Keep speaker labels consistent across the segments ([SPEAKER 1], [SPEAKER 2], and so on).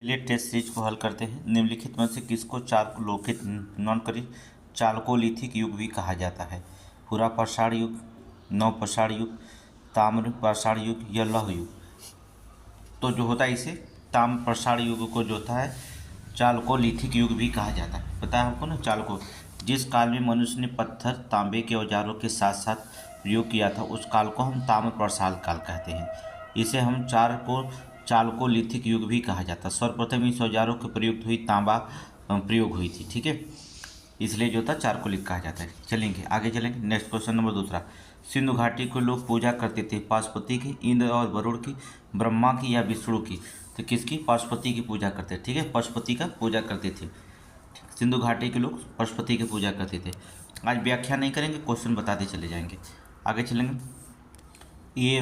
[SPEAKER 1] चलिए test series को हल करते हैं। निम्नलिखित में से किसको चालकोलिथिक नॉन करी चालकोलिथिक युग भी कहा जाता है? पूरा पाषाण युग, नव पाषाण युग, ताम्र पाषाण युग या लौह युग। तो जो होता है इसे ताम्र पाषाण युग को जो होता है चालकोलिथिक युग भी कहा जाता है। पता है हमको ना चालको, जिस काल में मनुष्य ने पत्थर तांबे के औजारों के साथ साथ प्रयोग किया था उस काल को हम ताम्र पाषाण काल कहते हैं। इसे हम चालकोलिथिक युग भी कहा जाता है। सर्वप्रथम इस औजारों के प्रयुक्त हुई तांबा प्रयोग हुई थी, ठीक है, इसलिए जो था चालकोलिथ कहा जाता है। चलेंगे आगे चलेंगे। नेक्स्ट क्वेश्चन नंबर दूसरा। सिंधु घाटी को लोग पूजा करते थे पाशुपति की, इंद्र और वरुण की, ब्रह्मा की या विष्णु की? तो किसकी? पाशुपति की पूजा करते थे, ठीक है, पशुपति का पूजा करते थे। सिंधु घाटी के लोग पशुपति की पूजा करते थे। आज व्याख्या नहीं करेंगे, क्वेश्चन बताते चले जाएंगे। आगे चलेंगे। ये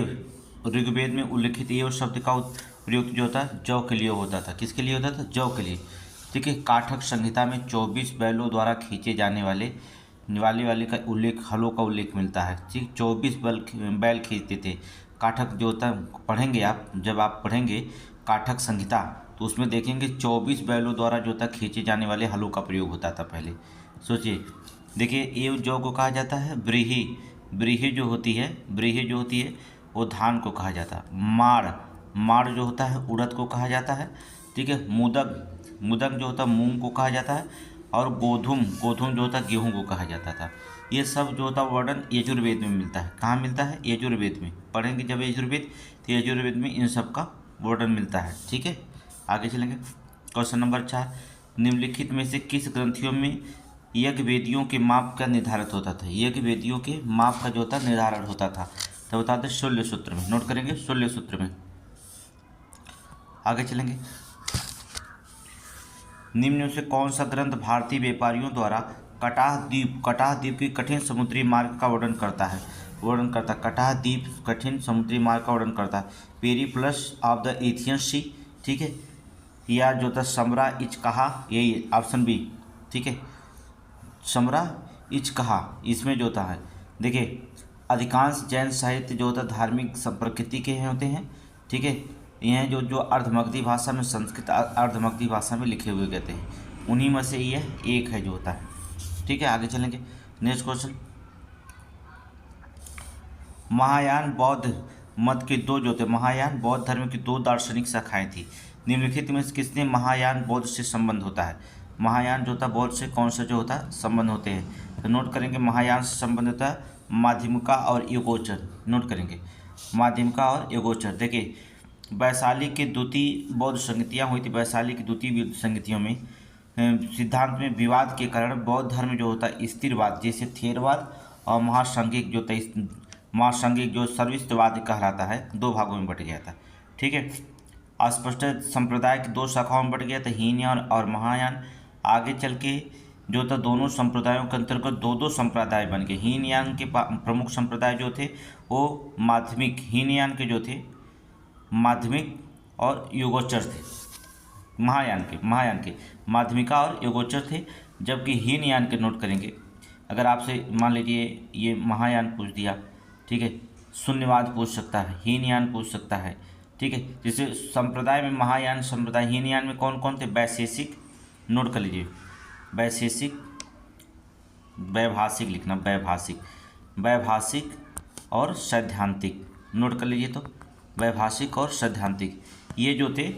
[SPEAKER 1] ऋग्वेद में उल्लिखित एव शब्द का प्रयोग जो होता है जौ के लिए होता था। किसके लिए होता था? जौ के लिए, ठीक है। काठक संहिता में 24 बैलों द्वारा खींचे जाने वाले का उल्लेख, हलों का उल्लेख मिलता है, ठीक। 24 बैल खींचते थे। काठक जो होता है, पढ़ेंगे आप, जब आप पढ़ेंगे काठक संहिता तो उसमें देखेंगे 24 बैलों द्वारा जो था खींचे जाने वाले हलों का प्रयोग होता था पहले। सोचिए, देखिए एव जौ को कहा जाता है व्रीहि। व्रीहि जो होती है वो धान को कहा जाता है। माड़ जो होता है उड़द को कहा जाता है, ठीक है। मुदक जो होता है मूंग को कहा जाता है। और गोधुम जो होता है गेहूं को कहा जाता था। ये सब जो होता है वर्णन यजुर्वेद में मिलता है। कहाँ मिलता है? यजुर्वेद में। पढ़ेंगे जब यजुर्वेद तो यजुर्वेद में इन सब का वर्णन मिलता है, ठीक है। आगे चलेंगे। Question number 4। निम्नलिखित में से किस ग्रंथियों में यज्ञ वेदियों के माप का निर्धारित होता था? यज्ञ वेदियों के माप का जो होता निर्धारण होता था, तो बताते शूल्य सूत्र में। नोट करेंगे शूल्य सूत्र में। आगे चलेंगे। निम्न में से कौन सा ग्रंथ भारतीय व्यापारियों द्वारा कटाह द्वीप के कठिन समुद्री मार्ग का वर्णन करता है? कटाह द्वीप कठिन समुद्री मार्ग का वर्णन करता है। पेरीप्लस ऑफ द एथियन सी, ठीक है, या जो था समरा इचकहा, यही ऑप्शन बी, ठीक है, समरा इचकहा। इसमें जो होता है, देखिए अधिकांश जैन साहित्य जो होता है धार्मिक प्रकृति के होते हैं, ठीक है। यह जो अर्धमगधी भाषा में, संस्कृत अर्धमगधी भाषा में लिखे हुए कहते हैं, उन्हीं में से यह एक है जो होता है, ठीक है। आगे चलेंगे। Next question. महायान बौद्ध मत के दो जो थे, महायान बौद्ध धर्म की दो दार्शनिक शाखाएं थी। निम्नलिखित में से किसने महायान बौद्ध से संबंध होता है? महायान जो होता है बौद्ध से कौन सा जो होता है संबंध होते हैं? तो नोट करेंगे महायान से संबंध होता है माध्यमिका और योगोचर। नोट करेंगे माध्यमिका और योगोचर। देखिए वैशाली की द्वितीय बौद्ध संगतियाँ हुई थी। वैशाली की द्वितीय संगतियों में सिद्धांत में विवाद के कारण बौद्ध धर्म जो होता है स्थिरवाद, जैसे थेरवाद और महासांघिक जो महासांघिक जो सर्वस्ववाद कहलाता है, दो भागों में बट गया था, ठीक है। अस्पष्ट संप्रदाय की दो शाखाओं में बट गया था, हीनयान और महायान। आगे चल के जो था दोनों संप्रदायों के अंतर्गत दो संप्रदाय बन गए। हीनयान के प्रमुख संप्रदाय जो थे वो माध्यमिक, हीनयान के जो थे माध्यमिक और योगोचर थे। महायान के माध्यमिका और योगोचर थे, जबकि हीनयान के, नोट करेंगे, अगर आपसे मान लीजिए ये महायान पूछ दिया, ठीक है, शून्यवाद पूछ सकता है, हीनयान पूछ सकता है, ठीक है। जैसे संप्रदाय में महायान संप्रदाय, हीनयान में कौन कौन थे? वैशेषिक, नोट कर लीजिए, वैशेषिक, वैभाषिक लिखना, वैभाषिक और सैद्धांतिक, नोट कर लीजिए। तो वैभाषिक और सैद्धांतिक ये जो थे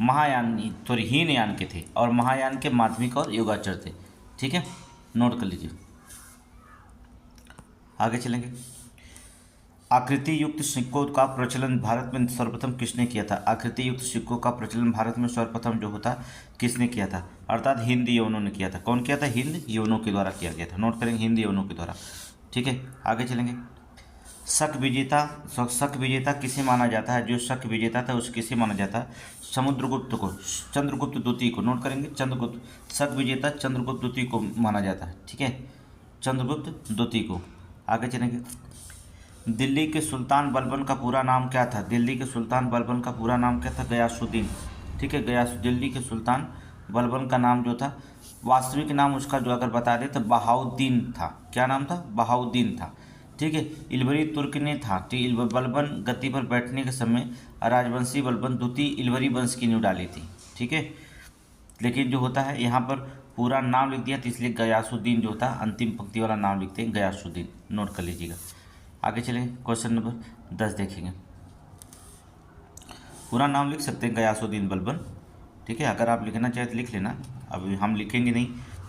[SPEAKER 1] महायान सॉरी हीनयान के थे, और महायान के माध्यमिक और योगाचर थे, ठीक है, नोट कर लीजिए। आगे चलेंगे। आकृति युक्त सिक्कों का प्रचलन भारत में सर्वप्रथम किसने किया था? आकृति युक्त सिक्कों का प्रचलन भारत में सर्वप्रथम जो होता किसने किया था? अर्थात हिंद यवनों ने किया था। कौन किया था? हिंद यवनों के द्वारा किया गया था। नोट करेंगे हिंद यवनों के द्वारा, ठीक है। आगे चलेंगे। शक विजेता किसे माना जाता है? जो शक विजेता था उसे किसे माना जाता है? समुद्रगुप्त को, चंद्रगुप्त द्वितीय को। नोट करेंगे चंद्रगुप्त, शक विजेता चंद्रगुप्त द्वितीय को माना जाता है, ठीक है, चंद्रगुप्त द्वितीय को। आगे चलेंगे। दिल्ली के सुल्तान बलबन का पूरा नाम क्या था? दिल्ली के सुल्तान बलबन का पूरा नाम क्या था? गयासुद्दीन, ठीक है, दिल्ली के सुल्तान बलबन का नाम जो था, वास्तविक नाम उसका जो अगर बता दे तो बहाउद्दीन था। क्या नाम था? बहाउद्दीन था, ठीक है। इलवरी तुर्क ने था, ठीक। बलबन गद्दी पर बैठने के समय राजवंशी बलबन द्वितीय इलवरी वंश की नींव डाली थी, ठीक है। लेकिन जो होता है यहाँ पर पूरा नाम लिख दिया तो इसलिए गयासुद्दीन जो होता है अंतिम पंक्ति वाला नाम लिखते हैं गयासुद्दीन, नोट कर लीजिएगा। आगे चलेंगे क्वेश्चन नंबर 10 देखेंगे। पूरा नाम लिख सकते हैं गयासुद्दीन बलबन, ठीक है। अगर आप लिखना चाहें तो लिख लेना, अभी हम लिखेंगे नहीं,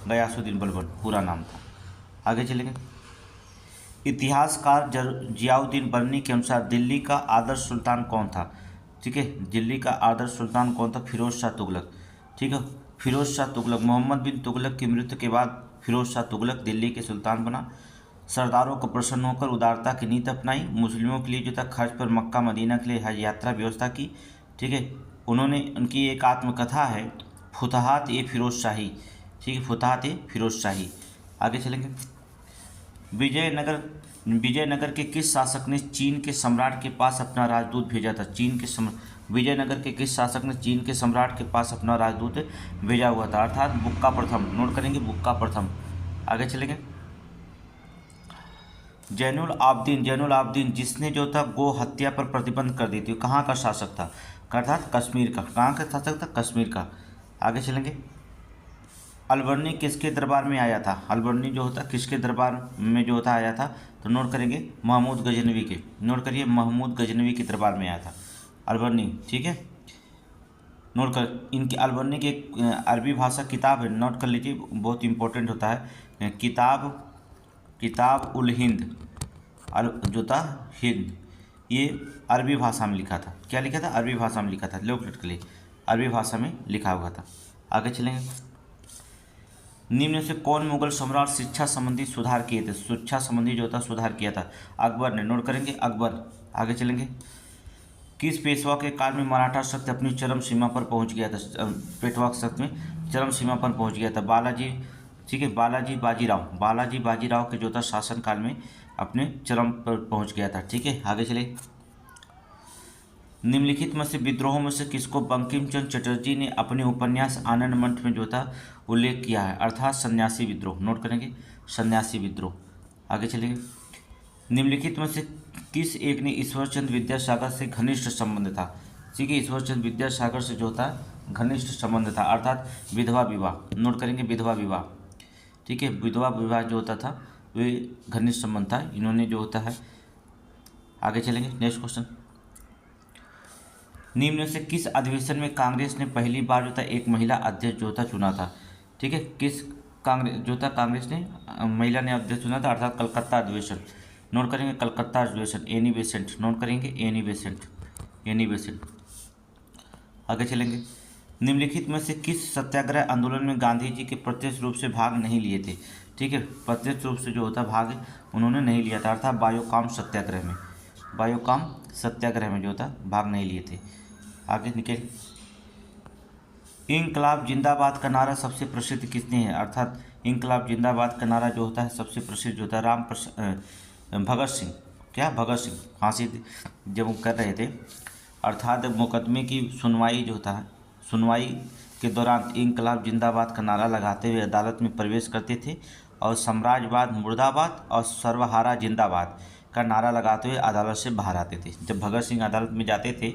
[SPEAKER 1] गयासुद्दीन बलबन पूरा नाम था। आगे चलेंगे। इतिहासकार जियाउद्दीन बर्नी के अनुसार दिल्ली का आदर्श सुल्तान कौन था, ठीक है। दिल्ली का आदर्श सुल्तान कौन था, फिरोज शाह तुगलक, ठीक है। फिरोज शाह तुगलक, मोहम्मद बिन तुगलक की मृत्यु के बाद फिरोज शाह तुगलक दिल्ली के सुल्तान बना। सरदारों को प्रसन्न होकर उदारता की नीति अपनाई, मुस्लिमों के लिए जो था खर्च पर मक्का मदीना के लिए हज यात्रा व्यवस्था की, ठीक है। उन्होंने, उनकी एक आत्मकथा है फुतहात ए फिरोज शाही, ठीक है, फुतहात ए फिरोज शाही। आगे चलेंगे। विजयनगर के किस शासक ने चीन के सम्राट के पास अपना राजदूत भेजा था, विजयनगर के किस शासक ने चीन के सम्राट के पास अपना राजदूत भेजा हुआ था, अर्थात बुक्का प्रथम, नोट करेंगे बुक्का प्रथम। आगे चलेंगे। जैनुल आबदीन जिसने जो था गो हत्या पर प्रतिबंध कर दी थी, कहाँ का शासक था, अर्थात कश्मीर का, कहाँ का शासक था, कश्मीर का। आगे चलेंगे। अलबर्नी किसके दरबार में आया था, अलबर्नी जो होता किसके दरबार में जो होता आया था, तो नोट करेंगे महमूद गजनवी के, नोट करिए महमूद गजनवी के दरबार में आया था अलबर्नी, ठीक है। नोट कर, इनकी अलबर्नी की एक अरबी भाषा किताब है, नोट कर लीजिए, बहुत इंपॉर्टेंट होता है। किताब उल हिंद, जो था हिंद, ये अरबी भाषा में लिखा था, क्या लिखा था, अरबी भाषा में लिखा था, लोग लट के लिए अरबी भाषा में लिखा हुआ था। आगे चलेंगे। निम्न में से कौन मुगल सम्राट शिक्षा संबंधी सुधार किए थे, शिक्षा संबंधी जो था सुधार किया था, अकबर ने, नोट करेंगे अकबर। आगे चलेंगे। किस पेशवा के काल में मराठा शक्ति अपनी चरम सीमा पर पहुंच गया था, पेशवा शक्ति में चरम सीमा पर पहुंच गया था, बालाजी, ठीक है, बालाजी बाजीराव के जो था शासनकाल में अपने चरम पर पहुंच गया था, ठीक है। आगे चले। निम्नलिखित में से विद्रोहों में से किसको बंकिम चंद्र चटर्जी ने अपने उपन्यास आनंद मंठ में जो था उल्लेख किया है, अर्थात सन्यासी विद्रोह, नोट करेंगे सन्यासी विद्रोह। आगे चलेंगे। निम्नलिखित में से किस एक ने ईश्वरचंद्र विद्यासागर से घनिष्ठ संबंध था, ठीक है, ईश्वरचंद्र विद्यासागर से जो था घनिष्ठ संबंध था, अर्थात विधवा विवाह, नोट करेंगे विधवा विवाह, ठीक है, विधवा विवाह जो होता था वे घनिष्ठ संबंध था, इन्होंने जो होता है। आगे चलेंगे। Next question. निम्न में से किस अधिवेशन में कांग्रेस ने पहली बार जो था एक महिला अध्यक्ष जो था चुना था, ठीक है, किस कांग्रेस जो था कांग्रेस ने महिला ने अध्यक्ष चुना था, अर्थात कलकत्ता अधिवेशन, नोट करेंगे कलकत्ता अधिवेशन, एनी बेसेंट, नोट करेंगे एनी बेसेंट। आगे चलेंगे। निम्नलिखित में से किस सत्याग्रह आंदोलन में गांधी जी के प्रत्यक्ष रूप से भाग नहीं लिए थे, ठीक है, प्रत्यक्ष रूप से जो होता भाग उन्होंने नहीं लिया था, अर्थात बायोकाम सत्याग्रह में जो होता भाग नहीं लिए थे। आगे निकल। इंकलाब जिंदाबाद का नारा सबसे प्रसिद्ध किसने है, अर्थात इंकलाब जिंदाबाद का नारा जो होता है सबसे प्रसिद्ध जो होता है भगत सिंह, क्या भगत सिंह फांसी जब वो कर रहे थे, अर्थात मुकदमे की सुनवाई जो होता है, सुनवाई के दौरान इंकलाब जिंदाबाद का नारा लगाते हुए अदालत में प्रवेश करते थे और साम्राज्यवाद मुर्दाबाद और सर्वहारा जिंदाबाद का नारा लगाते हुए अदालत से बाहर आते थे। जब भगत सिंह अदालत में जाते थे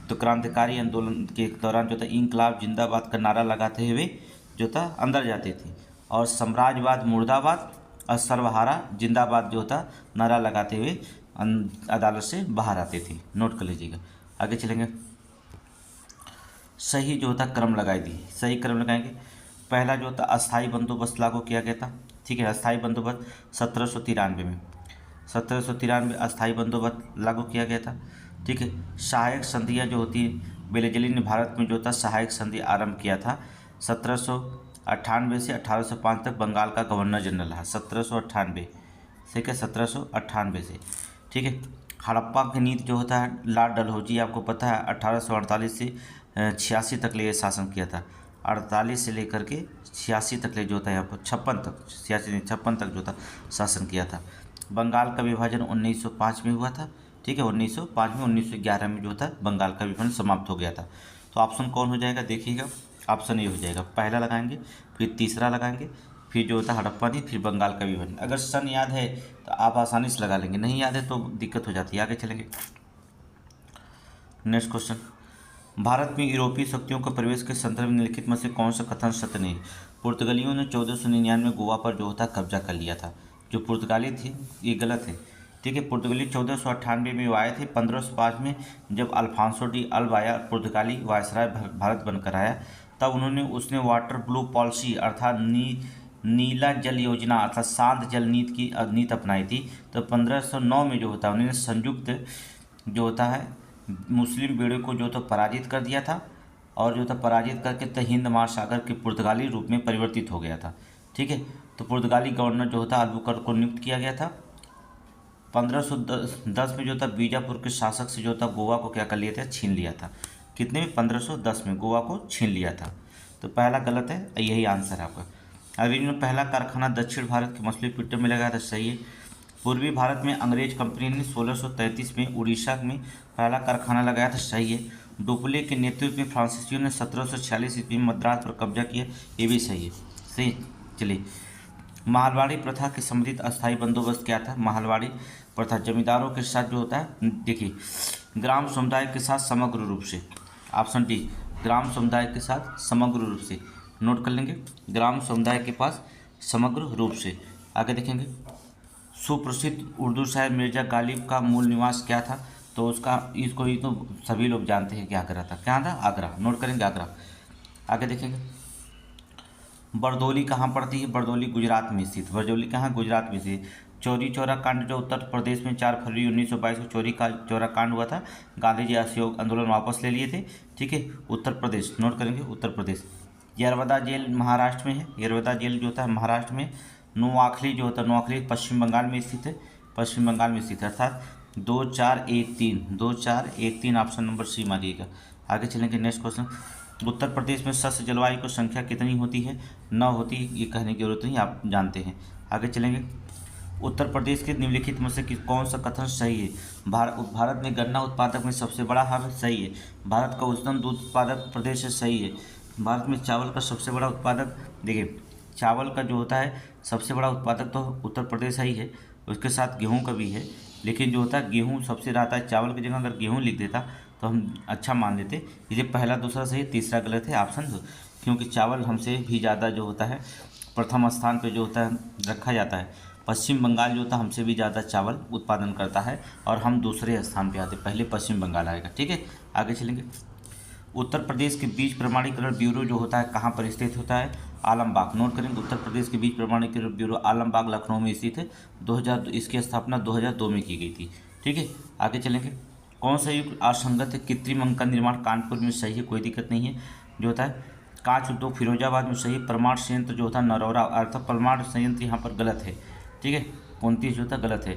[SPEAKER 1] तो क्रांतिकारी आंदोलन के दौरान जो था इंकलाब जिंदाबाद का नारा लगाते हुए जो था अंदर जाते थे और साम्राज्यवाद मुर्दाबाद और सर्वहारा जिंदाबाद जो था नारा लगाते हुए अदालत से बाहर आते थे, नोट कर लीजिएगा। आगे चलेंगे। सही जो होता क्रम लगाई दी, सही क्रम लगाएंगे। पहला जो होता अस्थाई बंदोबस्त लागू किया गया था, ठीक है, अस्थाई बंदोबस्त 1793 में, 1793 अस्थाई बंदोबस्त लागू किया गया था, ठीक है। सहायक संधियाँ जो होती है, बेलेजली ने भारत में जो था सहायक संधि आरंभ किया था 1798 से 1805 तक, बंगाल का गवर्नर जनरल है 1798, ठीक है, 1798 से, ठीक है। हड़प्पा की नीति जो होता है लॉर्ड डलहौजी, आपको पता है 1848 से 86 तक ले शासन किया था, 48 से लेकर के 86 तक ले जो था यहाँ पर 56 तक, 56 तक जो था शासन किया था। बंगाल का विभाजन 1905 में हुआ था, ठीक है, 1905 में, 1911 में जो था बंगाल का विभाजन समाप्त हो गया था। तो ऑप्शन कौन हो जाएगा देखिएगा, ऑप्शन ए हो जाएगा, पहला लगाएंगे, फिर तीसरा लगाएंगे, फिर जो होता हड़प्पा नीति, फिर बंगाल का विभाजन। अगर सन याद है तो आप आसानी से लगा लेंगे, नहीं याद है तो दिक्कत हो जाती है। आगे चलेंगे। Next question. भारत में यूरोपीय शक्तियों के प्रवेश के संदर्भ में निम्नलिखित में से कौन सा कथन सत्य नहीं? पुर्तगालियों ने 1499 गोवा पर जो होता कब्जा कर लिया था। जो पुर्तगाली थे ये गलत है, ठीक है। पुर्तगाली 1498 में आए थे। 1505 में जब अल्फांसो डी अल्वा पुर्तगाली वायसराय भारत बनकर आया, तब उसने वाटर ब्लू पॉलिसी अर्थात नीला जल योजना अर्थात शांत जल नीति अपनाई थी। तो 1509 में जो होता है उन्होंने संयुक्त जो होता है मुस्लिम बेड़े को जो तो पराजित कर दिया था, और जो था पराजित करके तो हिंद महासागर के पुर्तगाली रूप में परिवर्तित हो गया था, ठीक है। तो पुर्तगाली गवर्नर जो होता अल्बुकर्क को नियुक्त किया गया था। 1510 में जो था बीजापुर के शासक से जो था गोवा को क्या कर लिया था, छीन लिया था। कितने में? 1510 में गोवा को छीन लिया था। तो पहला गलत है, यही आंसर है आपका। अंग्रेजों ने पहला कारखाना दक्षिण भारत के मछलीपट्टनम में लगाया था, सही है। पूर्वी भारत में अंग्रेज कंपनी ने 1633 में उड़ीसा में पहला कारखाना लगाया था, सही है। डुप्ले के नेतृत्व में फ्रांसीसियों ने 1746 ईस्वी में मद्रास पर कब्जा किया, ये भी सही है, सही। चलिए, महलवाड़ी प्रथा के संबंधित अस्थायी बंदोबस्त क्या था? महलवाड़ी प्रथा जमींदारों के साथ जो होता है, देखिए, ग्राम समुदाय के साथ समग्र रूप से, ऑप्शन डी, ग्राम समुदाय के साथ समग्र रूप से, नोट कर लेंगे, ग्राम समुदाय के पास समग्र रूप से। आगे देखेंगे, सुप्रसिद्ध उर्दू शायर मिर्जा गालिब का मूल निवास क्या था? तो इसको ही तो सभी लोग जानते हैं कि आगरा था। क्या था? आगरा, नोट करेंगे आगरा। आगे देखेंगे, बरदौली कहाँ पड़ती है? बरदौली गुजरात में स्थित। बरदौली कहाँ? गुजरात में स्थित। चौरी चौरा कांड जो उत्तर प्रदेश में 4 फरवरी 1922 को चौरी चौरा कांड हुआ था, गांधी जी असहयोग आंदोलन वापस ले लिए थे, ठीक है। उत्तर प्रदेश, नोट करेंगे उत्तर प्रदेश। यरवदा जेल महाराष्ट्र में है। यरवदा जेल जो होता है महाराष्ट्र में। नोआखली जो होता है, नोआखली पश्चिम बंगाल में स्थित है, पश्चिम बंगाल में स्थित है, अर्थात 2413 ऑप्शन नंबर सी मारिएगा। आगे चलेंगे, नेक्स्ट क्वेश्चन। उत्तर प्रदेश में सस्य जलवायु की संख्या कितनी होती है? 9 होती है, ये कहने की जरूरत नहीं, आप जानते हैं। आगे चलेंगे, उत्तर प्रदेश के निम्नलिखित में से कौन सा कथन सही है? भारत में गन्ना उत्पादक में सबसे बड़ा है, सही है। भारत का उच्चतम दूध उत्पादक प्रदेश है, सही है। भारत में चावल का सबसे बड़ा उत्पादक, देखिए, चावल का जो होता है सबसे बड़ा उत्पादक तो उत्तर प्रदेश ही है, उसके साथ गेहूं का भी है, लेकिन जो होता है गेहूं सबसे रहता है। चावल की जगह अगर गेहूं लिख देता तो हम अच्छा मान लेते। ये पहला दूसरा सही, तीसरा गलत है, ऑप्शन 2, क्योंकि चावल हमसे भी ज़्यादा जो होता है प्रथम स्थान पे जो होता है रखा जाता है। पश्चिम बंगाल जो होता है हमसे भी ज़्यादा चावल उत्पादन करता है, और हम दूसरे स्थान पे आते, पहले पश्चिम बंगाल आएगा, ठीक है। आगे चलेंगे, उत्तर प्रदेश के बीज प्रमाणीकरण ब्यूरो जो होता है कहाँ पर स्थित होता है? आलमबाग, नोट करेंगे, उत्तर प्रदेश के बीज प्रमाणीकरण ब्यूरो आलमबाग लखनऊ में स्थित है। 2000 इसकी स्थापना 2002 में की गई थी, ठीक है। आगे चलेंगे, कौन सा युग असंगत है? कृत्रिम अंग का निर्माण कानपुर में, सही है, कोई दिक्कत नहीं है। जो होता है कांच उद्योग फिरोजाबाद में, सही। परमाणु संयंत्र जो होता है नरौरा, अर्थात परमाणु संयंत्र यहाँ पर गलत है, ठीक है। 29 जो होता है गलत है,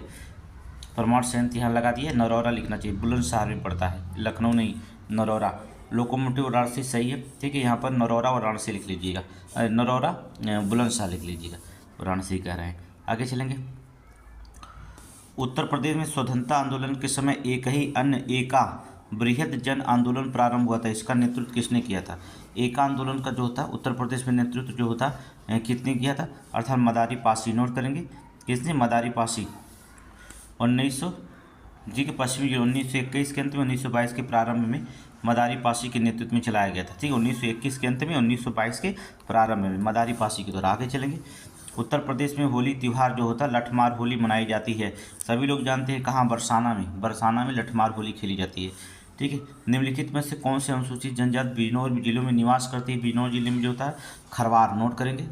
[SPEAKER 1] परमाणु संयंत्र यहाँ लगा दिए, नरौरा लिखना चाहिए, बुलंदशहर में पड़ता है, लखनऊ नहीं, नरौरा। लोकोमोटिव वाराणसी, सही है, ठीक है। यहाँ पर नरौरा वाराणसी लिख लीजिएगा, नरौरा बुलंदशहर लिख लीजिएगा, वाराणसी कह रहे हैं। आगे चलेंगे, उत्तर प्रदेश में स्वतंत्रता आंदोलन के समय एका बृहद जन आंदोलन प्रारंभ हुआ था, इसका नेतृत्व किसने किया था? एका आंदोलन का जो होता है उत्तर प्रदेश में नेतृत्व जो होता किसने किया था? अर्थात मदारी पासी, नोट करेंगे, किसने? मदारी पासी। 1900 जी के पश्चिमी 1921 के अंत में 1922 के प्रारंभ में मदारी पासी के नेतृत्व में चलाया गया था, ठीक है। 1921 के अंत में 1922 के प्रारंभ में मदारी पासी के द्वारा। आगे चलेंगे, उत्तर प्रदेश में होली त्यौहार जो होता है लठमार होली मनाई जाती है, सभी लोग जानते हैं, कहाँ? बरसाना में, बरसाना में लठमार होली खेली जाती है, ठीक है। निम्नलिखित में से कौन से अनुसूचित जनजाति बिजनौर जिलों में निवास करती है? बिजनौर जिले में जो होता है खरवार, नोट करेंगे,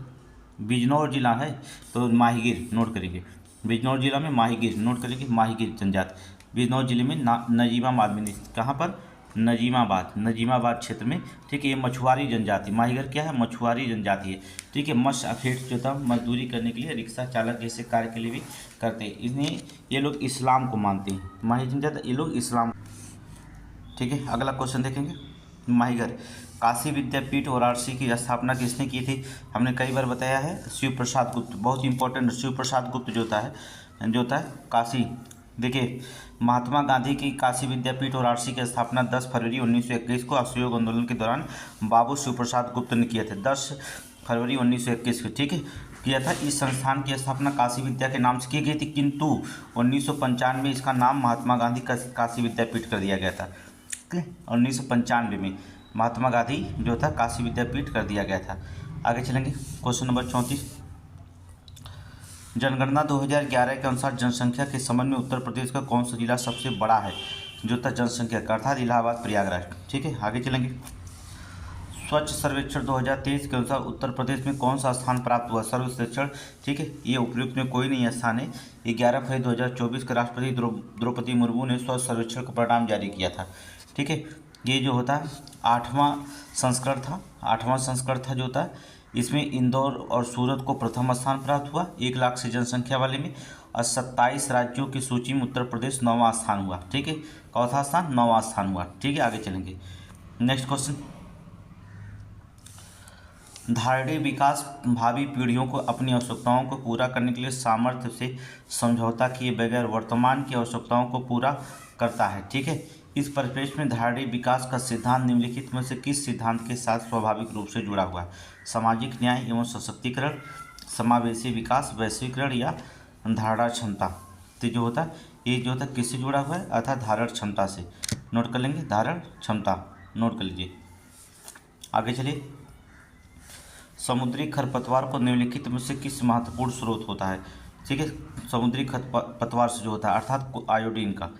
[SPEAKER 1] बिजनौर जिला है तो माहीगीर, नोट करेंगे, बिजनौर जिला में माहीगीर, नोट करेंगे, माहीगीर जनजाति बिजनौर जिले में नजीमाबाद में, कहाँ पर? नजीमाबाद क्षेत्र में, ठीक है। ये मछुआरी जनजाति, माहीगर क्या है? मछुआरी जनजाति है, ठीक है। मत्स्य अफेट जो था मजदूरी करने के लिए, रिक्शा चालक जैसे कार्य के लिए भी करते हैं। इसमें ये लोग इस्लाम को मानते हैं, माही जनजाति, ये लोग इस्लाम, ठीक है। अगला क्वेश्चन देखेंगे, माहीगर काशी विद्यापीठ वाराणसी की स्थापना किसने की थी? हमने कई बार बताया है, शिव प्रसाद गुप्त, बहुत इंपॉर्टेंट, शिव प्रसाद गुप्त जो होता है काशी, देखिए, महात्मा गांधी की काशी विद्यापीठ वाराणसी की स्थापना 10 फरवरी 1921 को असहयोग आंदोलन के दौरान बाबू शिव प्रसाद गुप्त ने किया था, 10 फरवरी 1921 को, ठीक है, किया था। इस संस्थान की स्थापना काशी विद्या के नाम से की गई थी, किंतु 1995 में इसका नाम महात्मा गांधी काशी विद्यापीठ कर दिया गया था। 1995 में महात्मा गांधी जो था काशी विद्यापीठ कर दिया गया था। आगे चलेंगे, क्वेश्चन नंबर 34। जनगणना 2011 के अनुसार जनसंख्या के संबंध में उत्तर प्रदेश का कौन सा जिला सबसे बड़ा है जो था जनसंख्या का, अर्थात इलाहाबाद प्रयागराज। ठीक है, आगे चलेंगे। स्वच्छ सर्वेक्षण 2023 के अनुसार उत्तर प्रदेश में कौन सा स्थान प्राप्त हुआ सर्वेक्षण। ठीक है, ये उपयुक्त में कोई नहीं स्थान है। 11 फरवरी 2024 को राष्ट्रपति द्रौपदी मुर्मू ने स्वच्छ सर्वेक्षण का परिणाम जारी किया था। ठीक है, ये जो होता है 8वां संस्करण था जो था। इसमें इंदौर और सूरत को प्रथम स्थान प्राप्त हुआ 1 लाख से जनसंख्या वाले में, और 27 राज्यों की सूची में उत्तर प्रदेश 9वां स्थान हुआ। ठीक है, चौथा स्थान 9वां स्थान हुआ। ठीक है, आगे चलेंगे। नेक्स्ट क्वेश्चन, धारणीय विकास भावी पीढ़ियों को अपनी आवश्यकताओं को पूरा करने के लिए सामर्थ्य से समझौता किए बगैर वर्तमान की आवश्यकताओं को पूरा करता है। ठीक है, इस परिप्रेक्ष्य में धारणीय विकास का सिद्धांत निम्नलिखित में से किस सिद्धांत के साथ स्वाभाविक रूप से जुड़ा हुआ है। सामाजिक न्याय एवं सशक्तिकरण, समावेशी विकास, वैश्वीकरण या धारणा क्षमता। तो जो होता ये जो होता किससे जुड़ा हुआ है, अर्थात धारण क्षमता से। नोट कर लेंगे, धारण क्षमता नोट कर लीजिए। आगे चलिए, समुद्री खरपतवार को निम्नलिखित में से किस महत्वपूर्ण स्रोत होता है। ठीक है, समुद्री खरपतवार से जो होता है अर्थात आयोडीन का,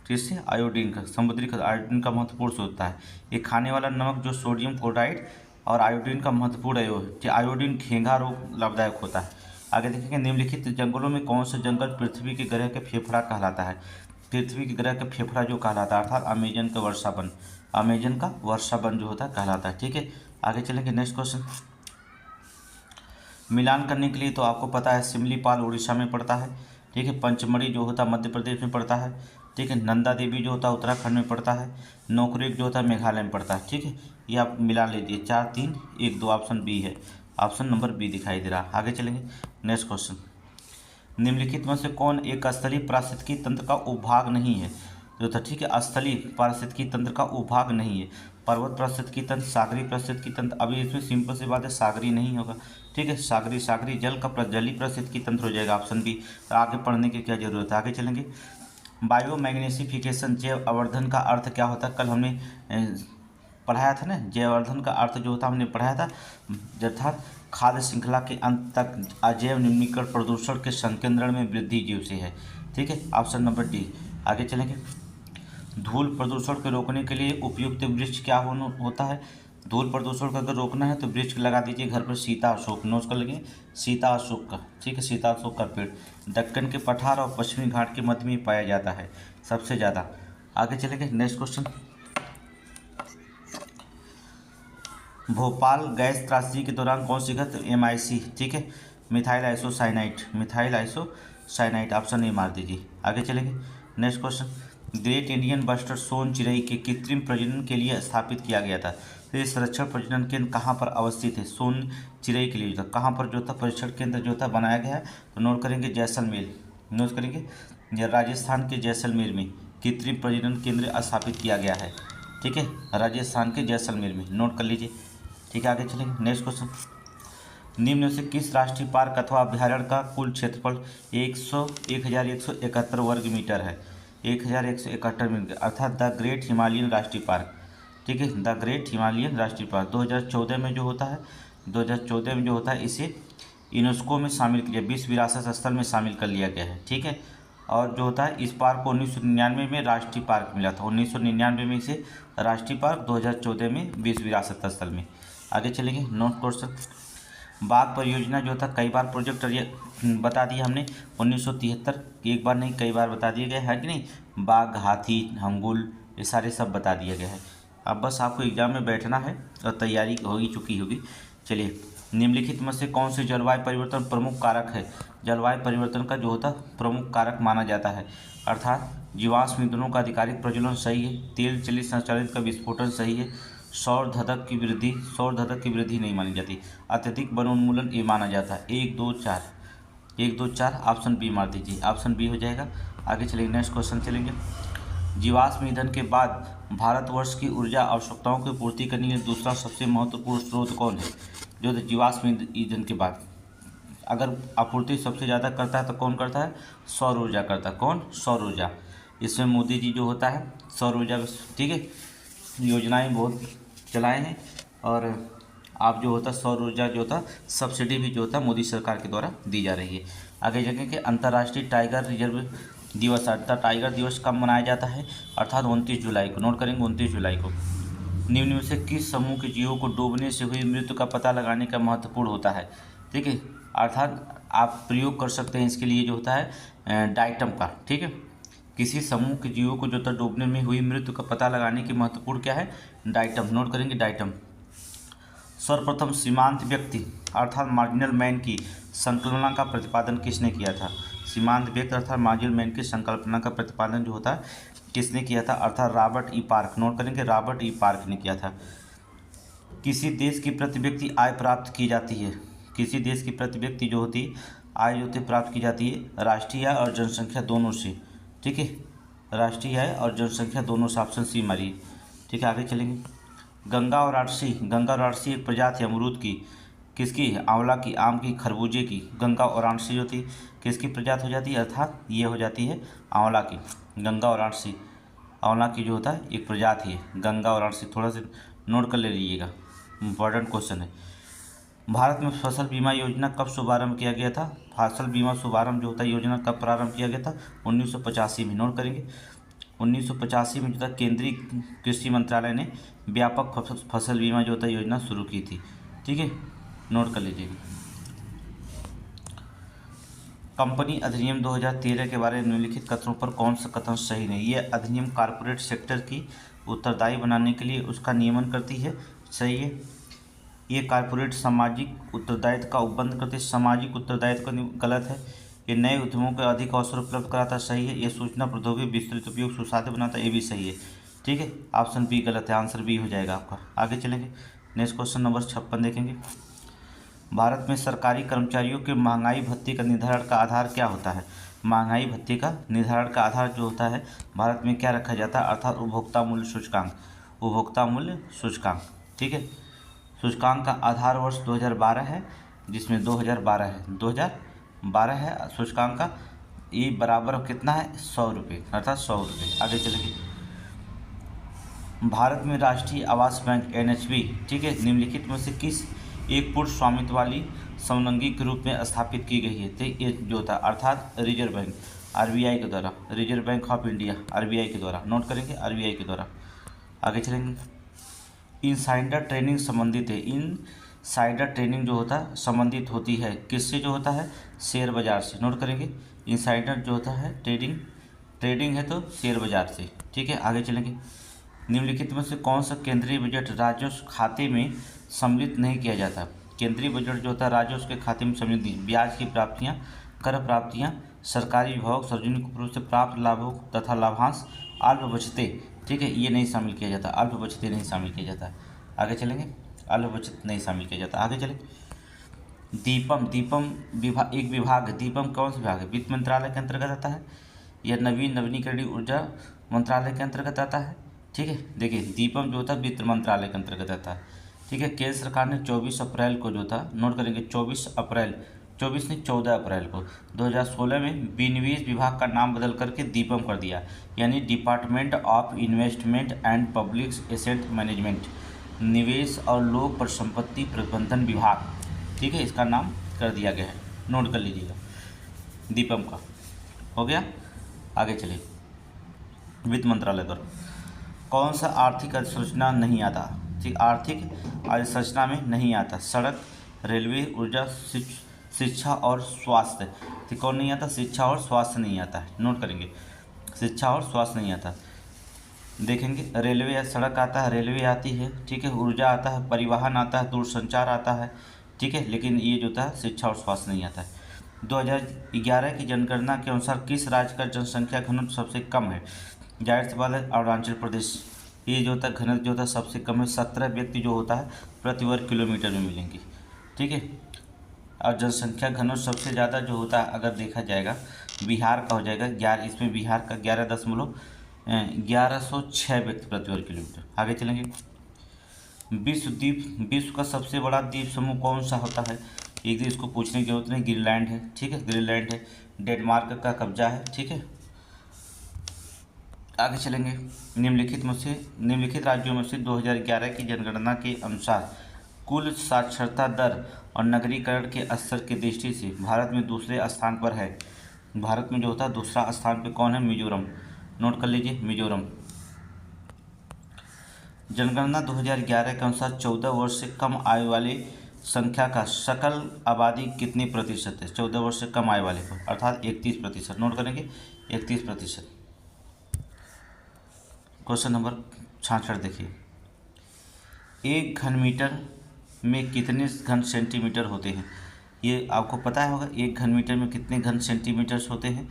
[SPEAKER 1] किससे, आयोडीन का, समुद्री आयोडीन का महत्वपूर्ण स्रोत होता है। ये खाने वाला नमक जो सोडियम क्लोराइड और आयोडीन का महत्वपूर्ण अवयव है। आयोडीन घेंघा रोग लाभदायक होता है। आगे देखेंगे, निम्नलिखित जंगलों में कौन सा जंगल पृथ्वी के ग्रह के फेफड़ा कहलाता है। पृथ्वी के ग्रह का फेफड़ा जो कहलाता है अर्थात अमेजन का वर्षावन जो होता है कहलाता है। ठीक है, आगे चलेंगे। नेक्स्ट क्वेश्चन, मिलान करने के लिए तो आपको पता है सिमलीपाल उड़ीसा में पड़ता है। ठीक है, पंचमढ़ी जो होता है मध्य प्रदेश में पड़ता है। ठीक है, नंदा देवी जो होता है उत्तराखंड में पड़ता है। नोकरेक जो होता है मेघालय में पड़ता है। ठीक है, ये आप मिला लीजिए, 4 3 1 2 ऑप्शन बी है, ऑप्शन नंबर बी दिखाई दे रहा है। आगे चलेंगे। नेक्स्ट क्वेश्चन, निम्नलिखित में से कौन एक स्थलीय पारिस्थितिकी तंत्र का उपभाग नहीं है जो था। ठीक है, स्थलीय पारिस्थितिकी तंत्र का उपभाग नहीं है। पर्वत पारिस्थितिकी तंत्र, सागरीय पारिस्थितिकी तंत्र। अभी इसमें सिंपल सी बात है, सागरीय नहीं होगा। ठीक है, सागरीय जल का जलीय पारिस्थितिकी तंत्र हो जाएगा, ऑप्शन बी। आगे पढ़ने की क्या जरूरत है, आगे चलेंगे। बायोमैग्नीफिकेशन जैव अवर्धन का अर्थ क्या होता है, कल हमने पढ़ाया था ना। जैवर्धन का अर्थ जो होता हमने पढ़ाया था, अर्थात खाद्य श्रृंखला के अंत तक अजैव निम्नीकरण प्रदूषण के संकेंद्रण में वृद्धि जीव से है। ठीक है, ऑप्शन नंबर डी। आगे चलेंगे। धूल प्रदूषण को रोकने के लिए उपयुक्त वृक्ष क्या होता है। धूल प्रदूषण को अगर रोकना है तो वृक्ष लगा दीजिए घर पर, सीता अशोक। नोट कर लेंगे, सीता अशोक का। ठीक है, सीता अशोक का पेड़ दक्कन के पठार और पश्चिमी घाट के मध्य में पाया जाता है सबसे ज़्यादा। आगे चलेंगे। नेक्स्ट क्वेश्चन, भोपाल गैस त्रासदी के दौरान कौन सी घटना MIC। ठीक है, मिथाइल आइसोसाइनाइट, ऑप्शन ए मार दीजिए। आगे चलेंगे। Next question, great Indian bustard सोन चिड़ई के कृत्रिम प्रजनन के लिए स्थापित किया गया था। तो ये संरक्षण प्रजनन केंद्र कहाँ पर अवस्थित है, सोन चिड़ई के लिए जो था कहाँ पर जो था परीक्षण केंद्र जो था बनाया गया है। तो नोट करेंगे जैसलमेर, नोट करेंगे राजस्थान के जैसलमेर में कृत्रिम प्रजनन केंद्र स्थापित किया गया है। ठीक है, राजस्थान के जैसलमेर में, नोट कर लीजिए। ठीक है, आगे चलेंगे। नेक्स्ट क्वेश्चन, निम्न में से किस राष्ट्रीय पार्क अथवा अभ्यारण्य का कुल क्षेत्रफल 1171 वर्ग मीटर है। 1171 मीटर, अर्थात द ग्रेट हिमालयन राष्ट्रीय पार्क। ठीक है, द ग्रेट हिमालयन राष्ट्रीय पार्क 2014 में जो होता है इसे यूनेस्को में शामिल किया, विश्व विरासत स्थल में शामिल कर लिया गया है। ठीक है, और जो होता है इस पार्क को 1999 में राष्ट्रीय पार्क मिला था। 1999 में इसे राष्ट्रीय पार्क, 2014 में विश्व विरासत स्थल में। आगे चलेंगे। नोट क्वेश्चन, बाघ परियोजना जो था कई बार प्रोजेक्ट बता दिया हमने। 1973, एक बार नहीं कई बार बता दिया गया है कि नहीं। बाघ, हाथी, हंगुल, ये सारे सब बता दिया गया है। अब बस आपको एग्जाम में बैठना है और तैयारी चुकी होगी। चलिए, निम्नलिखित में से कौन से जलवायु परिवर्तन प्रमुख कारक है। जलवायु परिवर्तन का जो होता प्रमुख कारक माना जाता है, अर्थात जीवाश्म ईंधनों का अधिकारिक प्रज्वलन सही है, तेल चलित संचालित का विस्फोटन सही है, सौर धधक की वृद्धि नहीं मानी जाती, अत्यधिक वनोन्मूलन ये माना जाता है। 1 2 4 ऑप्शन बी मार दीजिए, ऑप्शन बी हो जाएगा। आगे चलेंगे। नेक्स्ट क्वेश्चन चलेंगे। जीवाश्म ईंधन के बाद भारतवर्ष की ऊर्जा आवश्यकताओं की पूर्ति करने के लिए दूसरा सबसे महत्वपूर्ण स्रोत कौन है। जो जीवाश्म ईंधन के बाद अगर आपूर्ति सबसे ज़्यादा करता है तो कौन करता है, सौर ऊर्जा करता है। कौन, सौर ऊर्जा। इसमें मोदी जी जो होता है सौर ऊर्जा। ठीक है, योजनाएं बहुत चलाए हैं, और आप जो होता सौर ऊर्जा जो होता सब्सिडी भी जो होता मोदी सरकार के द्वारा दी जा रही है। आगे जगह के अंतर्राष्ट्रीय टाइगर रिजर्व दिवस अर्थात टाइगर दिवस कब मनाया जाता है, अर्थात 29 जुलाई को। नोट करेंगे 29 जुलाई को। निम्न में से किस समूह के जीवों को डूबने से हुई मृत्यु का पता लगाने का महत्वपूर्ण होता है। ठीक है, अर्थात आप प्रयोग कर सकते हैं इसके लिए जो होता है डाइटम का। ठीक है, किसी समूह के जीवों को जो होता है डूबने में हुई मृत्यु का पता लगाने की महत्वपूर्ण क्या है, डाइटम। नोट करेंगे डाइटम। सर्वप्रथम सीमांत व्यक्ति अर्थात मार्जिनल मैन की संकल्पना का प्रतिपादन किसने किया था। सीमांत व्यक्ति अर्थात मार्जिनल मैन की संकल्पना का प्रतिपादन जो होता है किसने किया था, अर्थात रॉबर्ट ई पार्क। नोट करेंगे रॉबर्ट ई पार्क ने किया था। किसी देश की प्रति व्यक्ति आय प्राप्त की जाती है, किसी देश की प्रति व्यक्ति जो होती आय जो होती प्राप्त की जाती है राष्ट्रीय आय और जनसंख्या दोनों से। ठीक है, राष्ट्रीय आय और जनसंख्या दोनों से, ऑप्शन सी मारिए। ठीक है, आगे चलेंगे। गंगा और वाराणसी एक प्रजाति है अमरूद की, किसकी, आंवला की, आम की, खरबूजे की। गंगा और वाराणसी होती किसकी प्रजाति हो जाती है, अर्थात ये हो जाती है आंवला की। गंगा और वाराणसी आंवला की जो होता है एक प्रजाति है, गंगा और वाराणसी। थोड़ा सा नोट कर ले लीजिएगा, इम्पोर्टेंट क्वेश्चन है। भारत में फसल बीमा योजना कब शुभारंभ किया गया था। फसल बीमा शुभारंभ जो होता है योजना कब प्रारंभ किया गया था, 1985 में। नोट करेंगे 1985 में जो था केंद्रीय कृषि मंत्रालय ने व्यापक फसल बीमा जो होता है योजना शुरू की थी। ठीक है, नोट कर लीजिएगा। कंपनी अधिनियम 2013 के बारे में निम्नलिखित कथनों पर कौन सा कथन सही नहीं। यह अधिनियम कॉर्पोरेट सेक्टर की उत्तरदायी बनाने के लिए उसका नियमन करती है, सही है। ये कॉर्पोरेट सामाजिक उत्तरदायित्व का उपबंध करते, सामाजिक उत्तरदायित्व का गलत है। ये नए उद्यमों को अधिक अवसर उपलब्ध कराता, सही है। ये सूचना प्रौद्योगिकी विस्तृत उपयोग सुसाध्य बनाता, ये भी सही है। ठीक है, ऑप्शन बी गलत है, आंसर बी हो जाएगा आपका। आगे चलेंगे, नेक्स्ट क्वेश्चन नंबर 56 देखेंगे। भारत में सरकारी कर्मचारियों के महंगाई भत्ते का निर्धारण का आधार क्या होता है। महंगाई भत्ते का निर्धारण का आधार जो होता है भारत में क्या रखा जाता है, अर्थात उपभोक्ता मूल्य सूचकांक। उपभोक्ता मूल्य सूचकांक। ठीक है, सूचकांक का आधार वर्ष 2012 है, जिसमें 2012 है, 2012 है सूचकांक का। ये बराबर कितना है, 100 रुपये, अर्थात 100 रुपये। आगे चलेंगे। भारत में राष्ट्रीय आवास बैंक NHB, ठीक है, निम्नलिखित में से किस एक पूर्ण स्वामित्व वाली समनंगी के रूप में स्थापित की गई है। तो ये जो था अर्थात रिजर्व बैंक RBI के द्वारा, reserve bank of India RBI के द्वारा। नोट करेंगे RBI के द्वारा। आगे चलेंगे। इनसाइडर ट्रेनिंग संबंधित है, इनसाइडर ट्रेनिंग जो होता है संबंधित होती है किससे, जो होता है शेयर बाजार से। नोट करेंगे इनसाइडर जो होता है ट्रेडिंग है तो शेयर बाजार से। ठीक है, आगे चलेंगे। निम्नलिखित में से कौन सा केंद्रीय बजट राजस्व खाते में सम्मिलित नहीं किया जाता। केंद्रीय बजट जो होता है राजस्व के खाते में सम्मिलित नहीं। ब्याज की प्राप्तियाँ, कर प्राप्तियाँ, सरकारी विभाग, सार्वजनिक रूप से प्राप्त लाभों तथा लाभांश, अल्प बचतें, ठीक है, ये नहीं शामिल किया जाता, अल्प बचतें नहीं शामिल किया जाता। आगे चलेंगे, अल्प बचत नहीं शामिल किया जाता। आगे चलें। दीपम विभाग, एक विभाग है, दीपम कौन सा विभाग है, वित्त मंत्रालय के अंतर्गत आता है या नवीकरणीय ऊर्जा मंत्रालय के अंतर्गत आता है। ठीक है, देखिए दीपम जो होता है वित्त मंत्रालय के अंतर्गत आता है। ठीक है, केंद्र सरकार ने 24 अप्रैल को जो था, नोट करेंगे 14 अप्रैल को 2016 में विनिवेश विभाग का नाम बदल करके दीपम कर दिया, यानी department of investment and public asset management, निवेश और लोक परिसंपत्ति प्रबंधन विभाग। ठीक है, इसका नाम कर दिया गया है, नोट कर लीजिएगा, दीपम का हो गया। आगे चलिए, वित्त मंत्रालय द्वारा कौन सा आर्थिक अधिसूचना नहीं आता। ठीक, आर्थिक अधिसूचना में नहीं आता सड़क, रेलवे, ऊर्जा, शिक्षा और स्वास्थ्य। ठीक, कौन नहीं आता, शिक्षा और स्वास्थ्य नहीं आता है। नोट करेंगे शिक्षा और स्वास्थ्य नहीं आता। देखेंगे रेलवे या सड़क आता है, रेलवे आती है, ठीक है, ऊर्जा आता है, परिवहन आता है, दूरसंचार आता है, ठीक है, लेकिन ये जो था शिक्षा और स्वास्थ्य नहीं आता है। 2011 की जनगणना के अनुसार किस राज्य का जनसंख्या घनत्व सबसे कम है। जाहिर सी बात है अरुणाचल प्रदेश, ये जो होता है घनत्व जो होता है सबसे कम है, 17 व्यक्ति जो होता है प्रति वर्ग किलोमीटर में मिलेंगे। ठीक है, और जनसंख्या घनत्व सबसे ज़्यादा जो होता है अगर देखा जाएगा बिहार का हो जाएगा 11, इसमें बिहार का 11.1106 व्यक्ति प्रति वर्ग किलोमीटर। आगे चलेंगे। विश्व का सबसे बड़ा द्वीप समूह कौन सा होता है। एक दिन इसको पूछने की जरूरत नहीं, ग्रीनलैंड है। ठीक है, ग्रीनलैंड है, डेनमार्क का कब्जा है। ठीक है, आगे चलेंगे। निम्नलिखित राज्यों में से 2011 की जनगणना के अनुसार कुल साक्षरता दर और नगरीकरण के स्तर की दृष्टि से भारत में दूसरे स्थान पर है। भारत में जो होता है दूसरा स्थान पे कौन है? मिजोरम। नोट कर लीजिए, मिजोरम। जनगणना 2011 के अनुसार 14 वर्ष से कम आयु वाले संख्या का सकल आबादी कितने प्रतिशत है? 14 वर्ष से कम आयु वाले पर, अर्थात 31%। नोट करेंगे, 31%। क्वेश्चन नंबर 66 देखिए, एक घन मीटर में कितने घन सेंटीमीटर होते हैं? ये आपको पता है होगा, एक घन मीटर में कितने घन सेंटीमीटर्स होते हैं?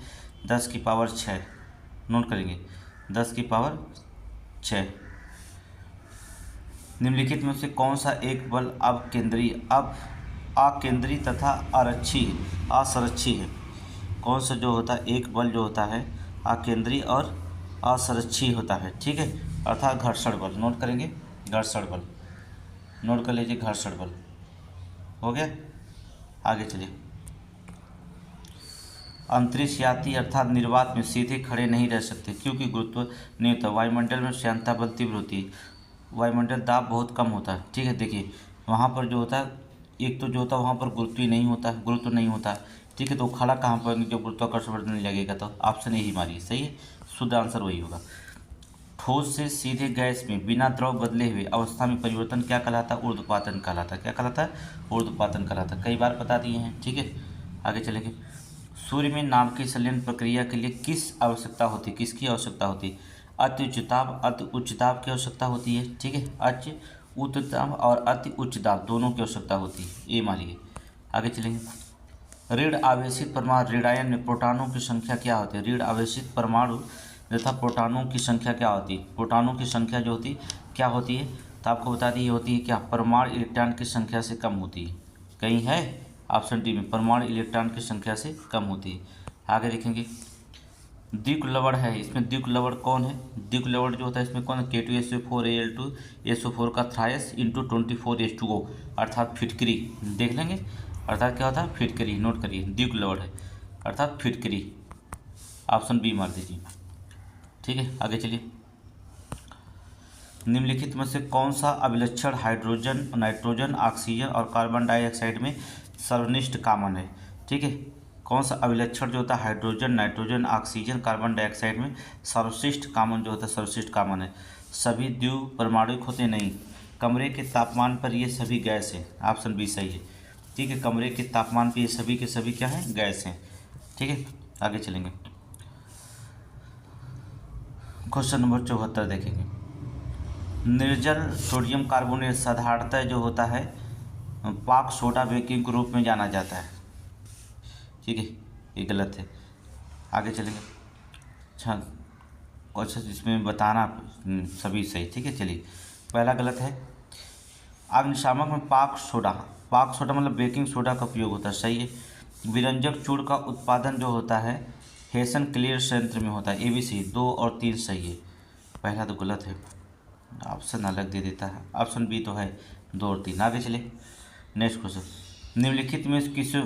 [SPEAKER 1] 10 की पावर 6। नोट करेंगे, 10 की पावर 6। निम्नलिखित में से कौन सा एक बल अकेंद्री तथा असरक्षी है? कौन सा जो होता है एक बल जो होता है अकेंद्री और असरक्षी होता है, ठीक है, अर्थात घर्षण बल। नोट करेंगे, घर्षण बल। नोट कर लीजिए, घर्षण बल। हो गया, आगे चलिए। अंतरिक्ष यात्री अर्थात निर्वात में सीधे खड़े नहीं रह सकते क्योंकि गुरुत्व नहीं होता। वायुमंडल में श्यानता बल तीव्र होती है, वायुमंडल दाब बहुत कम होता है, ठीक है। देखिए वहाँ पर जो होता है, एक तो जो होता है वहाँ पर गुरुत्व नहीं होता है, ठीक है। तो खड़ा कहाँ पर जब गुरुत्वाकर्षण बल नहीं लगेगा? तो ऑप्शन यही मारिए, सही है, शुद्ध आंसर वही होगा। ठोस से सीधे गैस में बिना द्रव बदले हुए अवस्था में परिवर्तन क्या कहलाता है? ऊर्ध्वपातन कहलाता है। क्या कहलाता है? ऊर्ध्वपातन कहलाता है। कई बार बता दिए हैं, ठीक है। आगे चलेंगे। सूर्य में नाभिकीय संलयन प्रक्रिया के लिए किसकी आवश्यकता होती है? अति उच्च दाब की आवश्यकता होती है, ठीक है। अति उच्च दाब और अति उच्च दाब दोनों की आवश्यकता होती है, ये मानिए। आगे चलेंगे। ऋण आवेशित परमाणु ऋणायन में प्रोटॉनों की संख्या क्या होती है? ऋण आवेशित परमाणु तथा प्रोटॉनों की संख्या क्या होती है? प्रोटॉनों की संख्या जो होती क्या होती है? तो आपको बता दी होती है क्या? परमाणु इलेक्ट्रॉन की संख्या से कम होती है। कहीं है? ऑप्शन डी में, परमाणु इलेक्ट्रॉन की संख्या से कम होती है। आगे देखेंगे, द्विक लवण है, इसमें द्विक लवण कौन है? द्विक लवण जो होता है इसमें कौन है? K2SO4 Al2SO4 का थ्राइस इंटू 24H2O, अर्थात फिटकरी। देख लेंगे, अर्थात क्या होता है? फिटकरी। नोट करिए, द्विक लवण है अर्थात फिटकरी। ऑप्शन बी मार दीजिए, ठीक है। आगे चलिए। निम्नलिखित में से कौन सा अभिलक्षण हाइड्रोजन, नाइट्रोजन, ऑक्सीजन और कार्बन डाइऑक्साइड में सर्वनिष्ठ कॉमन है? ठीक है, कौन सा अभिलक्षण जो होता है hydrogen, nitrogen, oxygen, carbon dioxide में सर्वश्रेष्ठ कॉमन जो होता है, सर्वश्रेष्ठ कॉमन है? सभी द्विपरमाणुक होते नहीं, कमरे के तापमान पर ये सभी गैस है। ऑप्शन बी सही है, ठीक है। कमरे के तापमान पर ये सभी के सभी क्या है? गैस हैं, ठीक है। आगे चलेंगे। क्वेश्चन नंबर 74 देखेंगे। निर्जल सोडियम कार्बोनेट साधारणतः जो होता है पाक सोडा बेकिंग के रूप में जाना जाता है, ठीक है, ये गलत है। आगे चलेंगे। अच्छा क्वेश्चन इसमें बताना सभी सही, ठीक है। चलिए, पहला गलत है। अग्निशामक में पाक सोडा मतलब बेकिंग सोडा का उपयोग होता है, सही है। विरंजक चूड़ का उत्पादन जो होता है हेसन क्लियर संयंत्र में होता है, ये भी सही। 2 और 3 सही है, पहला तो गलत है, ऑप्शन अलग दे देता है। ऑप्शन बी तो है 2 और 3। आगे चले, नेक्स्ट क्वेश्चन। निम्नलिखित में किसे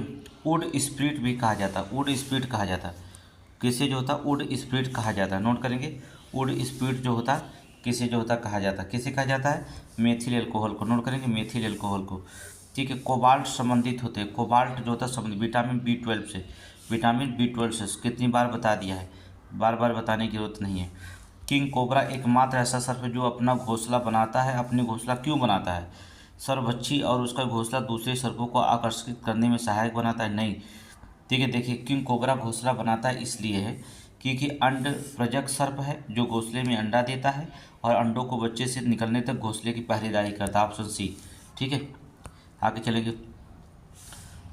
[SPEAKER 1] वुड स्प्रिट भी कहा जाता है? वुड स्प्रिट कहा जाता है, किसे जो होता है वुड स्प्रिट कहा जाता है? नोट करेंगे, वुड स्प्रिट जो होता है किसे जो होता कहा जाता है? किसे कहा जाता है? मेथिल एल्कोहल को। नोट करेंगे, मेथिल एल्कोहल को, ठीक है। कोबाल्ट संबंधित होते हैं, कोबाल्ट जो होता है संबंधित विटामिन B12 से, विटामिन B12 से। कितनी बार बता दिया है, बार बार बताने की जरूरत नहीं है। किंग कोबरा एकमात्र ऐसा सर्प है जो अपना घोंसला बनाता है। अपनी घोंसला क्यों बनाता है? सर्वभक्षी और उसका घोंसला दूसरे सर्पों को आकर्षित करने में सहायक बनाता है? नहीं, ठीक है। देखिए, किंग कोबरा घोंसला बनाता है इसलिए है क्योंकि अंड प्रजक सर्प है जो घोंसले में अंडा देता है और अंडों को बच्चे से निकलने तक घोंसले की पहरेदारी करता है। ऑप्शन सी, ठीक है। आगे चलेंगे।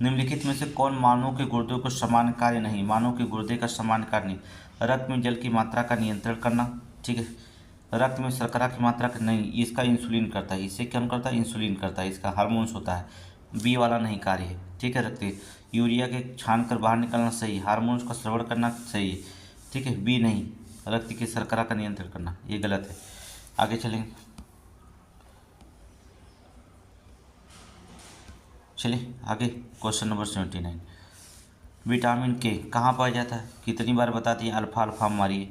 [SPEAKER 1] निम्नलिखित में से कौन मानव के गुर्दे को समान कार्य नहीं? मानव के गुर्दे का समान कार्य नहीं। रक्त में जल की मात्रा का नियंत्रण करना, ठीक है। रक्त में शर्करा की मात्रा का नहीं, इसका इंसुलिन करता है। इसे क्या करता है? इंसुलिन करता है, इसका हार्मोन्स होता है। बी वाला नहीं कार्य है, ठीक है। रक्त यूरिया के छान कर बाहर निकालना सही, हार्मोन्स का श्रवण करना सही है, ठीक है। बी नहीं, रक्त की शर्करा का नियंत्रण करना, ये गलत है। आगे चलेंगे, चलिए आगे। Question number 79। विटामिन के कहाँ पाया जाता है? कितनी बार बताती है? अल्फा मारिए,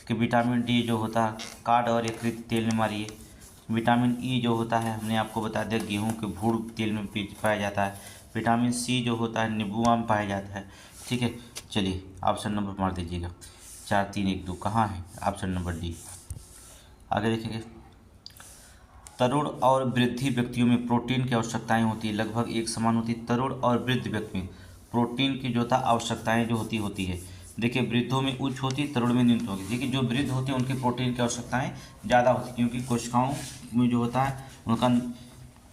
[SPEAKER 1] कि विटामिन डी जो होता है काड और यकृत तेल में मारिए। विटामिन ई जो होता है हमने आपको बता दिया गेहूं के भूड़ तेल में पाया जाता है। विटामिन सी जो होता है नींबुआ में पाया जाता है। ठीक है, चलिए ऑप्शन नंबर मार दीजिएगा 4 3 1 2 कहाँ है ऑप्शन नंबर डी। आगे देखेंगे, तरुण और वृद्धि व्यक्तियों में प्रोटीन की आवश्यकताएं होती है लगभग एक समान होती है। तरुण और वृद्ध व्यक्ति में प्रोटीन की जो था आवश्यकताएं जो होती है। देखिए वृद्धों में उच्च होती है, तरुण में निम्न होगी। देखिए जो वृद्ध होते हैं उनकी प्रोटीन की आवश्यकताएं ज़्यादा होती है क्योंकि कोशिकाओं में जो होता है उनका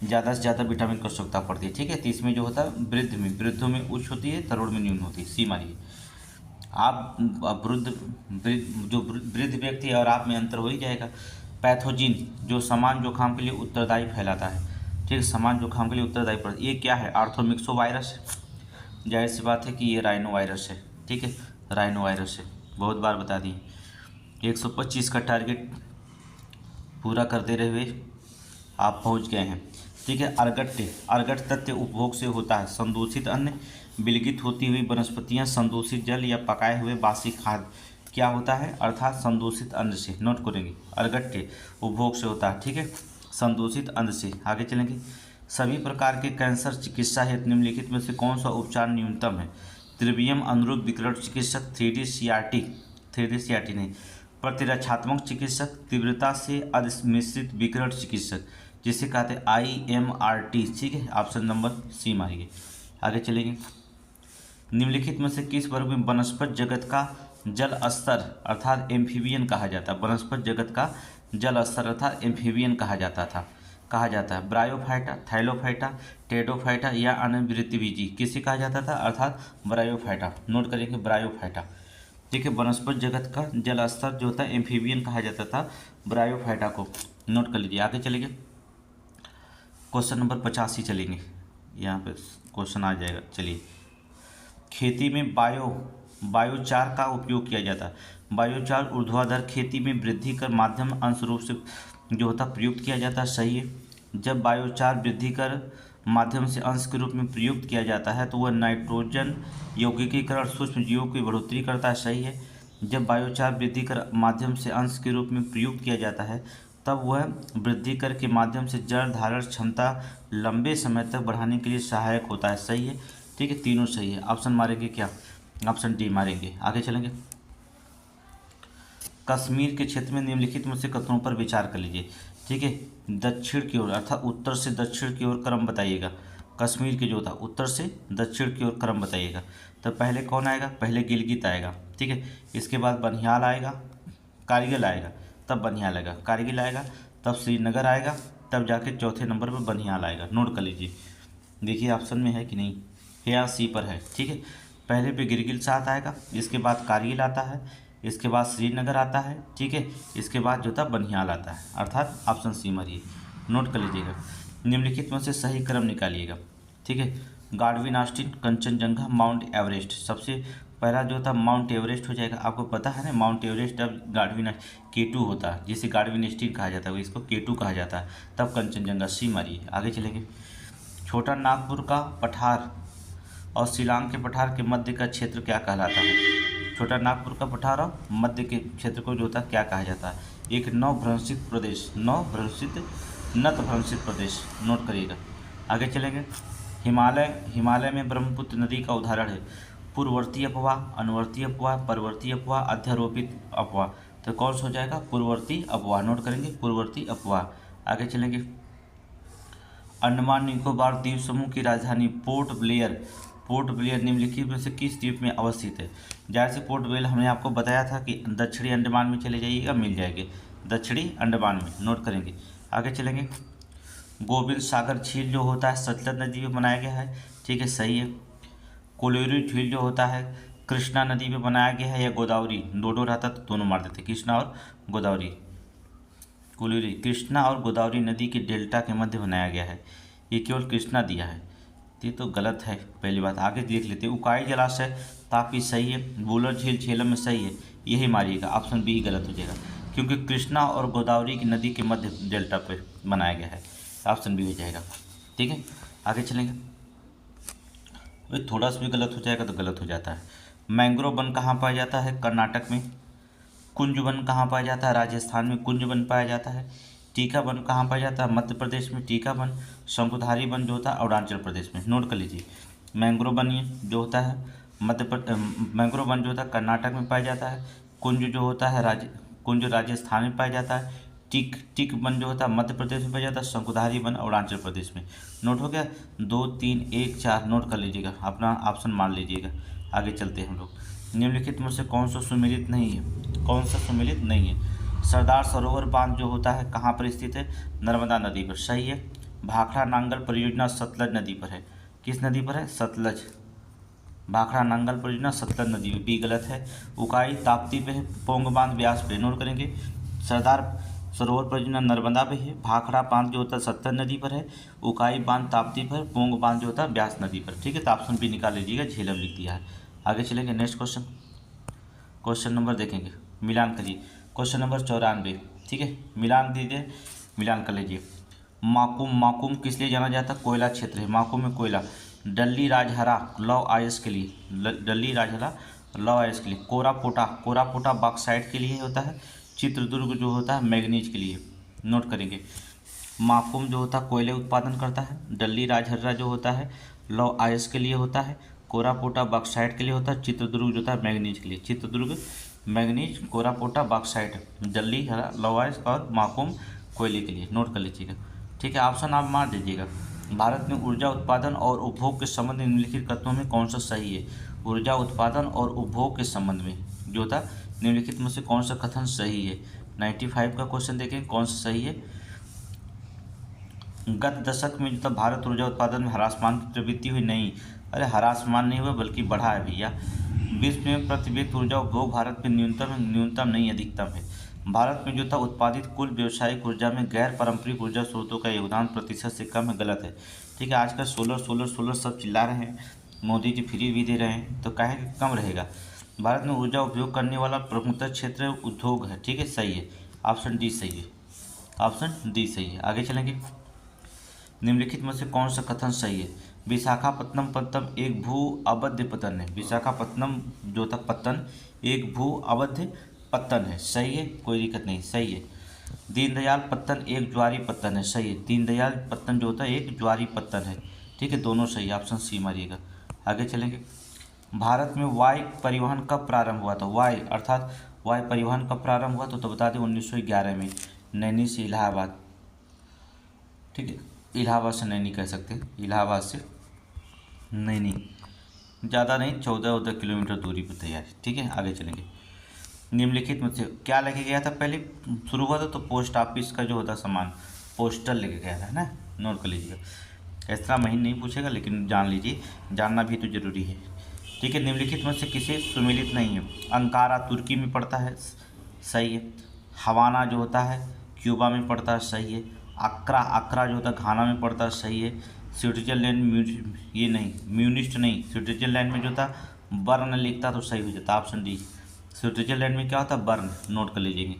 [SPEAKER 1] ज़्यादा से ज़्यादा विटामिन की आवश्यकता पड़ती है। ठीक है, तो इसमें जो होता है वृद्धों में उच्च होती है, तरुण में न्यून होती है। सी मारिए। आप जो वृद्ध व्यक्ति है और आप में अंतर हो ही जाएगा। पैथोजिन जो समान जोखाम के लिए उत्तरदायी फैलाता है। ठीक है, समान जोखाम के लिए उत्तरदायी पड़ता है। ये क्या है? आर्थोमिक्सो वायरस। जाहिर सी बात है कि ये राइनो वायरस है। ठीक है, राइनो वायरस है, बहुत बार बता दिए। 125 का टारगेट पूरा करते रहे आप पहुंच गए हैं। ठीक है, अर्गट तथ्य उपभोग से होता है। संदूषित अन्न, विलगित होती हुई वनस्पतियां, संदूषित जल या पकाए हुए बासी खाद्य क्या होता है? अर्थात संदूषित अन्न से। नोट करेंगे, अर्गट उपभोग से होता है। ठीक है, संदूषित अन्न से। आगे चलेंगे, सभी प्रकार के कैंसर चिकित्सा हेतु निम्नलिखित में से कौन सा उपचार न्यूनतम है? त्रिवियम अनुरूप विकिरण चिकित्सक, 3D CRT नहीं, प्रतिरक्षात्मक चिकित्सक, तीव्रता से अधिमिश्रित विकिरण चिकित्सक जिसे कहते हैं IMRT। ठीक है, ऑप्शन नंबर सी मारिए। आगे चलेंगे, निम्नलिखित में से किस वर्ग में वनस्पति जगत का जल स्तर अर्थात एम्फीबियन कहा जाता है? वनस्पति जगत का जल स्तर अर्थात एम्फीबियन कहा जाता है। ब्रायोफाइटा, थैलोफाइटा, टेडोफाइटा या अनवृत्तिबीजी किसे कहा जाता था? अर्थात ब्रायोफाइटा। नोट करेंगे, ब्रायोफाइटा। ठीक है, वनस्पति जगत का जल स्तर जो होता है एम्फीबियन कहा जाता था, ब्रायोफाइटा को। नोट कर लीजिए। आगे चलेंगे, क्वेश्चन नंबर 85 चलेंगे, यहाँ पे क्वेश्चन आ जाएगा। चलिए, खेती में बायोचार का उपयोग किया जाता है। बायोचार ऊर्ध्वाधर खेती में वृद्धि कर माध्यम अंश रूप से जो होता प्रयुक्त किया जाता है। सही है। जब बायोचार वृद्धि कर माध्यम से अंश के रूप में प्रयुक्त किया जाता है तो वह नाइट्रोजन यौगिकीकरण सूक्ष्म जीवों की बढ़ोतरी करता है। सही है। जब बायोचार वृद्धि कर माध्यम से अंश के रूप में प्रयुक्त किया जाता है तब वह वृद्धि कर के माध्यम से जल धारण क्षमता लंबे समय तक बढ़ाने के लिए सहायक होता है। सही है। ठीक है, तीनों सही है। ऑप्शन मारेंगे क्या? ऑप्शन डी मारेंगे। आगे चलेंगे, कश्मीर के क्षेत्र में निम्नलिखित में से कथनों पर विचार कर लीजिए। ठीक है, दक्षिण की ओर अर्थात उत्तर से दक्षिण की ओर क्रम बताइएगा। कश्मीर के जो था उत्तर से दक्षिण की ओर क्रम बताइएगा। तो पहले कौन आएगा? पहले गिलगित आएगा। ठीक है, इसके बाद बनिहाल आएगा, कारगिल आएगा, तब बनिहाल आएगा, कारगिल आएगा, तब श्रीनगर आएगा, तब जाके चौथे नंबर पर बनिहाल आएगा। नोट कर लीजिए। देखिए ऑप्शन में है कि नहीं, या सी पर है। ठीक है, पहले पे गिलगित साथ आएगा, इसके बाद कारगिल आता है, इसके बाद श्रीनगर आता है। ठीक है, इसके बाद जो था बनिहाल आता है, अर्थात ऑप्शन सी मारिए। नोट कर लीजिएगा। निम्नलिखित में से सही क्रम निकालिएगा। ठीक है, Godwin Austin, Kanchenjunga, mount Everest. सबसे पहला जो था माउंट एवरेस्ट हो जाएगा। आपको पता है ना, माउंट एवरेस्ट अब गार्डविन K2 होता है, जिसे गार्डविन स्टीन कहा जाता है, इसको K2 कहा जाता है। तब कंचनजंगा, सी मारिए। आगे चलेंगे, छोटा नागपुर का पठार और शिलांग के पठार के मध्य का क्षेत्र क्या कहलाता है? छोटा नागपुर का पठार और मध्य के क्षेत्र को जो होता है क्या कहा जाता है? एक नवभ्रंशित प्रदेश, नतभ्रंशित प्रदेश। नोट करिएगा। आगे चलेंगे, हिमालय में ब्रह्मपुत्र नदी का उदाहरण है। पूर्ववर्ती अपवाह, अनुवर्ती अपवाह, परवर्ती अपवाह, अध्यारोपित अपवाह। तो कौन सा हो जाएगा? पूर्ववर्ती अपवाह। नोट करेंगे, पूर्ववर्ती अपवाह। आगे चलेंगे, अंडमान निकोबार द्वीप समूह की राजधानी पोर्ट ब्लेयर निम्नलिखित में से किस द्वीप में अवस्थित है? जाहिर से पोर्ट ब्लेयर हमने आपको बताया था कि दक्षिणी अंडमान में चले जाइएगा, मिल जाएंगे दक्षिणी अंडमान में। नोट करेंगे। आगे चलेंगे, गोविंद सागर झील जो होता है सतलज नदी में बनाया गया है। ठीक है, सही है। कोलोरी झील जो होता है कृष्णा नदी में बनाया गया है या गोदावरी? दो रहता तो दोनों मार देते, कृष्णा और गोदावरी। कोलोरी कृष्णा और गोदावरी नदी के डेल्टा के मध्य बनाया गया है। ये केवल कृष्णा दिया है, ये तो गलत है पहली बात। आगे देख लेते हैं, उकाई जलाशय तापी सही है, बुलर झील झेलम में सही है, यही मारिएगा। ऑप्शन बी ही गलत हो जाएगा क्योंकि कृष्णा और गोदावरी की नदी के मध्य डेल्टा पे बनाया गया है। ऑप्शन बी हो जाएगा। ठीक है, आगे चलेंगे, भाई थोड़ा सा भी गलत हो जाएगा तो गलत हो जाता है। मैंग्रोव वन कहाँ पाया जाता है? कर्नाटक में। कुंज वन कहाँ पाया जाता है? राजस्थान में कुंज वन पाया जाता है। टीका वन कहाँ पाया जाता है? मध्य प्रदेश में टीका वन। शंकुधारी वन जो होता है अरुणाचल प्रदेश में। नोट कर लीजिए। मैंग्रोव वन जो होता है मैंग्रोव वन जो होता है कर्नाटक में पाया जाता है। कुंज जो होता है कुंज राजस्थान में पाया जाता है। टिक वन जो होता है मध्य प्रदेश में पाया जाता है। शंकुधारी वन अरुणाचल प्रदेश में। नोट हो गया। 2 3 1 4 नोट कर लीजिएगा, अपना ऑप्शन मान लीजिएगा। आगे चलते हैं हम लोग। निम्नलिखित में से कौन सा सुमेलित नहीं है? कौन सा सुमेलित नहीं है? सरदार सरोवर बांध जो होता है कहाँ पर स्थित है? नर्मदा नदी पर। सही है। भाखड़ा नांगल परियोजना सतलज नदी पर है। किस नदी पर है? सतलज। भाखड़ा नांगल परियोजना सतलज नदी पर। बी गलत है। उकाई ताप्ती पे है। पोंग बांध ब्यास पे। नोट करेंगे। सरदार सरोवर परियोजना नर्मदा पे है। भाखड़ा बांध जो होता है सतलज नदी पर है। उकाई बांध ताप्ती पर। पोंग बांध जो होता है ब्यास नदी पर। ठीक है, तो ऑप्शन बी निकाल लीजिएगा, झेलम लिख दिया है। आगे चलेंगे नेक्स्ट क्वेश्चन। क्वेश्चन नंबर देखेंगे, मिलान करिए। Question number 94। ठीक है, मिलान दीजिए, मिलान कर लीजिए। माकुम किस लिए जाना जाता है? कोयला क्षेत्र है। माकुम में कोयला। डल्ली राजहरा लौह अयस्क के लिए। डल्ली राजहरा लौह अयस्क के लिए। कोरापुटा बॉक्साइट के लिए होता है। चित्रदुर्ग जो होता है मैग्नीज के लिए। नोट करेंगे। माकुम जो होता है कोयले उत्पादन करता है। डल्ली राजहरा जो होता है लौह अयस्क के लिए होता है। कोरापुटा बॉक्साइट के लिए होता है। चित्रदुर्ग जो होता है मैग्नीज के लिए। चित्रदुर्ग मैग्नीज, कोरापुटा बॉक्साइट, डल्ली हरा लौह अयस्क और माकुम कोयले के लिए। नोट कर लीजिएगा। ठीक है, ऑप्शन आप मार दीजिएगा। भारत में ऊर्जा उत्पादन और उपभोग के संबंध में निम्नलिखित कथनों में कौन सा सही है? ऊर्जा उत्पादन और उपभोग के संबंध में जो था निम्नलिखित में से कौन सा कथन सही है? 95 का क्वेश्चन देखें, कौन सा सही है? गत दशक में जो था भारत ऊर्जा उत्पादन में ह्रासमान की प्रवृत्ति हुई? नहीं, अरे ह्रासमान नहीं हुआ बल्कि बढ़ा है भैया। विश्व में प्रति व्यक्ति ऊर्जा उपभोग भारत में न्यूनतम नहीं अधिकतम है। भारत में जो था उत्पादित कुल व्यावसायिक ऊर्जा में गैर पारंपरिक ऊर्जा स्रोतों का योगदान प्रतिशत से कम है। गलत है। ठीक है, आजकल सोलर सब चिल्ला रहे हैं, मोदी जी फ्री भी दे रहे हैं, तो काहे कि कम रहेगा। भारत में ऊर्जा उपयोग करने वाला प्रमुखतः क्षेत्र उद्योग है। ठीक है, सही है। ऑप्शन डी सही है। ऑप्शन डी सही है। आगे चलेंगे। निम्नलिखित में से कौन सा कथन सही है? विशाखापत्तनम एक भू अवध पतन है। विशाखापत्तनम जो था पत्तन एक भू अवध पत्तन है। सही है, कोई दिक्कत नहीं, सही है। दीनदयाल पत्तन एक ज्वारी पत्तन है। सही है, दीनदयाल पत्तन जो होता है एक ज्वारी पत्तन है। ठीक है, दोनों सही। ऑप्शन सी मारिएगा। आगे चलेंगे। भारत में वायु परिवहन कब प्रारंभ हुआ था? वायु परिवहन कब प्रारंभ हुआ तो बता दें 1911 में, नैनी से इलाहाबाद। ठीक है, इलाहाबाद से नैनी कह सकते हैं, इलाहाबाद से नैनी, ज़्यादा नहीं, 14 किलोमीटर दूरी पर तैयार है। ठीक है, आगे चलेंगे। निम्नलिखित में से क्या लेके गया था? पहले शुरू हुआ था तो पोस्ट ऑफिस का जो होता सामान पोस्टल लेके गया था ना। नोट कर लीजिएगा। इस तरह महीने नहीं पूछेगा, लेकिन जान लीजिए, जानना भी तो जरूरी है। ठीक है, निम्नलिखित में से किसी सुमेलित नहीं है? अंकारा तुर्की में पड़ता है। सही है। हवाना जो होता है क्यूबा में पड़ता है। सही है। अक्रा जो होता है घाना में पड़ता है। सही है। स्विट्जरलैंड ये नहीं, म्यूनिस्ट नहीं, स्विट्जरलैंड में जो था बर्न लिखता तो सही हो जाता। ऑप्शन डी, स्विट्जरलैंड में क्या होता है? बर्न। नोट कर लीजिएंगे।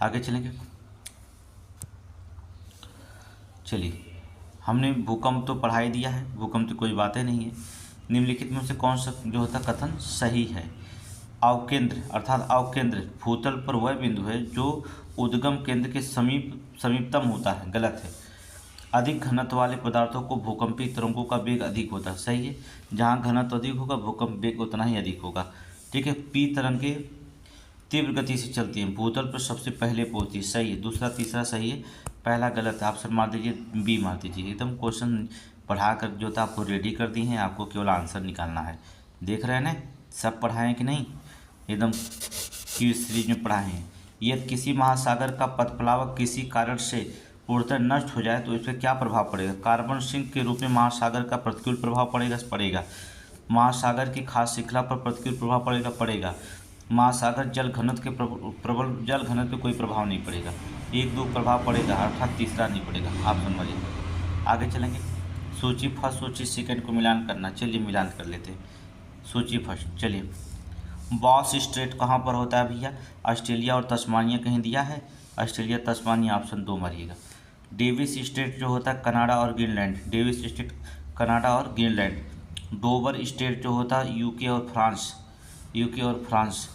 [SPEAKER 1] आगे चलेंगे। चलिए, हमने भूकंप तो पढ़ा ही दिया है, भूकंप तो कोई बातें नहीं है। निम्नलिखित में से कौन सा जो होता कथन सही है? अवकेंद्र अर्थात अवकेंद्र भूतल पर वह बिंदु है जो उद्गम केंद्र के समीपतम होता है। गलत है। अधिक घनत्व वाले पदार्थों को भूकंपी तरंगों का वेग अधिक होता है। सही है। जहाँ घनत्व अधिक होगा भूकंप वेग उतना ही अधिक होगा। ठीक है। पी तरंगें तीव्र गति से चलती हैं, भूतल पर सबसे पहले पहुँचती है। सही है। दूसरा तीसरा सही है, पहला गलत है। ऑप्शन मार दीजिए, बी मार दीजिए। एकदम क्वेश्चन पढ़ा कर जो था आपको रेडी कर दी हैं, आपको केवल आंसर निकालना है। देख रहे हैं ना, सब पढ़ाएं कि नहीं? एकदम क्विज सीरीज में पढ़ाए हैं। यदि किसी महासागर का पथप्लावक किसी कारण से पूर्णतः नष्ट हो जाए तो इस पर क्या प्रभाव पड़ेगा? कार्बन सिंक के रूप में महासागर का प्रतिकूल प्रभाव पड़ेगा। महासागर की खास श्रृंखला पर प्रतिकूल प्रभाव पड़ेगा। महासागर जल घनत्व के प्रबल जल घनत्व पे कोई प्रभाव नहीं पड़ेगा। 1-2 प्रभाव पड़ेगा, अर्थात तीसरा नहीं पड़ेगा। आप समझिए। आगे चलेंगे। सूची फर्स्ट सूची सेकंड को मिलान करना। चलिए मिलान कर लेते हैं। सूची फर्स्ट, चलिए। बॉस स्ट्रेट कहाँ पर होता है भैया? ऑस्ट्रेलिया और तस्मानिया कहीं दिया है? ऑस्ट्रेलिया तस्मानिया, ऑप्शन 2 मारिएगा। डेविस स्ट्रेट जो होता है कनाडा और ग्रीनलैंड। डेविस स्ट्रेट कनाडा और ग्रीनलैंड। डोवर स्ट्रेट जो होता है यूके और फ्रांस।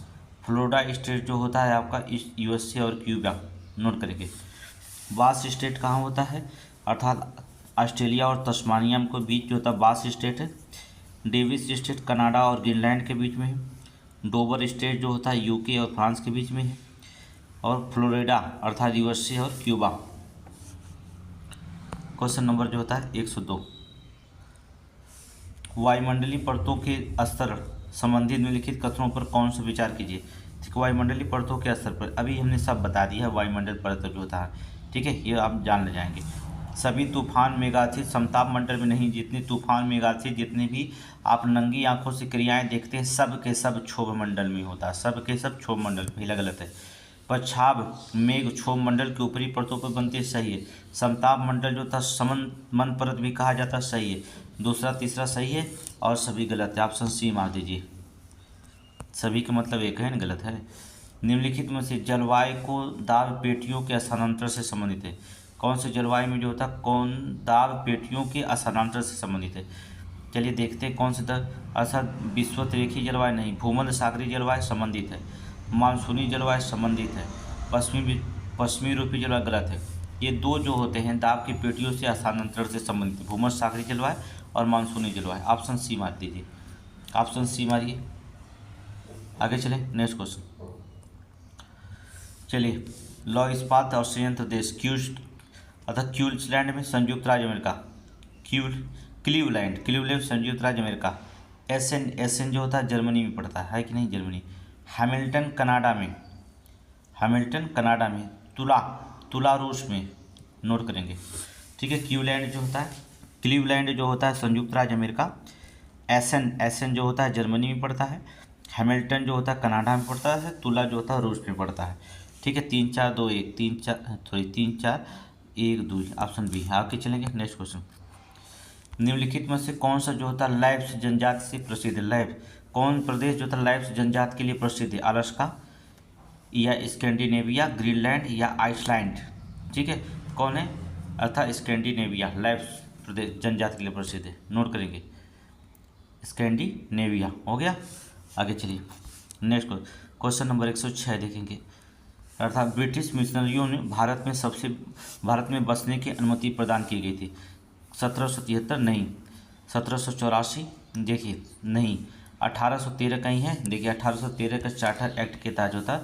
[SPEAKER 1] फ्लोरिडा स्टेट जो होता है आपका यूएसए और क्यूबा, नोट करेंगे। बास स्टेट कहाँ होता है, अर्थात ऑस्ट्रेलिया और तस्मानिया के बीच जो होता है बास स्टेट है। डेविस स्टेट कनाडा और ग्रीनलैंड के बीच में है। डोवर स्टेट जो होता है यूके और फ्रांस के बीच में है। और फ्लोरिडा अर्थात यूएसए और क्यूबा। क्वेश्चन नंबर जो होता है 102, वायुमंडलीय परतों के स्तर संबंधित निम्नलिखित कथनों पर कौन सा विचार कीजिए। ठीक, वायुमंडलीय परतों के स्तर पर अभी हमने सब बता दिया है, वायुमंडल परत जो होता है, ठीक है, ये आप जान ले जाएंगे। सभी तूफान मेघाथित समताप मंडल में नहीं, जितने तूफान मेघाथित जितने भी आप नंगी आंखों से क्रियाएं देखते हैं सब के सब क्षोभ मंडल में होता है, सब के सब क्षोभ मंडल, पहला गलत है। पछाभ मेघ क्षोभ मंडल के ऊपरी परतों पर बनते हैं, सही है। समताप मंडल जो था समन परत भी कहा जाता है, सही है। दूसरा तीसरा सही है और सभी गलत है, ऑप्शन सी मार दीजिए। सभी का मतलब एक है, गलत है। निम्नलिखित में से जलवायु को दाब पेटियों के स्थानांतरण से संबंधित है। कौन से जलवायु में जो होता है कौन दाब पेटियों के स्थानांतरण से संबंधित है। चलिए देखते हैं कौन से अर्थात विश्वतरेखीय जलवायु नहीं, भूमध्य सागरीय जलवायु संबंधित है। मानसूनी जलवायु संबंधित है। पश्चिमी यूरोपीय जलवायु गलत है। ये दो जो होते हैं दाब की पेटियों से स्थानांतरण से संबंधित, भूमध्य सागरीय जलवायु और मानसूनी जलवायु। ऑप्शन सी मार दीजिए, ऑप्शन सी मारिए। आगे चलें, नेक्स्ट क्वेश्चन। चलिए, लौ इस्पात और संयंत्र देश क्यूलैंड में संयुक्त राज्य अमेरिका, क्लीवलैंड संयुक्त राज्य अमेरिका। एसन जो होता है जर्मनी में पड़ता है कि नहीं, जर्मनी। हैमिल्टन कनाडा में। तुला रूस में, नोट करेंगे, ठीक है। क्लीवलैंड जो होता है संयुक्त राज्य अमेरिका। एसन जो होता है जर्मनी में पड़ता है। हैमिल्टन जो होता है कनाडा में पड़ता है। तुला जो होता है रूस में पड़ता है, ठीक है। 3 4 2 1 3 4 1 2, ऑप्शन बी। आगे चलेंगे, नेक्स्ट क्वेश्चन। निम्नलिखित में से कौन सा जो होता है लैप्स जनजाति से प्रसिद्ध है। लैप कौन प्रदेश जो होता है लैप्स जनजाति के लिए प्रसिद्ध है, अलास्का या स्कैंडिनेविया, ग्रीनलैंड या आइसलैंड, ठीक है। कौन है, अर्थात स्कैंडिनेविया लैप्स प्रदेश जनजाति के लिए प्रसिद्ध है, नोट करेंगे, स्कैंडिनेविया हो गया। आगे चलिए, नेक्स्ट क्वेश्चन नंबर 106 देखेंगे। अर्थात ब्रिटिश मिशनरियों ने भारत में बसने की अनुमति प्रदान की गई थी। 1773 नहीं, 1784 देखिए नहीं, 1813 कहीं है, देखिए 1813 का चार्टर एक्ट के तहत होता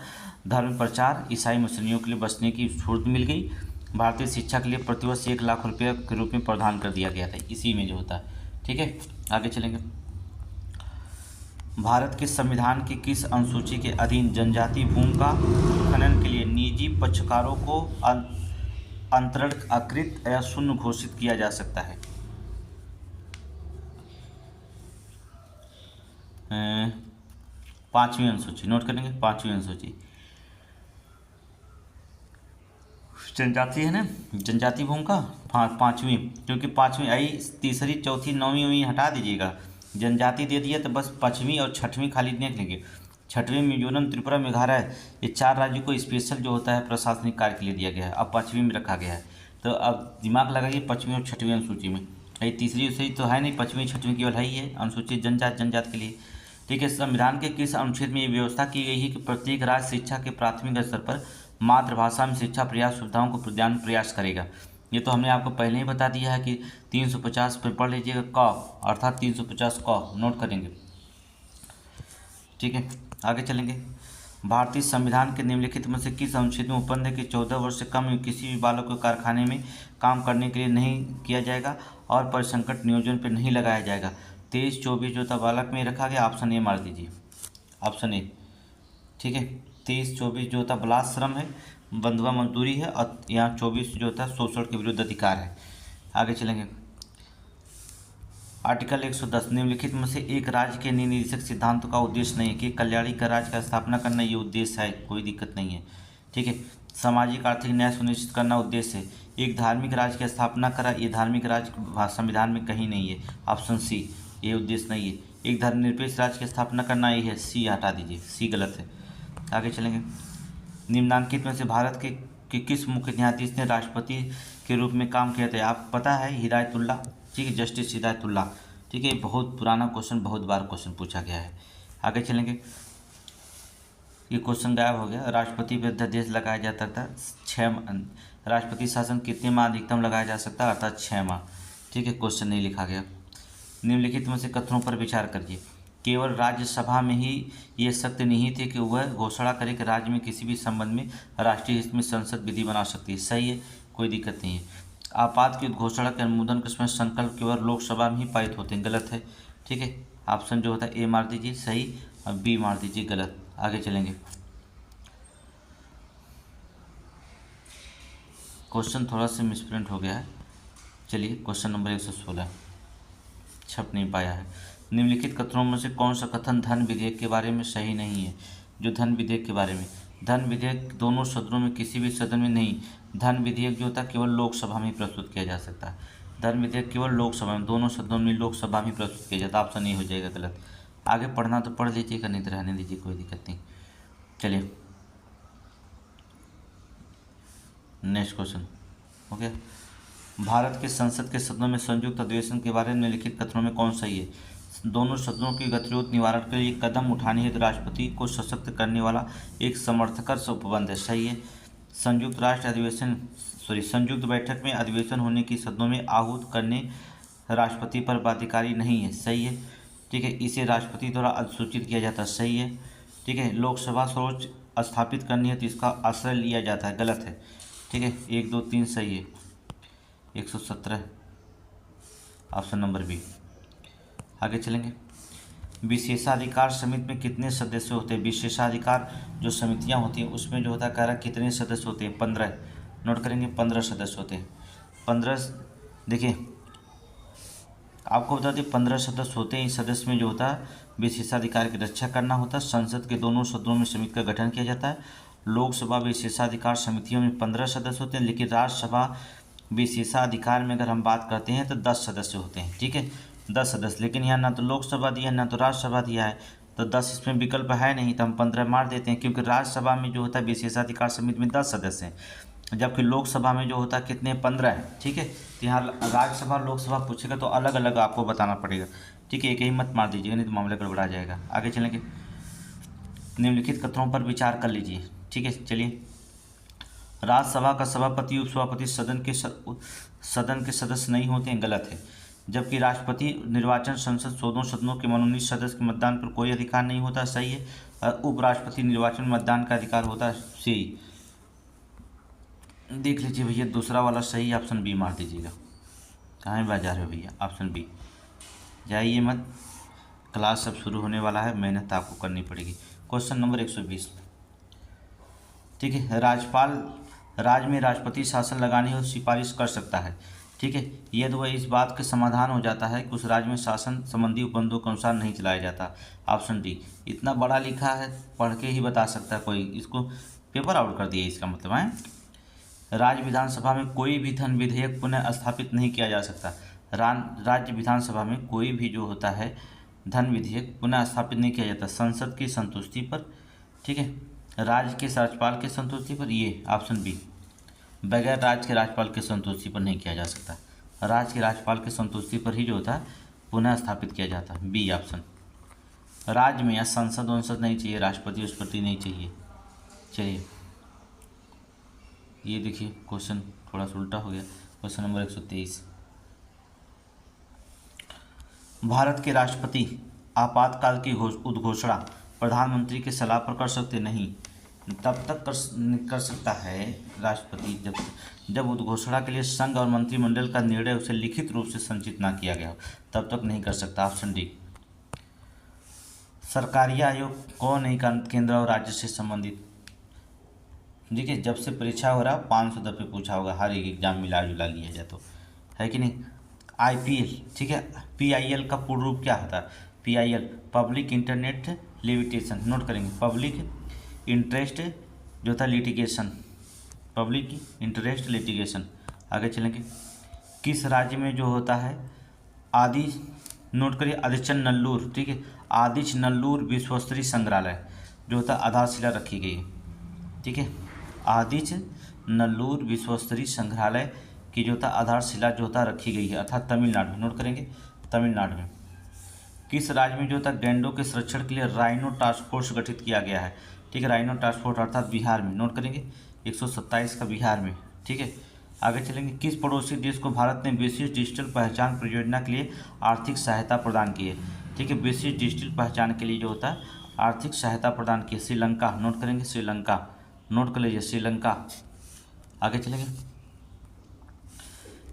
[SPEAKER 1] धर्म प्रचार ईसाई मिशनरियों के लिए बसने की छूट मिल गई। भारतीय शिक्षा के लिए प्रतिवर्ष 1 लाख रुपये के रूप में प्रदान कर दिया गया था, इसी में जो होता है, ठीक है। आगे चलेंगे। भारत के संविधान की किस अनुसूची के अधीन जनजातीय भूमि का खनन के लिए निजी पक्षकारों को अंतरणकृत या शून्य घोषित किया जा सकता है। 5वीं अनुसूची, नोट करेंगे, 5वीं अनुसूची। जनजाति है ना, जनजाति भूमि का 5वीं, क्योंकि 5वीं आई, तीसरी चौथी 9वीं हटा दीजिएगा। जनजाति दे दिया तो बस 5वीं और 6वीं खाली देख लेंगे। 6वीं मिजोरम, त्रिपुरा, मेघालय, ये 4 राज्यों को स्पेशल जो होता है प्रशासनिक कार्य के लिए दिया गया है, अब 5वीं में रखा गया है। तो अब दिमाग लगाइए 5वीं और 6वीं अनुसूची में, ये तीसरी सही तो है नहीं, 5वीं 6वीं केवल है ही है अनुसूचित जनजाति के लिए, ठीक है। संविधान के किस अनुच्छेद में ये व्यवस्था की गई है कि प्रत्येक राज्य शिक्षा के प्राथमिक स्तर पर मातृभाषा में शिक्षा प्रयास सुविधाओं को प्रदान प्रयास करेगा। ये तो हमने आपको पहले ही बता दिया है कि 350 पे पढ़ लीजिएगा क, अर्थात 350 क, नोट करेंगे, ठीक है। आगे चलेंगे। भारतीय संविधान के निम्नलिखित में से किस अनुच्छेद में उपबंध है कि 14 वर्ष से कम किसी भी बालक को कारखाने में काम करने के लिए नहीं किया जाएगा और परिसंकट नियोजन पर नहीं लगाया जाएगा। 23 24 जो था बालक में रखा गया, ऑप्शन ए मार दीजिए, ऑप्शन ए, ठीक है। 23 24 जो था बालाश्रम है, बंधुआ मजदूरी है, और यहाँ 24 जो था शोषण के विरुद्ध अधिकार है। आगे चलेंगे। आर्टिकल 110 निम्नलिखित में से एक राज्य के निदेशक सिद्धांतों का उद्देश्य नहीं है कि कल्याणी का राज्य का स्थापना करना ये उद्देश्य है, कोई दिक्कत नहीं है, ठीक है। सामाजिक आर्थिक न्याय सुनिश्चित करना उद्देश्य है। एक धार्मिक राज्य की स्थापना करा, ये धार्मिक राज्य संविधान में कहीं नहीं है, ऑप्शन सी, ये उद्देश्य नहीं है। एक धर्मनिरपेक्ष राज्य की स्थापना करना ये है, सी हटा दीजिए, सी गलत है। आगे चलेंगे। निम्नांकित में से भारत के किस मुख्य न्यायाधीश ने राष्ट्रपति के रूप में काम किया था। आप पता है हिदायतुल्ला, ठीक है, जस्टिस हिदायतुल्ला, ठीक है। बहुत पुराना क्वेश्चन, बहुत बार क्वेश्चन पूछा गया है। आगे चलेंगे। ये क्वेश्चन गायब हो गया। राष्ट्रपति पे अध्यादेश लगाया जाता था 6 राष्ट्रपति शासन कितने माह अधिकतम लगाया जा सकता है, अर्थात 6 माह। ठीक है, क्वेश्चन नहीं लिखा गया। निम्नलिखित में से कथनों पर विचार करिए। केवल राज्यसभा में ही ये शक्ति नहीं थी कि वह घोषणा करे कि राज्य में किसी भी संबंध में राष्ट्रीय हित में संसद विधि बना सकती है। सही है, कोई दिक्कत नहीं है। आपात की उद्घोषणा के अनुमोदन के समय संकल्प केवल लोकसभा में ही पारित होते हैं। गलत है। ठीक है, ऑप्शन जो होता है ए मार दीजिए सही और बी मार दीजिए गलत। आगे चलेंगे। क्वेश्चन थोड़ा सा मिसप्रिंट हो गया है। चलिए, क्वेश्चन नंबर 116 छप नहीं पाया है। निम्नलिखित कथनों में से कौन सा कथन धन विधेयक के बारे में सही नहीं है? जो धन विधेयक के बारे में, धन विधेयक दोनों सदनों में किसी भी सदन में नहीं, धन विधेयक जो होता है केवल लोकसभा में प्रस्तुत किया जा सकता है। धन विधेयक केवल लोकसभा में, दोनों सदनों में लोकसभा में प्रस्तुत किया जाता है। ऑप्शन नहीं हो जाएगा गलत। आगे पढ़ना तो पढ़ लीजिएगा, नहीं तो रहने दीजिए, कोई दिक्कत नहीं। चलिए नेक्स्ट क्वेश्चन हो गया। भारत के संसद के सदनों में संयुक्त अधिवेशन के बारे में लिखित कथनों में कौन सही है? दोनों सदनों की गतिरोध निवारण के लिए कदम उठाने हेतु राष्ट्रपति को सशक्त करने वाला एक समर्थकर से उपबंध है। सही है। संयुक्त बैठक में अधिवेशन होने की सदनों में आहूत करने राष्ट्रपति पर बाध्यकारी नहीं है। सही है। ठीक है, इसे राष्ट्रपति द्वारा अधिसूचित किया जाता है। सही है। ठीक है, लोकसभा सर्वोच्च स्थापित करनी है तो इसका आश्रय लिया जाता है। गलत है। ठीक है, 1 2 3 सही है। 117 ऑप्शन नंबर बी। आगे चलेंगे। विशेषाधिकार समिति में कितने सदस्य होते हैं? विशेषाधिकार जो समितियां होती हैं उसमें जो होता है कह रहा कितने सदस्य होते हैं? 15। नोट करेंगे, 15 सदस्य होते हैं। 15। देखिए आपको बता दें 15 सदस्य होते हैं। इस सदस्य में जो होता है विशेषाधिकार की रक्षा करना होता है। संसद के दोनों सदनों में समिति का गठन किया जाता है। लोकसभा विशेषाधिकार समितियों में 15 सदस्य होते हैं, लेकिन राज्यसभा विशेषाधिकार में अगर हम बात करते हैं तो 10 सदस्य होते हैं। ठीक है, 10 सदस्य। लेकिन यहाँ ना तो लोकसभा दिया है ना तो राज्यसभा दिया है, तो 10 इसमें विकल्प है नहीं, तो हम 15 मार देते हैं, क्योंकि राज्यसभा में जो होता है विशेषाधिकार समिति में 10 सदस्य हैं, जबकि लोकसभा में जो होता है कितने? 15 हैं। ठीक है, तो यहाँ राज्यसभा लोकसभा पूछेगा तो अलग अलग आपको बताना पड़ेगा। ठीक है, एक ही मत मार दीजिएगा, नहीं तो मामला गड़बड़ा जाएगा। आगे चलेंगे। निम्नलिखित कथनों पर विचार कर लीजिए। ठीक है, चलिए। राज्यसभा का सभापति उपसभापति सदन के सदस्य नहीं होते हैं। गलत है। जबकि राष्ट्रपति निर्वाचन संसद दोनों सदनों के मनोनीत सदस्य के मतदान पर कोई अधिकार नहीं होता। सही है। और उपराष्ट्रपति निर्वाचन में मतदान का अधिकार होता है। सही। देख लीजिए भैया, दूसरा वाला सही, ऑप्शन बी मार दीजिएगा। कहाँ बात जा रहे हो भैया? Option B. जाइए मत, क्लास अब शुरू होने वाला है, मेहनत आपको करनी पड़ेगी। Question number 120। ठीक है, राज्यपाल राज्य में राष्ट्रपति शासन लगाने और सिफारिश कर सकता है। ठीक है, यदि वह इस बात के समाधान हो जाता है कि उस राज्य में शासन संबंधी उपबंधों के अनुसार नहीं चलाया जाता। Option D. इतना बड़ा लिखा है, पढ़ के ही बता सकता है कोई, इसको पेपर आउट कर दिया इसका मतलब है। राज्य विधानसभा में कोई भी धन विधेयक पुनः स्थापित नहीं किया जा सकता। राज्य विधानसभा में कोई भी जो होता है धन विधेयक पुनः स्थापित नहीं किया जाता संसद की संतुष्टि पर। ठीक है, राज्य के राज्यपाल के संतुष्टि पर। ये ऑप्शन बी, बगैर राज्य के राज्यपाल के संतुष्टि पर नहीं किया जा सकता। राज्य के राज्यपाल के संतुष्टि पर ही जो होता है पुनः स्थापित किया जाता है। B option. राज्य में या संसद वंसद नहीं चाहिए, राष्ट्रपति उत्पत्ति नहीं चाहिए। चलिए, ये देखिए क्वेश्चन थोड़ा सा उल्टा हो गया। Question number 123। भारत के राष्ट्रपति आपातकाल की उद्घोषणा प्रधानमंत्री की सलाह पर कर सकते नहीं। तब तक कर सकता है राष्ट्रपति जब उद्घोषणा के लिए संघ और मंत्रिमंडल का निर्णय उसे लिखित रूप से संचित ना किया गया हो, तब तक नहीं कर सकता। Option D. सरकारी आयोग कौन नहीं, केंद्र और राज्य से संबंधित। देखिए, जब से परीक्षा हो रहा 500 दफे पूछा होगा, हर एक एग्जाम मिला जुला लिया जाए तो, है कि नहीं। IPL, ठीक है, PIL का पूर्ण रूप क्या होता है? PIL public internet limitation. Note करेंगे, पब्लिक इंटरेस्ट जो था लिटिगेशन, पब्लिक इंटरेस्ट लिटिगेशन। आगे चलेंगे। किस राज्य में जो होता है आदि, नोट करिए, आदिच नल्लूर। ठीक है, आदिच नल्लूर विश्वस्तरीय संग्रहालय जो होता है आधारशिला रखी गई है। ठीक है, आदिच नल्लूर विश्वस्तरीय संग्रहालय की जो होता आधारशिला जो होता रखी गई है, अर्थात तमिलनाडु में। नोट करेंगे, तमिलनाडु में। किस राज्य में जो होता गैंडों के संरक्षण के लिए राइनो टास्क फोर्स गठित किया गया है? ठीक है, राइनो ट्रांसपोर्ट अर्थात बिहार में, नोट करेंगे 127 का बिहार में। ठीक है, आगे चलेंगे। किस पड़ोसी देश को भारत ने विशिष्ट डिजिटल पहचान परियोजना के लिए आर्थिक सहायता प्रदान की है? ठीक है, विशिष्ट डिजिटल पहचान के लिए जो होता है आर्थिक सहायता प्रदान की है। श्रीलंका, नोट करेंगे श्रीलंका, नोट कर लीजिए श्रीलंका। आगे चलेंगे।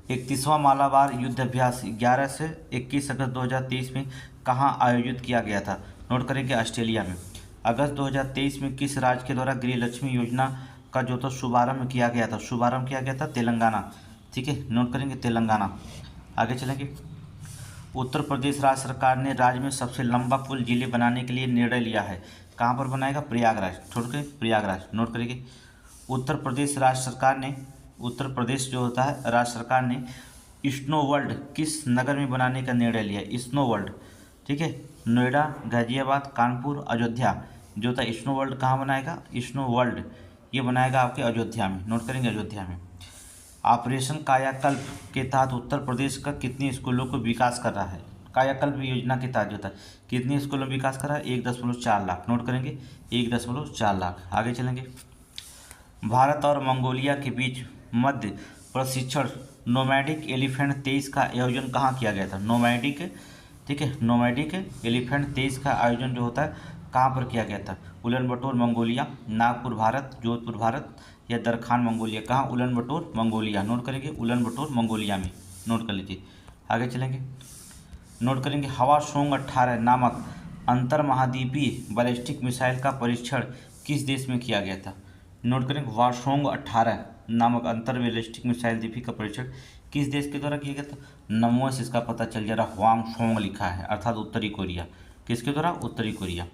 [SPEAKER 1] 31वां मालाबार युद्ध अभ्यास 11 से 21 अगस्त 2023 में कहाँ आयोजित किया गया था? नोट करेंगे ऑस्ट्रेलिया में। अगस्त 2023 में किस राज्य के द्वारा गृह लक्ष्मी योजना का जो था शुभारंभ किया गया था? शुभारंभ किया गया था तेलंगाना। ठीक है, नोट करेंगे तेलंगाना। आगे चलेंगे। उत्तर प्रदेश राज्य सरकार ने राज्य में सबसे लंबा पुल जिले बनाने के लिए निर्णय लिया है। कहाँ पर बनाएगा? प्रयागराज, छोड़ के प्रयागराज, नोट करेंगे। उत्तर प्रदेश राज्य सरकार ने, उत्तर प्रदेश जो होता है राज्य सरकार ने स्नो वर्ल्ड किस नगर में बनाने का निर्णय लिया? स्नो वर्ल्ड, ठीक है, नोएडा, गाजियाबाद, कानपुर, अयोध्या। जो था स्नो वर्ल्ड कहाँ बनाएगा? स्नो वर्ल्ड ये बनाएगा आपके अयोध्या में, नोट करेंगे अयोध्या में। ऑपरेशन कायाकल्प के तहत उत्तर प्रदेश का कितने स्कूलों को विकास कर रहा है? कायाकल्प योजना के तहत जो था कितने स्कूलों में विकास कर रहा है? 1.4 लाख, नोट करेंगे 1.4 लाख। आगे चलेंगे। भारत और मंगोलिया के बीच मध्य प्रशिक्षण नोमैडिक एलिफेंट 23 का आयोजन कहाँ किया गया था? नोमैडिक, ठीक है, नोमैडिक एलिफेंट 23 का आयोजन जो होता है कहाँ पर किया गया था? उलन-बटोर मंगोलिया, नागपुर भारत, जोधपुर भारत या दरखान मंगोलिया। कहाँ? उलन-बटोर मंगोलिया, नोट करेंगे उलन-बटोर मंगोलिया में, नोट कर लीजिए। आगे चलेंगे। नोट करेंगे। हवासोंग 18 नामक अंतर्महाद्वीपीय बैलिस्टिक मिसाइल का परीक्षण किस देश में किया गया था? नोट करेंगे। हवासोंग 18 नामक अंतर बैलिस्टिक मिसाइल द्वीपी का परीक्षण किस देश के द्वारा किया गया था? नमो से इसका पता चल जा रहा, हवांगफोंग लिखा है अर्थात उत्तरी कोरिया। किसके द्वारा? उत्तरी कोरिया।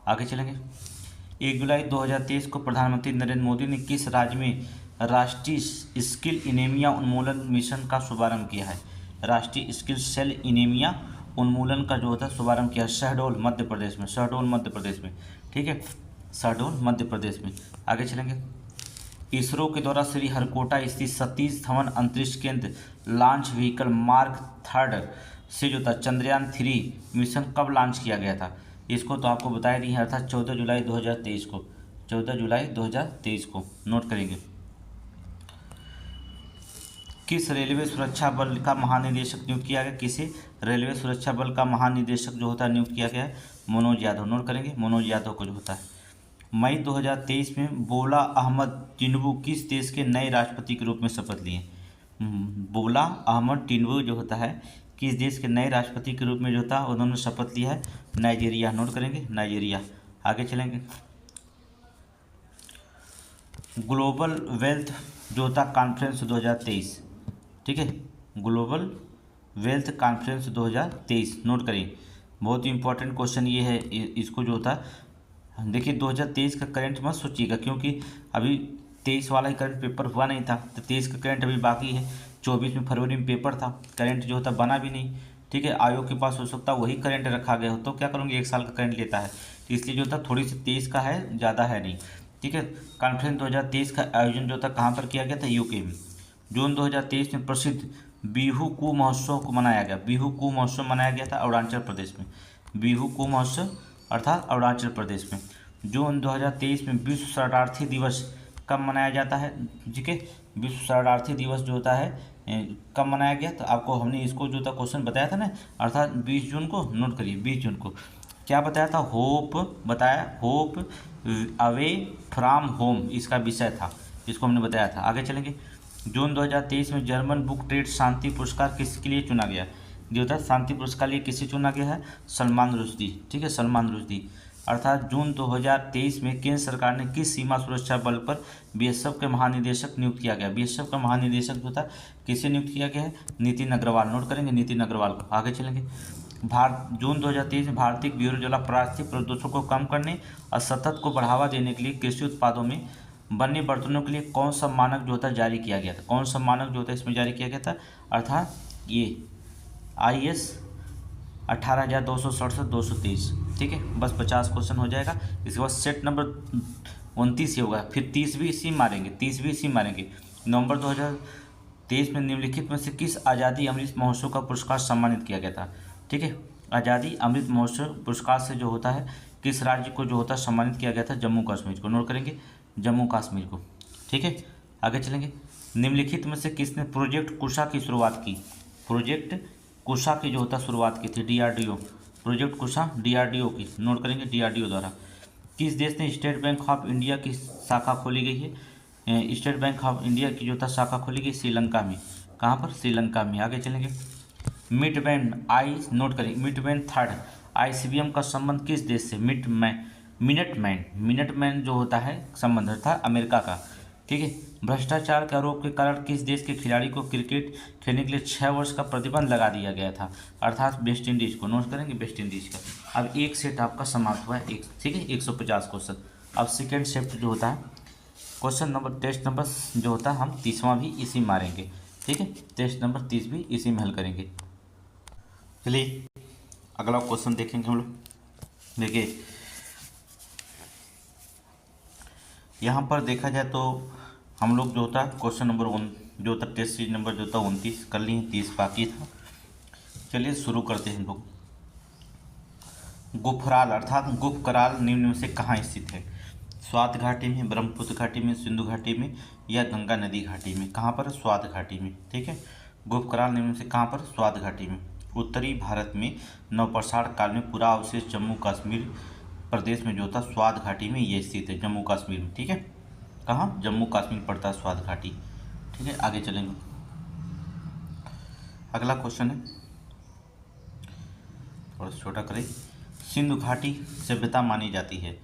[SPEAKER 1] आगे चलेंगे। 1 जुलाई 2023 को प्रधानमंत्री नरेंद्र मोदी ने किस राज्य में राष्ट्रीय स्किल एनीमिया उन्मूलन मिशन का शुभारंभ किया है? राष्ट्रीय स्किल सेल एनीमिया उन्मूलन का जो होता है शुभारंभ किया है शहडोल मध्य प्रदेश में, शहडोल मध्य प्रदेश में, ठीक है, शहडोल मध्य प्रदेश में। आगे चलेंगे। इसरो के द्वारा श्रीहरिकोटा स्थित सतीश धवन अंतरिक्ष केंद्र लॉन्च व्हीकल मार्क 3 से जो था चंद्रयान 3 मिशन कब लॉन्च किया गया था? इसको तो आपको बताया नहीं है, अर्थात 14 जुलाई 2023 को, 14 जुलाई 2023 को, नोट करेंगे। किस रेलवे सुरक्षा बल का महानिदेशक नियुक्त किया गया? किसे रेलवे सुरक्षा बल का महानिदेशक जो होता है नियुक्त किया गया है? मनोज यादव, नोट करेंगे मनोज यादव को जो होता है। मई 2023 में बोला अहमद टिनुबू किस देश के नए राष्ट्रपति के रूप में शपथ लिए? बोला अहमद टिनुबू जो होता है किस देश के नए राष्ट्रपति के रूप में जो था उन्होंने शपथ लिया है? नाइजीरिया, नोट करेंगे नाइजीरिया। आगे चलेंगे। ग्लोबल वेल्थ जो था कॉन्फ्रेंस 2023, ठीक है, ग्लोबल वेल्थ कॉन्फ्रेंस 2023, नोट करिए। बहुत ही इंपॉर्टेंट क्वेश्चन ये है, इसको जो होता है देखिए 2023 का करंट मत सोचिएगा क्योंकि अभी 23 वाला ही करंट पेपर हुआ नहीं था, तो 23 का करंट अभी बाकी है। 24 में फरवरी में पेपर था, करंट जो होता बना भी नहीं, ठीक है, आयोग के पास हो सकता है वही करंट रखा गया हो, तो क्या करूँगी 1 साल का करंट लेता है, तो इसलिए जो था थोड़ी सी 23 का है, ज़्यादा है नहीं, ठीक है। कॉन्फ्रेंस 2023 का आयोजन जो था कहाँ पर किया गया था? यूके में। जून 2023 में प्रसिद्ध बिहू कू महोत्सव को मनाया गया, बिहू कू महोत्सव मनाया गया था अरुणाचल प्रदेश में, बिहू कू महोत्सव अर्थात अरुणाचल प्रदेश में। जून 2023 में विश्व शरणार्थी दिवस कब मनाया जाता है? ठीक है, विश्व शरणार्थी दिवस जो होता है कब मनाया गया? तो आपको हमने इसको जो था क्वेश्चन बताया था ना, अर्थात 20 जून को, नोट करिए 20 जून को। क्या बताया था? होप बताया, होप अवे फ्रॉम होम इसका विषय था, इसको हमने बताया था। आगे चलेंगे। जून 2023 में जर्मन बुक ट्रेड शांति पुरस्कार किसके लिए चुना गया? जो था शांति पुरस्कार लिए किसे चुना गया है? सलमान रुश्दी, ठीक है, सलमान रुश्दी। अर्थात जून 2023 में केंद्र सरकार ने किस सीमा सुरक्षा बल पर बीएसएफ के महानिदेशक नियुक्त किया गया? बीएसएफ का महानिदेशक जो था किसे नियुक्त किया गया है? नितिन अग्रवाल, नोट करेंगे नितिन अग्रवाल को। आगे चलेंगे। जून 2023 में भारतीय ब्यूरो द्वारा प्लास्टिक प्रदूषण को कम करने और सतत को बढ़ावा देने के लिए कृषि उत्पादों में बने बर्तनों के लिए कौन सा मानक जो होता जारी किया गया था? कौन सा मानक जो होता है इसमें जारी किया गया था? अर्थात ये IS 18,267-223, ठीक है। बस 50 क्वेश्चन हो जाएगा। इसके बाद सेट नंबर 29 ही होगा, फिर 30 भी इसी मारेंगे, 30 भी इसी मारेंगे। नवंबर 2023 में निम्नलिखित में से किस आज़ादी अमृत महोत्सव का पुरस्कार सम्मानित किया गया था? ठीक है, आज़ादी अमृत महोत्सव पुरस्कार से जो होता है किस राज्य को जो होता है सम्मानित किया गया था? जम्मू कश्मीर को। नोट करेंगे जम्मू कश्मीर को। ठीक है, आगे चलेंगे। निम्नलिखित में से किसने प्रोजेक्ट कुशा की शुरुआत की? प्रोजेक्ट कुशा की जो होता शुरुआत की थी डीआरडीओ, प्रोजेक्ट कुशा डीआरडीओ की। नोट करेंगे डीआरडीओ द्वारा। किस देश ने स्टेट बैंक ऑफ इंडिया की शाखा खोली गई है? स्टेट बैंक ऑफ इंडिया की जो था शाखा खोली गई श्रीलंका में। कहाँ पर? श्रीलंका में। आगे चलेंगे। नोट करेंगे मिडबैंड थर्ड आईसीबीएम का संबंध किस देश से? मिनटमैन जो होता है संबंध था अमेरिका का। ठीक है। भ्रष्टाचार के आरोप के कारण किस देश के खिलाड़ी को क्रिकेट खेलने के लिए 6 वर्ष का प्रतिबंध लगा दिया गया था? अर्थात वेस्ट इंडीज को। नोट करेंगे वेस्ट इंडीज का। अब एक सेट आपका समाप्त हुआ है, एक, ठीक है, 150 क्वेश्चन। अब सेकेंड शिफ्ट जो होता है क्वेश्चन नंबर टेस्ट नंबर जो होता है हम 30वां भी इसी मारेंगे। ठीक है, टेस्ट नंबर 30 भी इसी में हल करेंगे। चलिए अगला क्वेश्चन देखेंगे हम लोग। देखिए यहाँ पर देखा जाए तो हम लोग जो होता है क्वेश्चन नंबर जो होता टेस्ट सीरीज नंबर जो होता 29 कर लिए, 30 बाकी था। चलिए शुरू करते हैं हम लोग। गुफराल अर्थात गुफकराल निम्न में से कहाँ स्थित है? स्वात घाटी में, ब्रह्मपुत्र घाटी में, सिंधु घाटी में या गंगा नदी घाटी में? कहाँ पर? स्वात घाटी में। ठीक है, गुफकराल निम्न में से कहाँ पर? स्वात घाटी में। उत्तरी भारत में नवपाषाण काल में पूरा अवशेष जम्मू कश्मीर प्रदेश में जो था स्वात घाटी में ये स्थित है, जम्मू कश्मीर में। ठीक है, कहाँ? जम्मू कश्मीर पड़ता है स्वात घाटी। ठीक है, आगे चलेंगे। अगला क्वेश्चन है, थोड़ा छोटा करें। सिंधु घाटी सभ्यता मानी जाती है।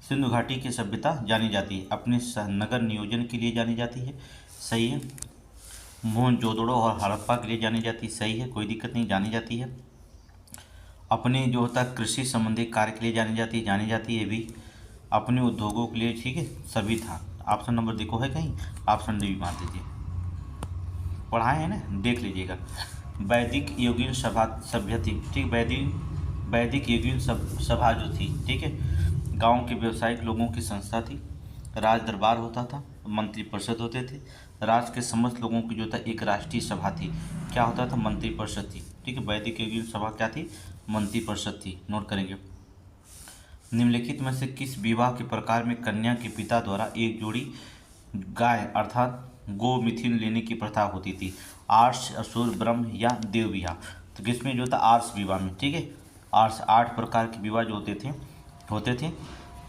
[SPEAKER 1] सिंधु घाटी की सभ्यता जानी जाती है अपने नगर नियोजन के लिए जानी जाती है। सही है। मोहनजोदड़ो और हड़प्पा के लिए जानी जाती है। सही है, कोई दिक्कत नहीं, जानी जाती है। अपने जो होता है कृषि संबंधी कार्य के लिए जानी जाती है भी। अपने उद्योगों के लिए, ठीक है, सभी था। ऑप्शन नंबर देखो है कहीं, ऑप्शन डी मान दीजिए, पढ़ाए हैं ना, देख लीजिएगा। वैदिक योगिन सभ्य थी। ठीक, वैदिक योगिन सभा जो थी, ठीक है, गांव के व्यावसायिक लोगों की संस्था थी। राज दरबार होता था, मंत्रिपरिषद होते थे। राज्य के समस्त लोगों की जो था एक राष्ट्रीय सभा थी। क्या होता था? मंत्रिपरिषद थी। ठीक है, वैदिक योगिन सभा क्या थी? मंत्रिपरिषद थी। नोट करेंगे। निम्नलिखित में से किस विवाह के प्रकार में कन्या के पिता द्वारा एक जोड़ी गाय अर्थात गोमिथिन लेने की प्रथा होती थी? आर्ष, असुर, ब्रह्म या देव विवाह? तो किसमें जो था? आर्ष विवाह में। ठीक है, आर्ष 8 प्रकार के विवाह जो होते थे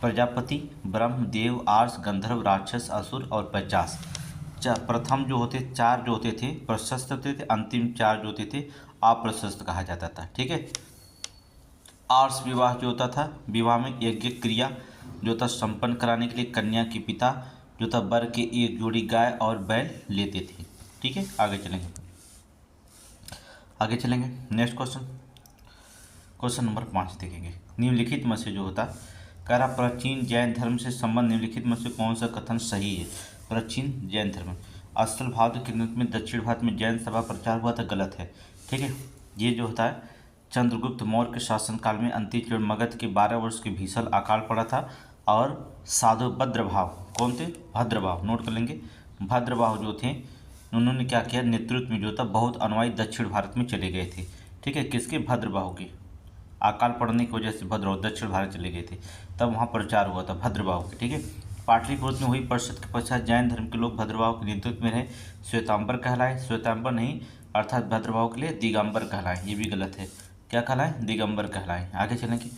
[SPEAKER 1] प्रजापति, ब्रह्म, देव, आर्ष, गंधर्व, राक्षस, असुर और 50। प्रथम जो होते 4 जो होते थे प्रशस्त होते थे, अंतिम 4 जो होते थे अप्रशस्त कहा जाता था। ठीक है, आर्ष विवाह जो होता था, विवाह में यज्ञ क्रिया जो था संपन्न कराने के लिए कन्या के पिता जो था वर के एक जोड़ी गाय और बैल लेते थे। ठीक है, आगे चलेंगे। नेक्स्ट क्वेश्चन नंबर 5 देखेंगे। निम्नलिखित में से जो होता कह रहा प्राचीन जैन धर्म से संबंध निम्नलिखित में से कौन सा कथन सही है? प्राचीन जैन धर्म स्थल भारत के में दक्षिण भारत में जैन सभा प्रचार हुआ था, गलत है। ठीक है, ये जो होता है चंद्रगुप्त मौर्य के शासनकाल में अंतिम चरण मगध के 12 वर्ष के भीषण अकाल पड़ा था और साधु भद्रभाव कौन थे? भद्रभाव। नोट कर लेंगे। भद्रभाव जो थे उन्होंने क्या किया? नेतृत्व में जो था बहुत अनुयायी दक्षिण भारत में चले गए थे। ठीक है, किसके? भद्रभाव के। अकाल पड़ने की वजह से भद्रभाव दक्षिण भारत चले गए थे, तब वहाँ प्रचार हुआ था भद्रभाव के। ठीक है, पाटलिपुत्र में हुई परिषद के पश्चात जैन धर्म के लोग भद्रभाव के नेतृत्व में रहे, श्वेतांबर कहलाए। श्वेतांबर नहीं, अर्थात भद्रभाव के लिए दिगंबर कहलाए, ये भी गलत है। क्या कहलाए? दिगंबर कहलाए। आगे चलेंगे।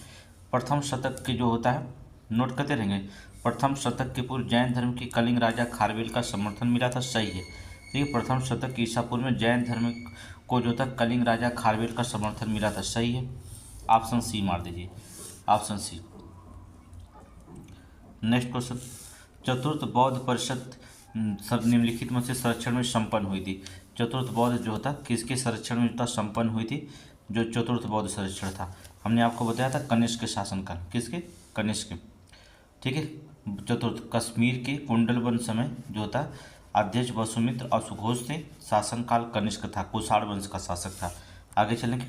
[SPEAKER 1] प्रथम शतक के जो होता है नोट करते रहेंगे। प्रथम शतक के पूर्व जैन धर्म के कलिंग राजा खारवेल का समर्थन मिला था, सही है। ठीक है, प्रथम शतक ईसा पूर्व में जैन धर्म को जो था कलिंग राजा खारवेल का समर्थन मिला था, सही है। ऑप्शन सी मार दीजिए, ऑप्शन सी। नेक्स्ट क्वेश्चन, चतुर्थ बौद्ध परिषद सब निम्नलिखित में से संरक्षण में संपन्न हुई थी। चतुर्थ बौद्ध जो होता किसके संरक्षण में था संपन्न हुई थी? जो चतुर्थ बौद्ध संरक्षण था हमने आपको बताया था कनिष्क के शासनकाल। किसके? कनिष्क के। ठीक है, चतुर्थ कश्मीर के कुंडल वंश समय जो होता अध्यक्ष वसुमित्र और सुघोष थे, शासनकाल कनिष्क था, कुषाण वंश का शासक था। आगे चलेंगे।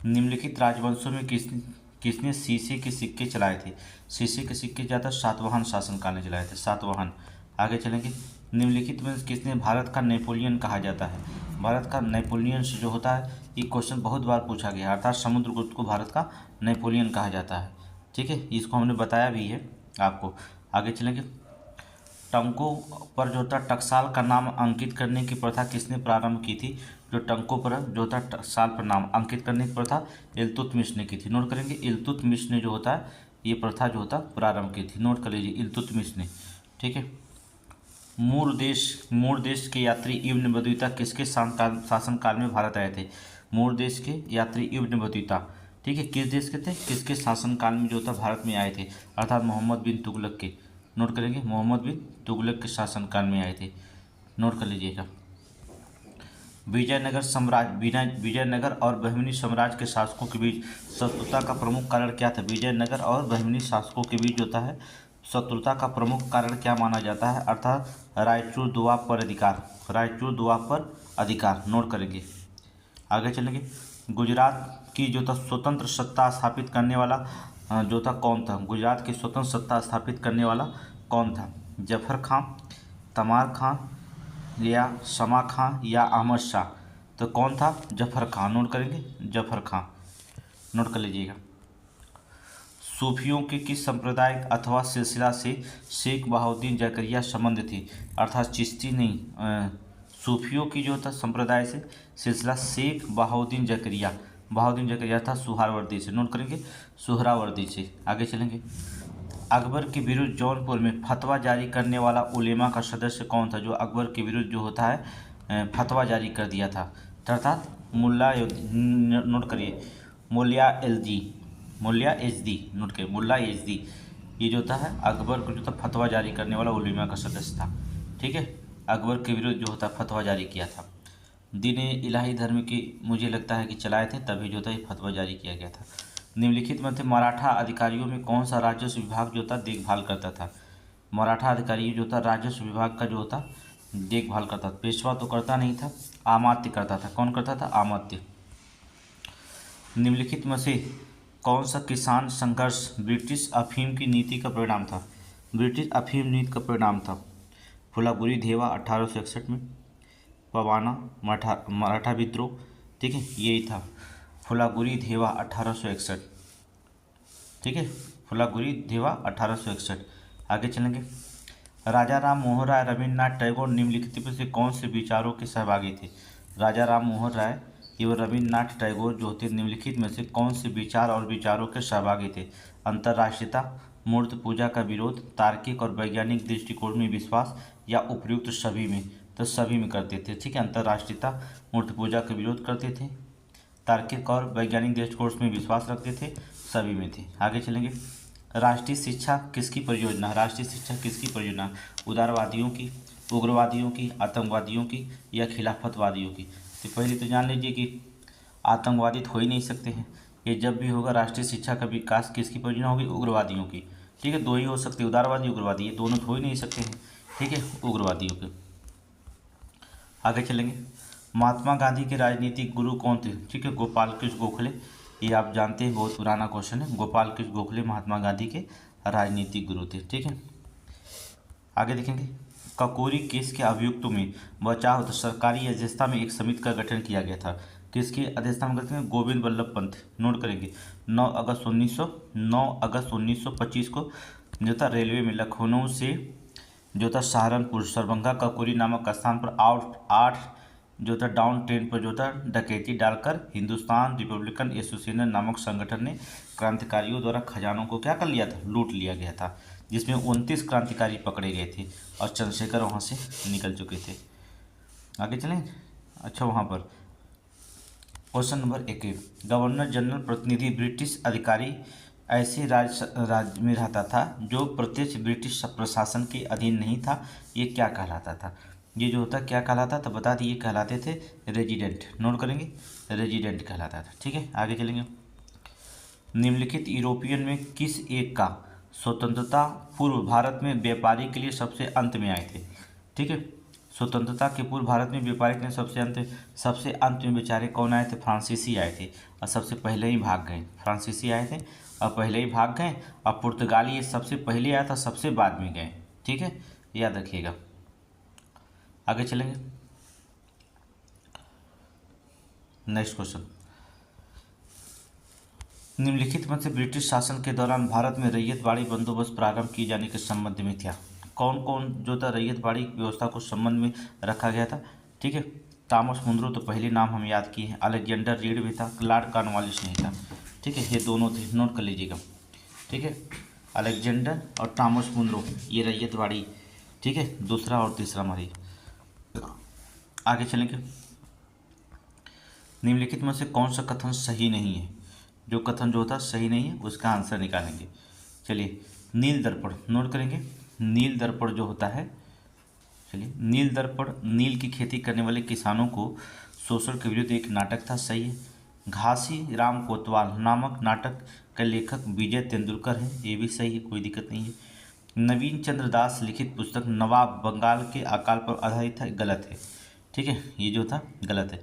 [SPEAKER 1] निम्नलिखित राजवंशों में किसने शीशे के सिक्के चलाए थे? शीशे के सिक्के ज़्यादा सातवाहन शासनकाल ने चलाए थे, सातवाहन। आगे चलेंगे। निम्नलिखित में किसने भारत का नेपोलियन कहा जाता है? भारत का नेपोलियन जो होता है ये क्वेश्चन बहुत बार पूछा गया, अर्थात समुद्रगुप्त को भारत का नेपोलियन कहा जाता है। ठीक है, इसको हमने बताया भी है आपको। आगे चलेंगे। टंकों पर जो था टकसाल का नाम अंकित करने की प्रथा किसने प्रारंभ की थी? जो टंकों पर जो था टकसाल पर नाम अंकित करने की प्रथा इल्तुतमिश ने की थी। नोट करेंगे, इल्तुतमिश ने जो होता है ये प्रथा जो होता प्रारंभ की थी। नोट कर लीजिए, इल्तुतमिश ने। ठीक है। मूर देश के यात्री इब्न बतूता किसके शासनकाल में भारत आए थे? मूर देश के यात्री इब्न बतूता, ठीक है, किस देश के थे, किसके शासनकाल में जो था भारत में आए थे? अर्थात मोहम्मद बिन तुगलक के। नोट करेंगे, मोहम्मद बिन तुगलक के शासनकाल में आए थे। नोट कर लीजिएगा। विजयनगर और बहमनी साम्राज्य के शासकों के बीच शत्रुता का प्रमुख कारण क्या था? विजयनगर और बहमनी शासकों के बीच जो है शत्रुता का प्रमुख कारण क्या माना जाता है? अर्थात रायचूर दोआब पर अधिकार। रायचूर दोआब पर अधिकार। नोट करेंगे। आगे चलेंगे। गुजरात की जो था स्वतंत्र सत्ता स्थापित करने वाला जो था कौन था? गुजरात की स्वतंत्र सत्ता स्थापित करने वाला कौन था? जफर खां, तमार खां या शमा खां या अहमद शाह? तो कौन था? जफर खां। नोट करेंगे, जफर खां। नोट कर लीजिएगा। सूफियों के किस संप्रदाय अथवा सिलसिला से शेख बहाउद्दीन जकरिया संबंध थी? अर्थात चिश्ती नहीं, सूफियों की जो था संप्रदाय से सिलसिला शेख बहाउद्दीन जकरिया। बहाउद्दीन जकरिया था सुहरावर्दी से। नोट करेंगे, सुहरावर्दी से। आगे चलेंगे। अकबर के विरुद्ध जौनपुर में फतवा जारी करने वाला उलेमा का सदस्य कौन था? जो अकबर के विरुद्ध जो होता है फतवा जारी कर दिया था, अर्थात मुल्ला। नोट करिए, मुल्ला एलजी, मुल्ला एजदी। नोट करिए, मुल्ला एजदी। ये जो होता है अकबर को जो था फतवा जारी करने वाला उलेमा का सदस्य था। ठीक है, अकबर के विरुद्ध जो होता फतवा जारी किया था। दीन इलाही धर्म की मुझे लगता है कि चलाए थे, तभी जो था ये फतवा जारी किया गया था। निम्नलिखित में थे मराठा अधिकारियों में कौन सा राजस्व विभाग जो था देखभाल करता था? मराठा अधिकारी जो था राजस्व विभाग का जो होता देखभाल करता था। पेशवा तो करता नहीं था, आमात्य करता था। कौन करता था? आमात्य। निम्नलिखित में से कौन सा किसान संघर्ष ब्रिटिश अफीम की नीति का परिणाम था? ब्रिटिश अफीम नीति का परिणाम था फुलागुरी धेवा 1861 में, पवाना मराठा विद्रोह। ठीक है, यही था फुलागुरी धेवा 1861। ठीक है, फुलागुरी धेवा 1861। आगे चलेंगे। राजा राम मोहन राय रविन्द्रनाथ टैगोर निम्नलिखित में से कौन से विचारों के सहभागी थे? राजा राम मोहन राय एवं रविन्द्रनाथ टैगोर जो थे निम्नलिखित में से कौन से विचार और विचारों के सहभागी थे? अंतर्राष्ट्रीयता, मूर्त पूजा का विरोध, तार्किक और वैज्ञानिक दृष्टिकोण में विश्वास, या उपयुक्त सभी में? तो सभी में करते थे। ठीक है, अंतर्राष्ट्रीयता, मूर्त पूजा का विरोध करते थे, तार्किक और वैज्ञानिक दृष्टिकोण में विश्वास रखते थे, सभी में थे। आगे चलेंगे। राष्ट्रीय शिक्षा किसकी परियोजना? राष्ट्रीय शिक्षा किसकी परियोजना? उदारवादियों की, उग्रवादियों की, आतंकवादियों की, या खिलाफतवादियों की? तो पहले तो जान लीजिए कि आतंकवादी तो हो ही नहीं सकते हैं। ये जब भी होगा राष्ट्रीय शिक्षा का विकास किसकी परियोजना होगी? उग्रवादियों की। ठीक है, दो ही हो सकते, उदारवादी उग्रवादी, ये दोनों तो हो ही नहीं सकते हैं। ठीक है, उग्रवादियों के। आगे चलेंगे। महात्मा गांधी के राजनीतिक गुरु कौन थे? ठीक है, गोपाल कृष्ण गोखले। ये आप जानते हैं, बहुत पुराना क्वेश्चन है। गोपाल कृष्ण गोखले महात्मा गांधी के राजनीतिक गुरु थे। ठीक है, आगे देखेंगे। ककोरी केस के अभियुक्तों में बचाव तो सरकारी अध्यक्षता में एक समिति का गठन किया गया था। किसकी अध्यक्षता में गठन? गोविंद बल्लभ पंत। नोट करेंगे। 9 अगस्त 1925 को जो था रेलवे में लखनऊ से जो था सहारनपुर सरभंगा ककोरी नामक स्थान पर आठ जो था डाउन ट्रेन पर जो था डकैती डालकर हिंदुस्तान रिपब्लिकन एसोसिएशन नामक संगठन ने क्रांतिकारियों द्वारा खजानों को क्या कर लिया था? लूट लिया गया था, जिसमें 29 क्रांतिकारी पकड़े गए थे और चंद्रशेखर वहाँ से निकल चुके थे। आगे चलें। अच्छा, वहाँ पर क्वेश्चन नंबर 1, गवर्नर जनरल प्रतिनिधि ब्रिटिश अधिकारी ऐसे राज्य में रहता था जो प्रत्यक्ष ब्रिटिश प्रशासन के अधीन नहीं था। ये क्या कहलाता था? ये जो होता क्या कहलाता था? बता दिए, कहलाते थे रेजिडेंट। नोट करेंगे, रेजिडेंट कहलाता था। ठीक है, आगे चलेंगे। निम्नलिखित यूरोपियन में किस एक का स्वतंत्रता पूर्व भारत में व्यापारी के लिए सबसे अंत में आए थे? ठीक है, स्वतंत्रता के पूर्व भारत में व्यापारी के लिए सबसे अंत में बेचारे कौन आए थे? फ्रांसीसी आए थे और सबसे पहले ही भाग गए। फ्रांसीसी आए थे और पहले ही भाग गए, और पुर्तगाली ये सबसे पहले आया था, सबसे बाद में गए। ठीक है, याद रखिएगा। आगे चलेंगे। Next question. निम्नलिखित में से ब्रिटिश शासन के दौरान भारत में रैयतवाड़ी बंदोबस्त प्रारंभ किए जाने के संबंध में क्या? कौन कौन जो था रैयतवाड़ी व्यवस्था को संबंध में रखा गया था? ठीक है, थॉमस मुनरो तो पहले नाम हम याद किए हैं, अलेक्जेंडर रीड भी था, लॉर्ड कॉर्नवालिस नहीं था। ठीक है, ये दोनों थे, नोट कर लीजिएगा। ठीक है, अलेक्जेंडर और थॉमस मुनरो, ये रैयतवाड़ी। ठीक है, दूसरा और तीसरा हमारी। आगे चलेंगे। निम्नलिखित में से कौन सा कथन सही नहीं है? जो कथन जो होता है सही नहीं है उसका आंसर निकालेंगे। चलिए, नील दर्पण नोट करेंगे। नील दर्पण जो होता है, चलिए, नील दर्पण नील की खेती करने वाले किसानों को शोषण के विरुद्ध एक नाटक था, सही है। घासी राम कोतवाल नामक नाटक के लेखक विजय तेंदुलकर हैं, ये भी सही है, कोई दिक्कत नहीं है। नवीन चंद्र दास लिखित पुस्तक नवाब बंगाल के अकाल पर आधारित है, गलत है। ठीक है, ये जो था गलत है।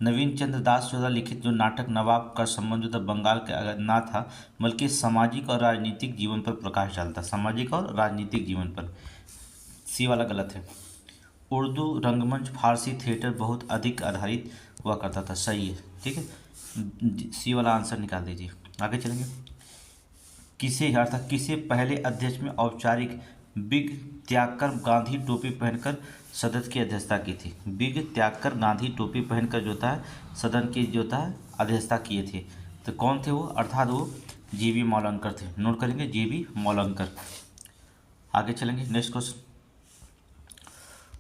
[SPEAKER 1] नवीन चंद्र दास द्वारा लिखित जो नाटक नवाब का संबंध जो था बंगाल के ना था, बल्कि सामाजिक और राजनीतिक जीवन पर प्रकाश डालता, सामाजिक और राजनीतिक जीवन पर। सी वाला गलत है। उर्दू रंगमंच फारसी थिएटर बहुत अधिक आधारित हुआ करता था, सही है। ठीक है, सी वाला आंसर निकाल दीजिए। आगे चलेंगे। किसे अर्थात किसे पहले अध्यक्ष में औपचारिक बिग त्यागकर गांधी टोपी पहनकर सदन की अध्यक्षता की थी? बिग त्यागकर गांधी टोपी पहनकर जो था सदन की जो था अध्यक्षता किए थे, तो कौन थे वो? अर्थात वो जीवी मौलंकर थे, नोट करेंगे, जीवी मौलंकर। आगे चलेंगे, नेक्स्ट क्वेश्चन।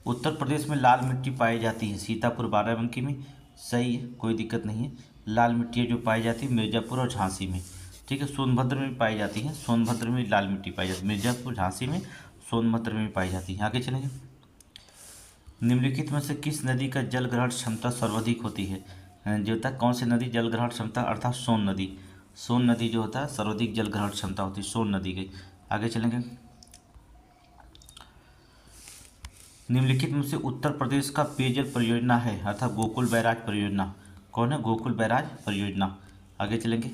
[SPEAKER 1] उत्तर प्रदेश में लाल मिट्टी पाई जाती है, सीतापुर बाराबंकी में, सही है, कोई दिक्कत नहीं है। लाल मिट्टी जो पाई जाती है मिर्ज़ापुर और झांसी में। ठीक है, सोनभद्र में पाई जाती है, सोनभद्र में लाल मिट्टी पाई जाती है, मिर्ज़ापुर झांसी में, सोनभद्र में पाई जाती है। आगे चलेंगे। निम्नलिखित में से किस नदी का जल ग्रहण क्षमता सर्वाधिक होती है? जो होता है कौन सी नदी जल ग्रहण क्षमता, अर्थात सोन नदी। सोन नदी जो होता है सर्वाधिक जल ग्रहण क्षमता होती है सोन नदी की। आगे चलेंगे। निम्नलिखित में से उत्तर प्रदेश का पेयजल परियोजना है, अर्थात गोकुल बैराज परियोजना, कौन है? गोकुल बैराज परियोजना। आगे चलेंगे।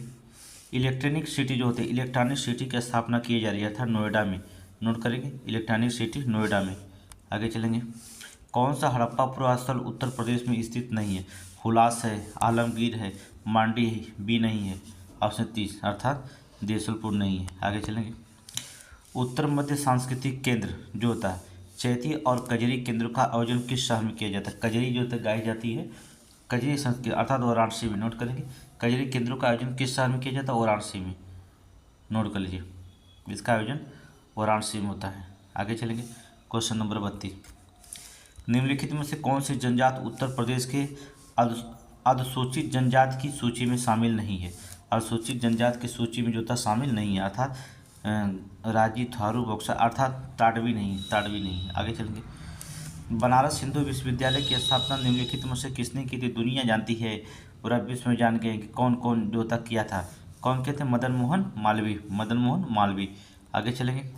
[SPEAKER 1] इलेक्ट्रॉनिक सिटी जो होते हैं, इलेक्ट्रॉनिक सिटी की स्थापना की जा रही है, अर्थात नोएडा में, नोट करेंगे, इलेक्ट्रॉनिक सिटी नोएडा में। आगे चलेंगे। कौन सा हड़प्पा पुरास्थल उत्तर प्रदेश में स्थित नहीं है? हुलास है, आलमगीर है, मांडी है, बी नहीं है, ऑप्शन 30 अर्थात देसलपुर नहीं है। आगे चलेंगे। उत्तर मध्य सांस्कृतिक केंद्र जो होता है चैती और कजरी केंद्र का आयोजन किस शहर में किया जाता है? कजरी जो होता है गाई जाती है, कजरी संस्कृत अर्थात वाराणसी में, नोट करेंगे। कजरी केंद्रों का आयोजन किस शहर में किया जाता है? वाराणसी में, नोट कर लीजिए, इसका आयोजन वाराणसी में होता है। आगे चलेंगे। Question number 32। निम्नलिखित में से कौन सी जनजाति उत्तर प्रदेश के अधसूचित जनजाति की सूची में शामिल नहीं है? अनुसूचित जनजाति की सूची में जो था शामिल नहीं है, अर्थात राजी, थारू, बक्सा, अर्थात ताड़वी नहीं, ताड़वी नहीं। आगे चलेंगे। बनारस हिंदू विश्वविद्यालय की स्थापना निम्नलिखित में से किसने की थी? दुनिया जानती है, पूरा विश्व में जान गए कि कौन कौन जो तक किया था, कौन के थे? मदन मोहन मालवीय, मदन मोहन मालवीय। आगे चलेंगे।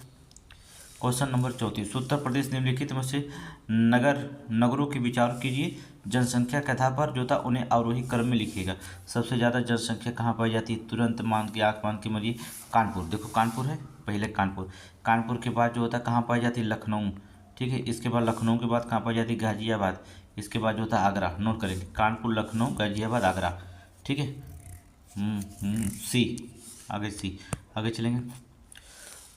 [SPEAKER 1] Question number 34। उत्तर प्रदेश निम्नलिखित में से नगरों के विचार कीजिए, जनसंख्या के आधार पर जो था उन्हें आरोही क्रम में लिखिएगा। सबसे ज़्यादा जनसंख्या कहाँ पाई जाती है? तुरंत मान के आँख मान के मरिए, कानपुर, देखो कानपुर है पहले, कानपुर। कानपुर के बाद जो होता है कहाँ पाई जाती है? लखनऊ। ठीक है, इसके बाद लखनऊ के बाद कहाँ पाई जाती है? गाजियाबाद। इसके बाद जो होता है आगरा, नोट करेंगे, कानपुर, लखनऊ, गाजियाबाद, आगरा। ठीक है, सी, आगे सी। आगे चलेंगे।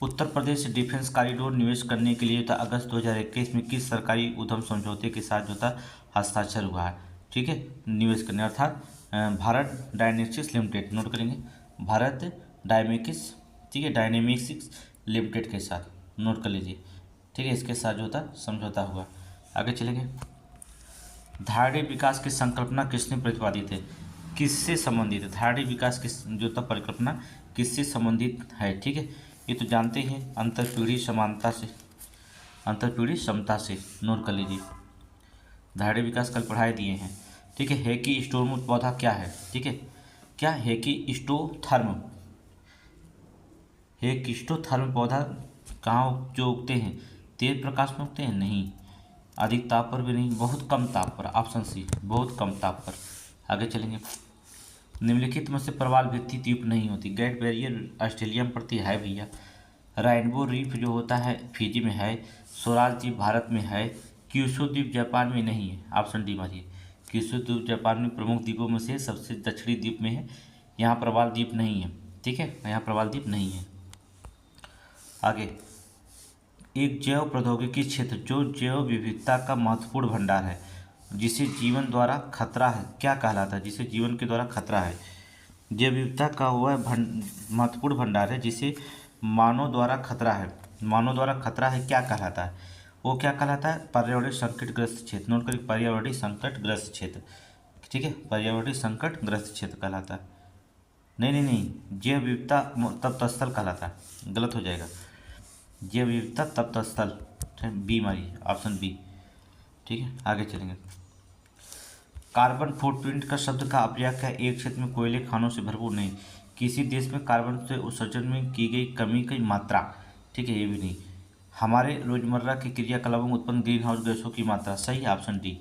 [SPEAKER 1] उत्तर प्रदेश डिफेंस कॉरिडोर निवेश करने के लिए था अगस्त 2021 में किस सरकारी उद्यम समझौते के साथ जो था हस्ताक्षर हुआ है? ठीक है, निवेश करने, अर्थात भारत डायनेमिक्स लिमिटेड, नोट करेंगे, भारत डायनेमिक्स, ठीक है, डायनेमिक्स लिमिटेड के साथ, नोट कर लीजिए। ठीक है, इसके साथ जो था समझौता हुआ। आगे चलेंगे। धारणीय विकास की संकल्पना किसने प्रतिपादित है? किससे संबंधित है? धारणीय विकास की जो था परिकल्पना किससे संबंधित है? ठीक है, ये तो जानते हैं, अंतरपीढ़ी समानता से, अंतरपीढ़ी समता से, नोट कर लीजिए। धारणीय विकास कल पढ़ाए दिए हैं। ठीक है, हेकिस्टोथर्म पौधा क्या है? ठीक है, क्या हेकिस्टोथर्म, हेकिस्टोथर्म पौधा कहाँ जो उगते हैं? तेज प्रकाश में उगते हैं? नहीं, अधिक ताप पर भी नहीं, बहुत कम ताप पर, ऑप्शन सी, बहुत कम ताप पर। आगे चलेंगे। निम्नलिखित में से प्रवाल भित्ति द्वीप नहीं होती। ग्रेट बैरियर ऑस्ट्रेलिया में पड़ती है भैया। रेनबो रीफ जो होता है फिजी में है। स्वराज द्वीप भारत में है। क्यूशू द्वीप जापान में नहीं है, ऑप्शन डी मारिए। क्यूशू द्वीप जापान में प्रमुख द्वीपों में से सबसे दक्षिणी द्वीप में है। यहाँ प्रवाल द्वीप नहीं है, ठीक है, यहाँ प्रवाल द्वीप नहीं है। आगे, एक जैव प्रौद्योगिकी क्षेत्र जो जैव विविधता का महत्वपूर्ण भंडार है, जिसे जीवन द्वारा खतरा है, क्या कहलाता है? जिसे जीवन के द्वारा खतरा है, जैव विविधता का वह महत्वपूर्ण भंडार है जिसे मानव द्वारा खतरा है, मानव द्वारा खतरा है, क्या कहलाता है? वो क्या कहलाता है? पर्यावरणीय संकटग्रस्त क्षेत्र। नोट करिए, पर्यावरणीय संकटग्रस्त क्षेत्र, ठीक है, पर्यावरणीय संकटग्रस्त क्षेत्र कहलाता है। नहीं नहीं नहीं, जैव विविधता तप्त स्थल कहलाता है, गलत हो जाएगा। जैव विविधता तप्त स्थल, बी मारिए, ऑप्शन बी, ठीक है। आगे चलेंगे। कार्बन फुटप्रिंट का शब्द का अप्रयोग है, एक क्षेत्र में कोयले खानों से भरपूर नहीं, किसी देश में कार्बन से उत्सर्जन में की गई कमी की मात्रा, ठीक है, ये भी नहीं, हमारे रोजमर्रा के क्रियाकलापों में उत्पन्न ग्रीन हाउस गैसों की मात्रा, सही है, ऑप्शन डी,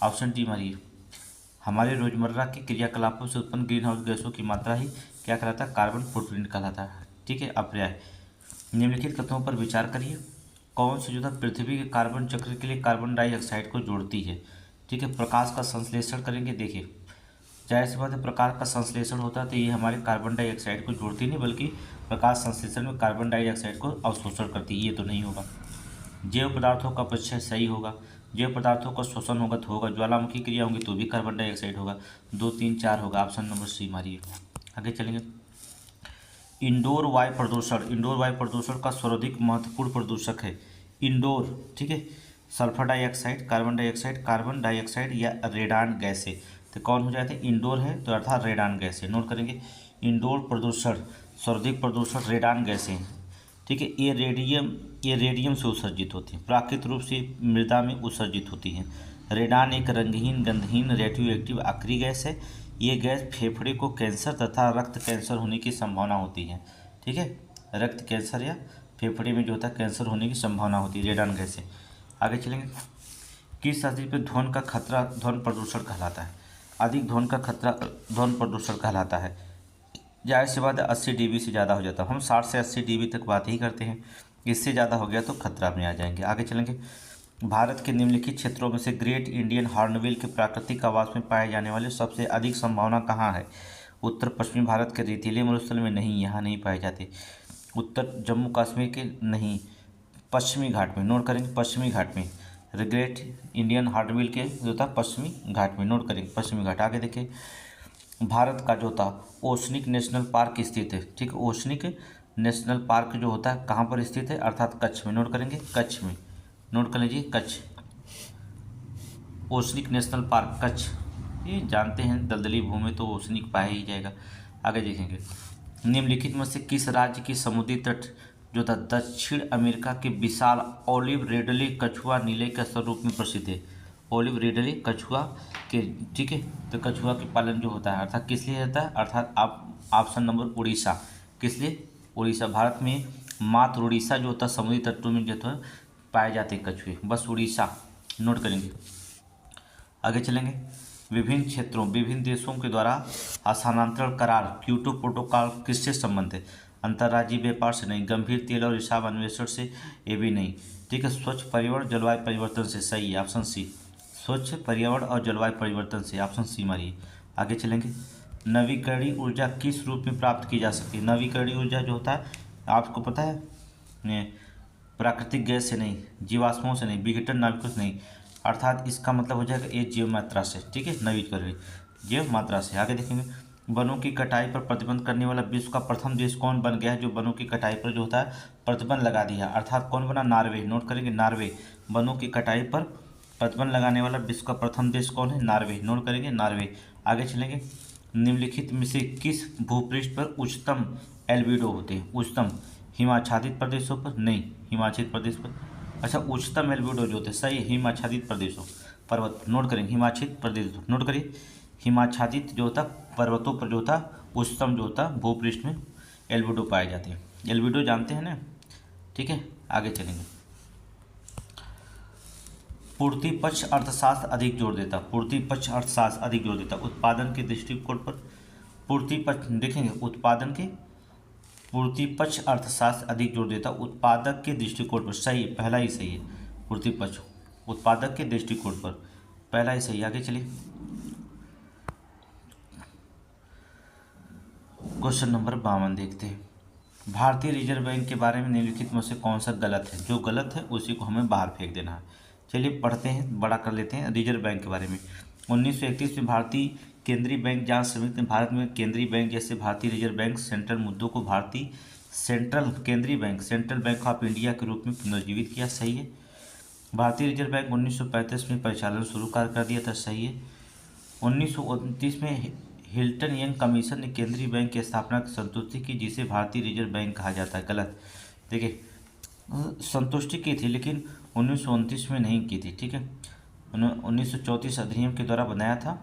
[SPEAKER 1] ऑप्शन डी मारिए। हमारे रोजमर्रा के क्रियाकलापों से उत्पन्न ग्रीन हाउस गैसों की मात्रा ही क्या कहलाता है? कार्बन फुटप्रिंट कहलाता है, ठीक है। अपर्याय, निम्नलिखित कथनों पर विचार करिए। कौन सी जो था पृथ्वी के कार्बन चक्र के लिए कार्बन डाइऑक्साइड को जोड़ती है, ठीक है। प्रकाश का संश्लेषण करेंगे, देखिए जाहिर सी बात है, प्रकाश का संश्लेषण होता है तो ये हमारे कार्बन डाइऑक्साइड को जोड़ती नहीं, बल्कि प्रकाश संश्लेषण में कार्बन डाइऑक्साइड को अवशोषण करती है, ये तो नहीं होगा। जैव पदार्थों का परिचय सही होगा, जैव पदार्थों का शोषण होगा तो होगा, ज्वालामुखी क्रिया होंगी तो भी कार्बन डाइऑक्साइड होगा, 2 3 4 होगा, ऑप्शन नंबर सी मारिए। आगे चलेंगे। इंडोर वायु प्रदूषण, इंडोर वायु प्रदूषण का सर्वाधिक महत्वपूर्ण प्रदूषक है इंडोर, ठीक है, सल्फर डाइऑक्साइड, कार्बन डाइऑक्साइड या रेडान गैस है, तो कौन हो जाते हैं? इंडोर है तो अर्थात रेडान गैस है। नोट करेंगे, इंडोर प्रदूषण सर्वाधिक प्रदूषण रेडान गैस है, ठीक है। ये रेडियम से उत्सर्जित होती है, प्राकृतिक रूप से मृदा में उत्सर्जित होती है। रेडान एक रंगहीन गंधहीन रेडियो एक्टिव आखिरी गैस है, ये गैस फेफड़े को कैंसर तथा रक्त कैंसर होने की संभावना होती है, ठीक है, रक्त कैंसर या फेफड़े में जो होता है कैंसर होने की संभावना होती है, रेडान गैस है। आगे चलेंगे। किस स्थिति पर ध्वनि का खतरा ध्वनि प्रदूषण कहलाता है? अधिक ध्वनि का खतरा ध्वनि प्रदूषण कहलाता है। जाहिर सी बात है 80 dB से ज़्यादा हो जाता है, हम 60 से 80 dB तक बात ही करते हैं, इससे ज़्यादा हो गया तो खतरा में आ जाएंगे। आगे चलेंगे। भारत के निम्नलिखित क्षेत्रों में से ग्रेट इंडियन हॉर्नबिल के प्राकृतिक आवास में पाए जाने वाले सबसे अधिक संभावना कहाँ है? उत्तर पश्चिमी भारत के रेतीले मरुस्थल में नहीं, यहाँ नहीं पाए जाते। उत्तर जम्मू कश्मीर के नहीं, पश्चिमी घाट में। नोट करेंगे, पश्चिमी घाट में ग्रेट इंडियन हॉर्नबिल के जो था पश्चिमी घाट में, नोट करेंगे पश्चिमी घाट। आगे देखिए, भारत का जो था ओशनिक नेशनल पार्क स्थित है, ठीक है, ओशनिक नेशनल पार्क जो होता है कहाँ पर स्थित है? अर्थात कच्छ में। नोट करेंगे, कच्छ में, नोट कर लीजिए, Kutch, oceanic national park Kutch, ये जानते हैं दलदली भूमि तो ओशनिक पाया ही जाएगा। आगे देखेंगे। निम्नलिखित में से किस राज्य की समुद्री तट जो था दक्षिण अमेरिका के विशाल ओलिव रिडले कछुआ नीले के स्वरूप में प्रसिद्ध है? ओलिव रिडले कछुआ के, ठीक है, तो कछुआ के पालन जो होता है अर्थात किस लिए होता है? अर्थात आप ऑप्शन नंबर उड़ीसा, किस लिए? उड़ीसा। भारत में मात्र उड़ीसा जो होता है समुद्री तटों में जो है पाए जाते हैं कछुए, बस उड़ीसा। नोट करेंगे। आगे चलेंगे। विभिन्न क्षेत्रों विभिन्न देशों के द्वारा हस्तांतरण करार क्योटो प्रोटोकॉल किससे संबंधित है? अंतर्राज्यीय व्यापार से नहीं, गंभीर तेल और हिसाब अन्वेषण से, ये भी नहीं, ठीक है। स्वच्छ पर्यावरण जलवायु परिवर्तन से, सही है, ऑप्शन सी, स्वच्छ पर्यावरण और जलवायु परिवर्तन से, ऑप्शन सी मारिए। आगे चलेंगे। नवीकरणीय ऊर्जा किस रूप में प्राप्त की जा सकती है? नवीकरणीय ऊर्जा जो होता है आपको पता है, प्राकृतिक गैस से नहीं, जीवाश्मों से नहीं, विघटन नाभिकों से नहीं, अर्थात इसका मतलब हो जाएगा ये जैव मात्रा से, ठीक है, नवीकरणीय जैव मात्रा से। आगे देखेंगे। वनों की कटाई पर प्रतिबंध करने वाला विश्व का प्रथम देश कौन बन गया है जो वनों की कटाई पर जो होता है प्रतिबंध लगा दिया? अर्थात कौन बना? नॉर्वे। नोट करेंगे, नॉर्वे। वनों की कटाई पर प्रतिबंध लगाने वाला विश्व का प्रथम देश कौन है? नॉर्वे। नोट करेंगे, नॉर्वे। आगे चलेंगे। निम्नलिखित में से किस भूपृष्ठ पर उच्चतम एल्बिडो होते हैं? उच्चतम हिमाच्छादित प्रदेशों पर नहीं, हिमाच्छादित प्रदेश पर, अच्छा, उच्चतम एल्बिडो जो होते हैं, सही है, हिमाच्छादित प्रदेशों पर्वत। नोट करेंगे, हिमाच्छादित प्रदेश, नोट करिए, हिमाच्छादित जो होता पर्वतों पर जो होता उच्चतम जो होता भूपृष्ठ में एल्बिडो पाए जाते हैं। एल्बिडो जानते हैं ना, ठीक है। आगे चलेंगे। पूर्ति पक्ष अर्थशास्त्र अधिक जोर देता, पूर्ति पक्ष अर्थशास्त्र अधिक जोर देता उत्पादन के दृष्टिकोण पर। पूर्ति पक्ष देखेंगे, उत्पादन के, पूर्ति पक्ष अर्थशास्त्र अधिक जोर देता उत्पादक के दृष्टिकोण पर, सही है, पहला ही सही है, पूर्ति पक्ष उत्पादक के दृष्टिकोण पर, पहला ही सही। आगे चलिए। क्वेश्चन नंबर 52 देखते हैं। भारतीय रिजर्व बैंक के बारे में निम्नलिखित में से कौन सा गलत है? जो गलत है उसी को हमें बाहर फेंक देना है। चलिए पढ़ते हैं, बड़ा कर लेते हैं रिजर्व बैंक के बारे में। 1931 में भारतीय केंद्रीय बैंक जांच समिति ने भारत में केंद्रीय बैंक जैसे भारतीय रिजर्व बैंक सेंट्रल मुद्दों को भारतीय केंद्रीय bank central bank of India के रूप में पुनर्जीवित किया। सही है। भारतीय रिजर्व बैंक 1935 में परिचालन शुरू कर दिया था। सही है। 1929 में हिल्टन यंग कमीशन ने केंद्रीय बैंक की स्थापना की संतुष्टि की, जिसे भारतीय रिजर्व बैंक कहा जाता है। गलत। देखिए, संतुष्टि की थी लेकिन 1929 में नहीं की थी। ठीक है। 1934 अधिनियम के द्वारा बनाया था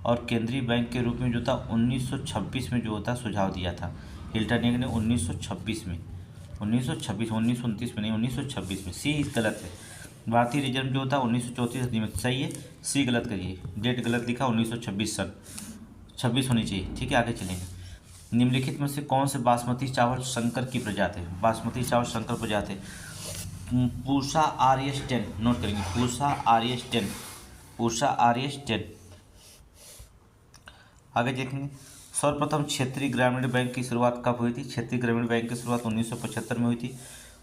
[SPEAKER 1] और केंद्रीय बैंक के रूप में जो था 1926 में जो होता सुझाव दिया था हिल्टन यंग ने 1926 में। 1929 में नहीं, 1926 में। सी गलत है। भारतीय रिजर्व जो होता 1934 अधिनियम। सही है। सी गलत करिए, डेट गलत लिखा 1926 सन 26 होनी चाहिए। ठीक है, आगे चलेंगे। निम्नलिखित में से कौन से बासमती चावल संकर की प्रजाति है? बासमती चावल संकर प्रजाति पूसा RS 10 नोट करेंगे। Pusa RS 10, Pusa RS 10। आगे देखेंगे। सर्वप्रथम क्षेत्रीय ग्रामीण बैंक की शुरुआत कब हुई थी? क्षेत्रीय ग्रामीण बैंक की शुरुआत 1975 में हुई थी।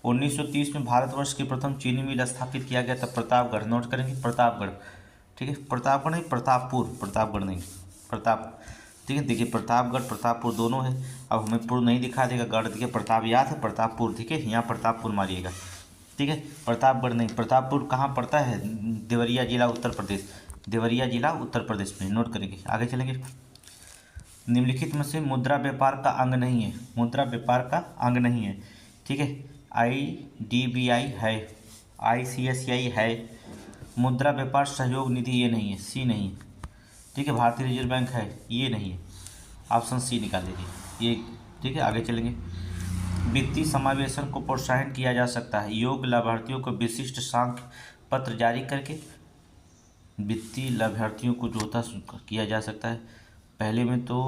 [SPEAKER 1] 1930 में भारतवर्ष की प्रथम चीनी मिल स्थापित किया गया था प्रतापगढ़। नोट करेंगे, प्रतापगढ़। ठीक है, प्रतापगढ़ नहीं, प्रतापपुर, प्रतापगढ़ नहीं, प्रताप। ठीक है, देखिए प्रतापगढ़ प्रतापपुर दोनों है। अब हमें पुर नहीं दिखा देगा, गढ़ देखिए, प्रताप याद है, प्रतापपुर। ठीक है, यहाँ प्रतापपुर मारिएगा। ठीक है, प्रतापगढ़ नहीं, प्रतापपुर कहाँ पड़ता है? देवरिया जिला उत्तर प्रदेश, देवरिया जिला उत्तर प्रदेश में। नोट करेंगे, आगे चलेंगे। निम्नलिखित में से मुद्रा व्यापार का अंग नहीं है? मुद्रा व्यापार का अंग नहीं है। ठीक है, IDBI है, ICSI है। मुद्रा व्यापार सहयोग निधि ये नहीं है, सी नहीं है। ठीक है, भारतीय रिजर्व बैंक है, ये नहीं है। ऑप्शन सी निकाल दीजिए ये। ठीक है, आगे चलेंगे। वित्तीय समावेशन को प्रोत्साहन किया जा सकता है योग्य लाभार्थियों को विशिष्ट सांख्य पत्र जारी करके। वित्तीय लाभार्थियों को जो होता किया जा सकता है। पहले में तो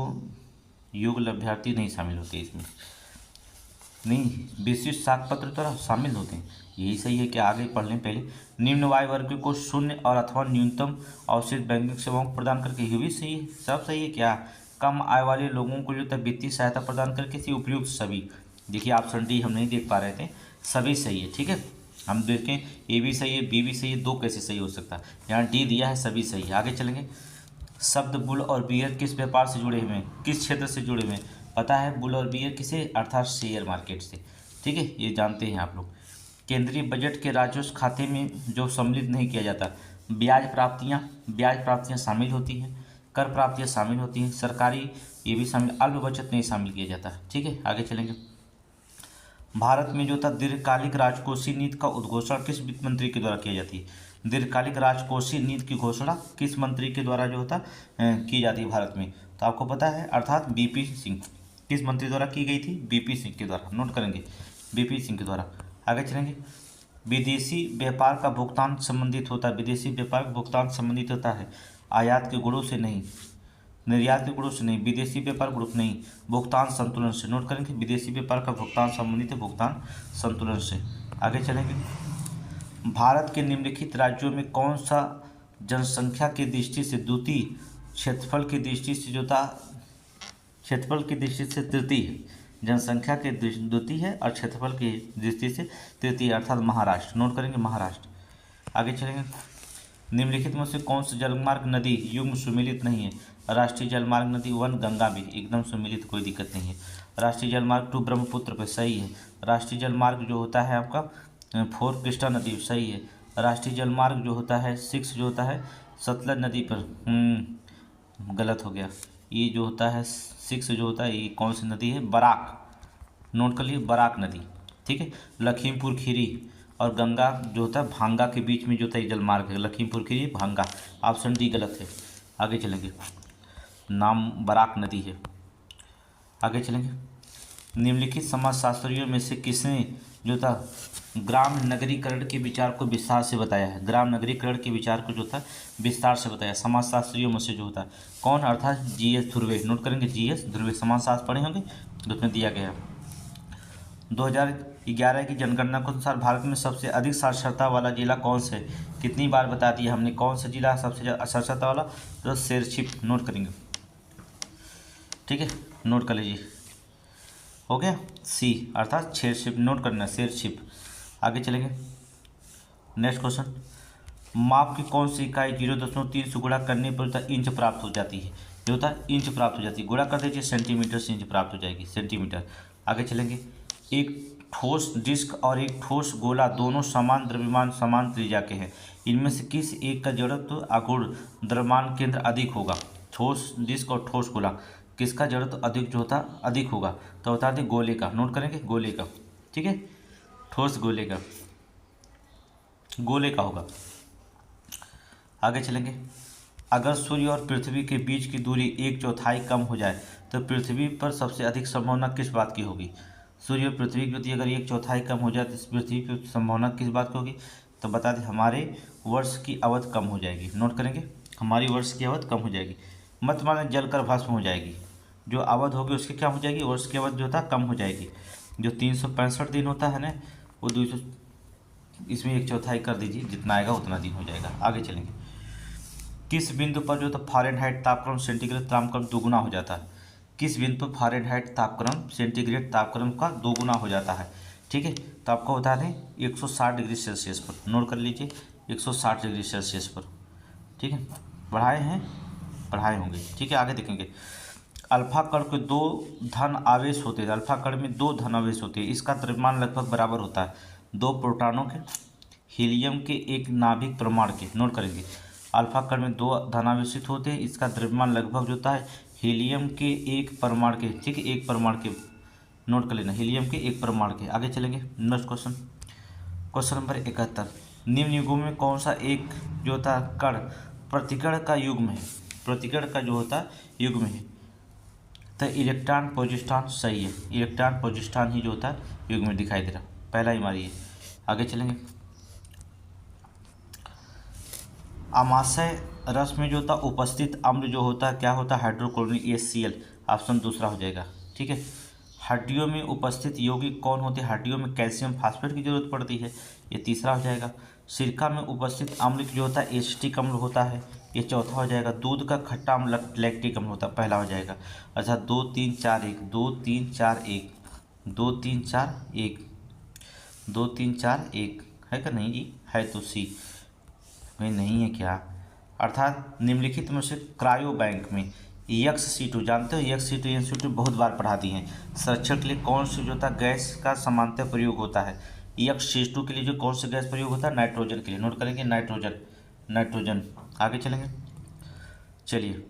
[SPEAKER 1] योग्य लाभार्थी नहीं शामिल होते इसमें, नहीं, विशिष्ट साख पत्र तो शामिल होते हैं। यही सही है कि आगे पढ़ लें पहले। निम्न आय वर्ग को शून्य और अथवा न्यूनतम अवशिष्ट बैंकिंग सेवाओं को प्रदान करके, ये भी सही है, सब सही है। क्या कम आय वाले लोगों को जो था वित्तीय सहायता प्रदान करके थी उपयुक्त सभी। देखिए ऑप्शन डी हम नहीं देख पा रहे थे, सभी सही है। ठीक है, हम देखें ए भी सही है, बी भी सही है, दो कैसे सही हो सकता है? यहाँ डी दिया है, सभी सही है। आगे चलेंगे। शब्द बुल और बियर किस व्यापार से जुड़े हुए हैं? किस क्षेत्र से जुड़े हुए हैं? पता है बुल और बियर किसे? अर्थात शेयर मार्केट से। ठीक है, ये जानते हैं आप लोग। केंद्रीय बजट के राजस्व खाते में जो सम्मिलित नहीं किया जाता, ब्याज प्राप्तियां शामिल होती हैं, कर प्राप्तियां शामिल होती हैं, सरकारी ये भी शामिल, अल्प बचत नहीं शामिल किया जाता। ठीक है, आगे चलेंगे। भारत में जो था दीर्घकालिक राजकोषीय नीति का उद्घोषण किस वित्त मंत्री के द्वारा किया जाती है? दीर्घकालिक राजकोषीय नीति की घोषणा किस मंत्री के द्वारा जो होता की जाती है भारत में? तो आपको पता है, अर्थात BP सिंह। किस मंत्री द्वारा की गई थी? BP सिंह के द्वारा। नोट करेंगे, BP सिंह के द्वारा। आगे चलेंगे। विदेशी व्यापार का भुगतान संबंधित होता है, विदेशी व्यापार का भुगतान संबंधित होता है आयात के गुणों से नहीं, निर्यात के गुणों से नहीं, विदेशी व्यापार ग्रुप नहीं, भुगतान संतुलन से। नोट करेंगे, विदेशी व्यापार का भुगतान संबंधित है भुगतान संतुलन से। आगे चलेंगे। भारत के निम्नलिखित राज्यों में कौन सा जनसंख्या की दृष्टि से द्वितीय, क्षेत्रफल की दृष्टि से जो था क्षेत्रफल की दृष्टि से तृतीय है? जनसंख्या के द्वितीय है और क्षेत्रफल की दृष्टि से तृतीय, अर्थात महाराष्ट्र। नोट करेंगे, महाराष्ट्र। आगे चलेंगे। निम्नलिखित में से कौन सी जलमार्ग नदी युग्म सुमेलित नहीं है? राष्ट्रीय जलमार्ग नदी 1 गंगा भी एकदम सुमेलित, कोई दिक्कत नहीं है। राष्ट्रीय जलमार्ग 2 ब्रह्मपुत्र पे, सही है। राष्ट्रीय जलमार्ग जो होता है आपका 4 कृष्णा नदी, सही है। राष्ट्रीय जलमार्ग जो होता है 6 जो होता है सतलज नदी पर, गलत हो गया। ये जो होता है 6 जो होता है ये कौन सी नदी है? बराक। नोट कर लिए, बराक नदी। ठीक है, लखीमपुर खीरी और गंगा जो होता है भांगा के बीच में जो होता है जलमार्ग है, लखीमपुर खीरी भांगा। ऑप्शन डी गलत है। आगे चलेंगे, नाम बराक नदी है। आगे चलेंगे। निम्नलिखित समाजशास्त्रियों में से किसने जो था ग्राम नगरीकरण के विचार को विस्तार से बताया है? ग्राम नगरीकरण के विचार को जो था विस्तार से बताया समाजशास्त्रियों में से जो होता है कौन? अर्थात GS ध्रुवे। नोट करेंगे, GS ध्रुवे। समाजशास्त्र पढ़े होंगे, उसमें दिया गया। 2011 की जनगणना के अनुसार भारत में सबसे अधिक साक्षरता वाला जिला कौन सा है? कितनी बार बता दिया हमने कौन सा जिला सबसे ज़्यादा साक्षरता वाला? तो शेरछिप। नोट करेंगे, ठीक है, नोट कर लीजिए। हो गया। सी अर्थात शेरशिप, नोट करना शेरशिप। आगे चलेंगे नेक्स्ट क्वेश्चन। माप की कौन सी इकाई 0.3 से गुणा करने पर होता इंच प्राप्त हो जाती है? ये होता है इंच प्राप्त हो जाती है, गुणा कर दीजिए सेंटीमीटर से इंच प्राप्त हो जाएगी, सेंटीमीटर। आगे चलेंगे। एक ठोस डिस्क और एक ठोस गोला दोनों समान द्रव्यमान समान त्रिज्या के हैं, इनमें से किस एक का जड़त्व आघूर्ण द्रव्यमान केंद्र अधिक होगा? ठोस डिस्क और ठोस गोला, किसका जड़त्व अधिक जो होता अधिक होगा? तो बता दें गोले का, नोट करेंगे गोले का, ठीक है, ठोस गोले का, गोले का होगा। आगे चलेंगे। अगर सूर्य और पृथ्वी के बीच की दूरी 1/4 कम हो जाए तो पृथ्वी पर सबसे अधिक संभावना किस बात की होगी? सूर्य और पृथ्वी की दूरी अगर 1/4 कम हो जाए तो पृथ्वी पर संभावना किस बात की होगी? तो बता दें हमारे वर्ष की अवधि कम हो जाएगी, नोट करेंगे, हमारी वर्ष की अवधि कम हो जाएगी, मत माने जलकर भस्म हो जाएगी। जो अवधि होगी उसकी क्या हो जाएगी? वर्ष की अवधि जो होता है कम हो जाएगी। जो 365 दिन होता है ना, वो 200, इसमें 1/4 कर दीजिए, जितना आएगा उतना दिन हो जाएगा। आगे चलेंगे। किस बिंदु पर जो तो फ़ारेनहाइट तापक्रम सेंटीग्रेड तापक्रम दोगुना हो जाता है? किस बिंदु पर फ़ारेनहाइट तापक्रम सेंटीग्रेड तापक्रम का दोगुना हो जाता है? ठीक है, तो आपको बता दें 160 डिग्री सेल्सियस पर, नोट कर लीजिए 160 डिग्री सेल्सियस पर, ठीक है, बढ़ाए होंगे, ठीक है। आगे देखेंगे। अल्फा कण के दो धन आवेश होते हैं, अल्फा कण में दो धन आवेश होते हैं, इसका द्रव्यमान लगभग बराबर होता है दो प्रोटॉनों के हीलियम के एक नाभिक प्रमाण के, नोट करेंगे। अल्फा कण में दो धनावेशित होते हैं, इसका द्रव्यमान लगभग जो होता है हीलियम के एक परमाणु के, ठीक है, एक परमाणु के, नोट कर लेना, हीलियम के एक परमाणु के। आगे चलेंगे नेक्स्ट क्वेश्चन, क्वेश्चन नंबर 71। निम्न युग्मों में कौन सा एक जो होता है कण प्रतिकण का युग्म है? प्रतिकण का जो होता है युग्म है, तो इलेक्ट्रॉन पोजिस्ट्रॉन सही है, इलेक्ट्रॉन पोजिस्ट्रॉन ही जो होता है युग्म में दिखाई दे रहा, पहला ही मारिए। आगे चलेंगे। आमाशय रस में जो होता उपस्थित अम्ल जो होता है क्या होता है? हाइड्रोक्लोरिक HCl, ऑप्शन दूसरा हो जाएगा, ठीक है। हड्डियों में उपस्थित यौगिक कौन होते हैं? हड्डियों में कैल्शियम फास्फेट की जरूरत पड़ती है, ये तीसरा हो जाएगा। सिरका में उपस्थित अम्ल जो होता है एसिटिक अम्ल होता है, ये चौथा हो जाएगा। दूध का खट्टा अम्ल लैक्टिक अम्ल होता है, पहला हो जाएगा। अच्छा 2 3 4 1, 2 3 4 1, 2 3 4 1, 2 3 4 1 है क्या? नहीं जी, है तो सी, नहीं नहीं है क्या? अर्थात निम्नलिखित में से क्रायो बैंक में EX-C2, जानते हो EX-C2 इंस्टीट्यूट बहुत बार पढ़ा दी हैं। संरक्षण के लिए कौन सी जो होता है गैस का समानांतर प्रयोग होता है? EX-C2 के लिए जो कौन सी गैस प्रयोग होता है? नाइट्रोजन के लिए, नोट करेंगे नाइट्रोजन, नाइट्रोजन। आगे चलेंगे। चलिए,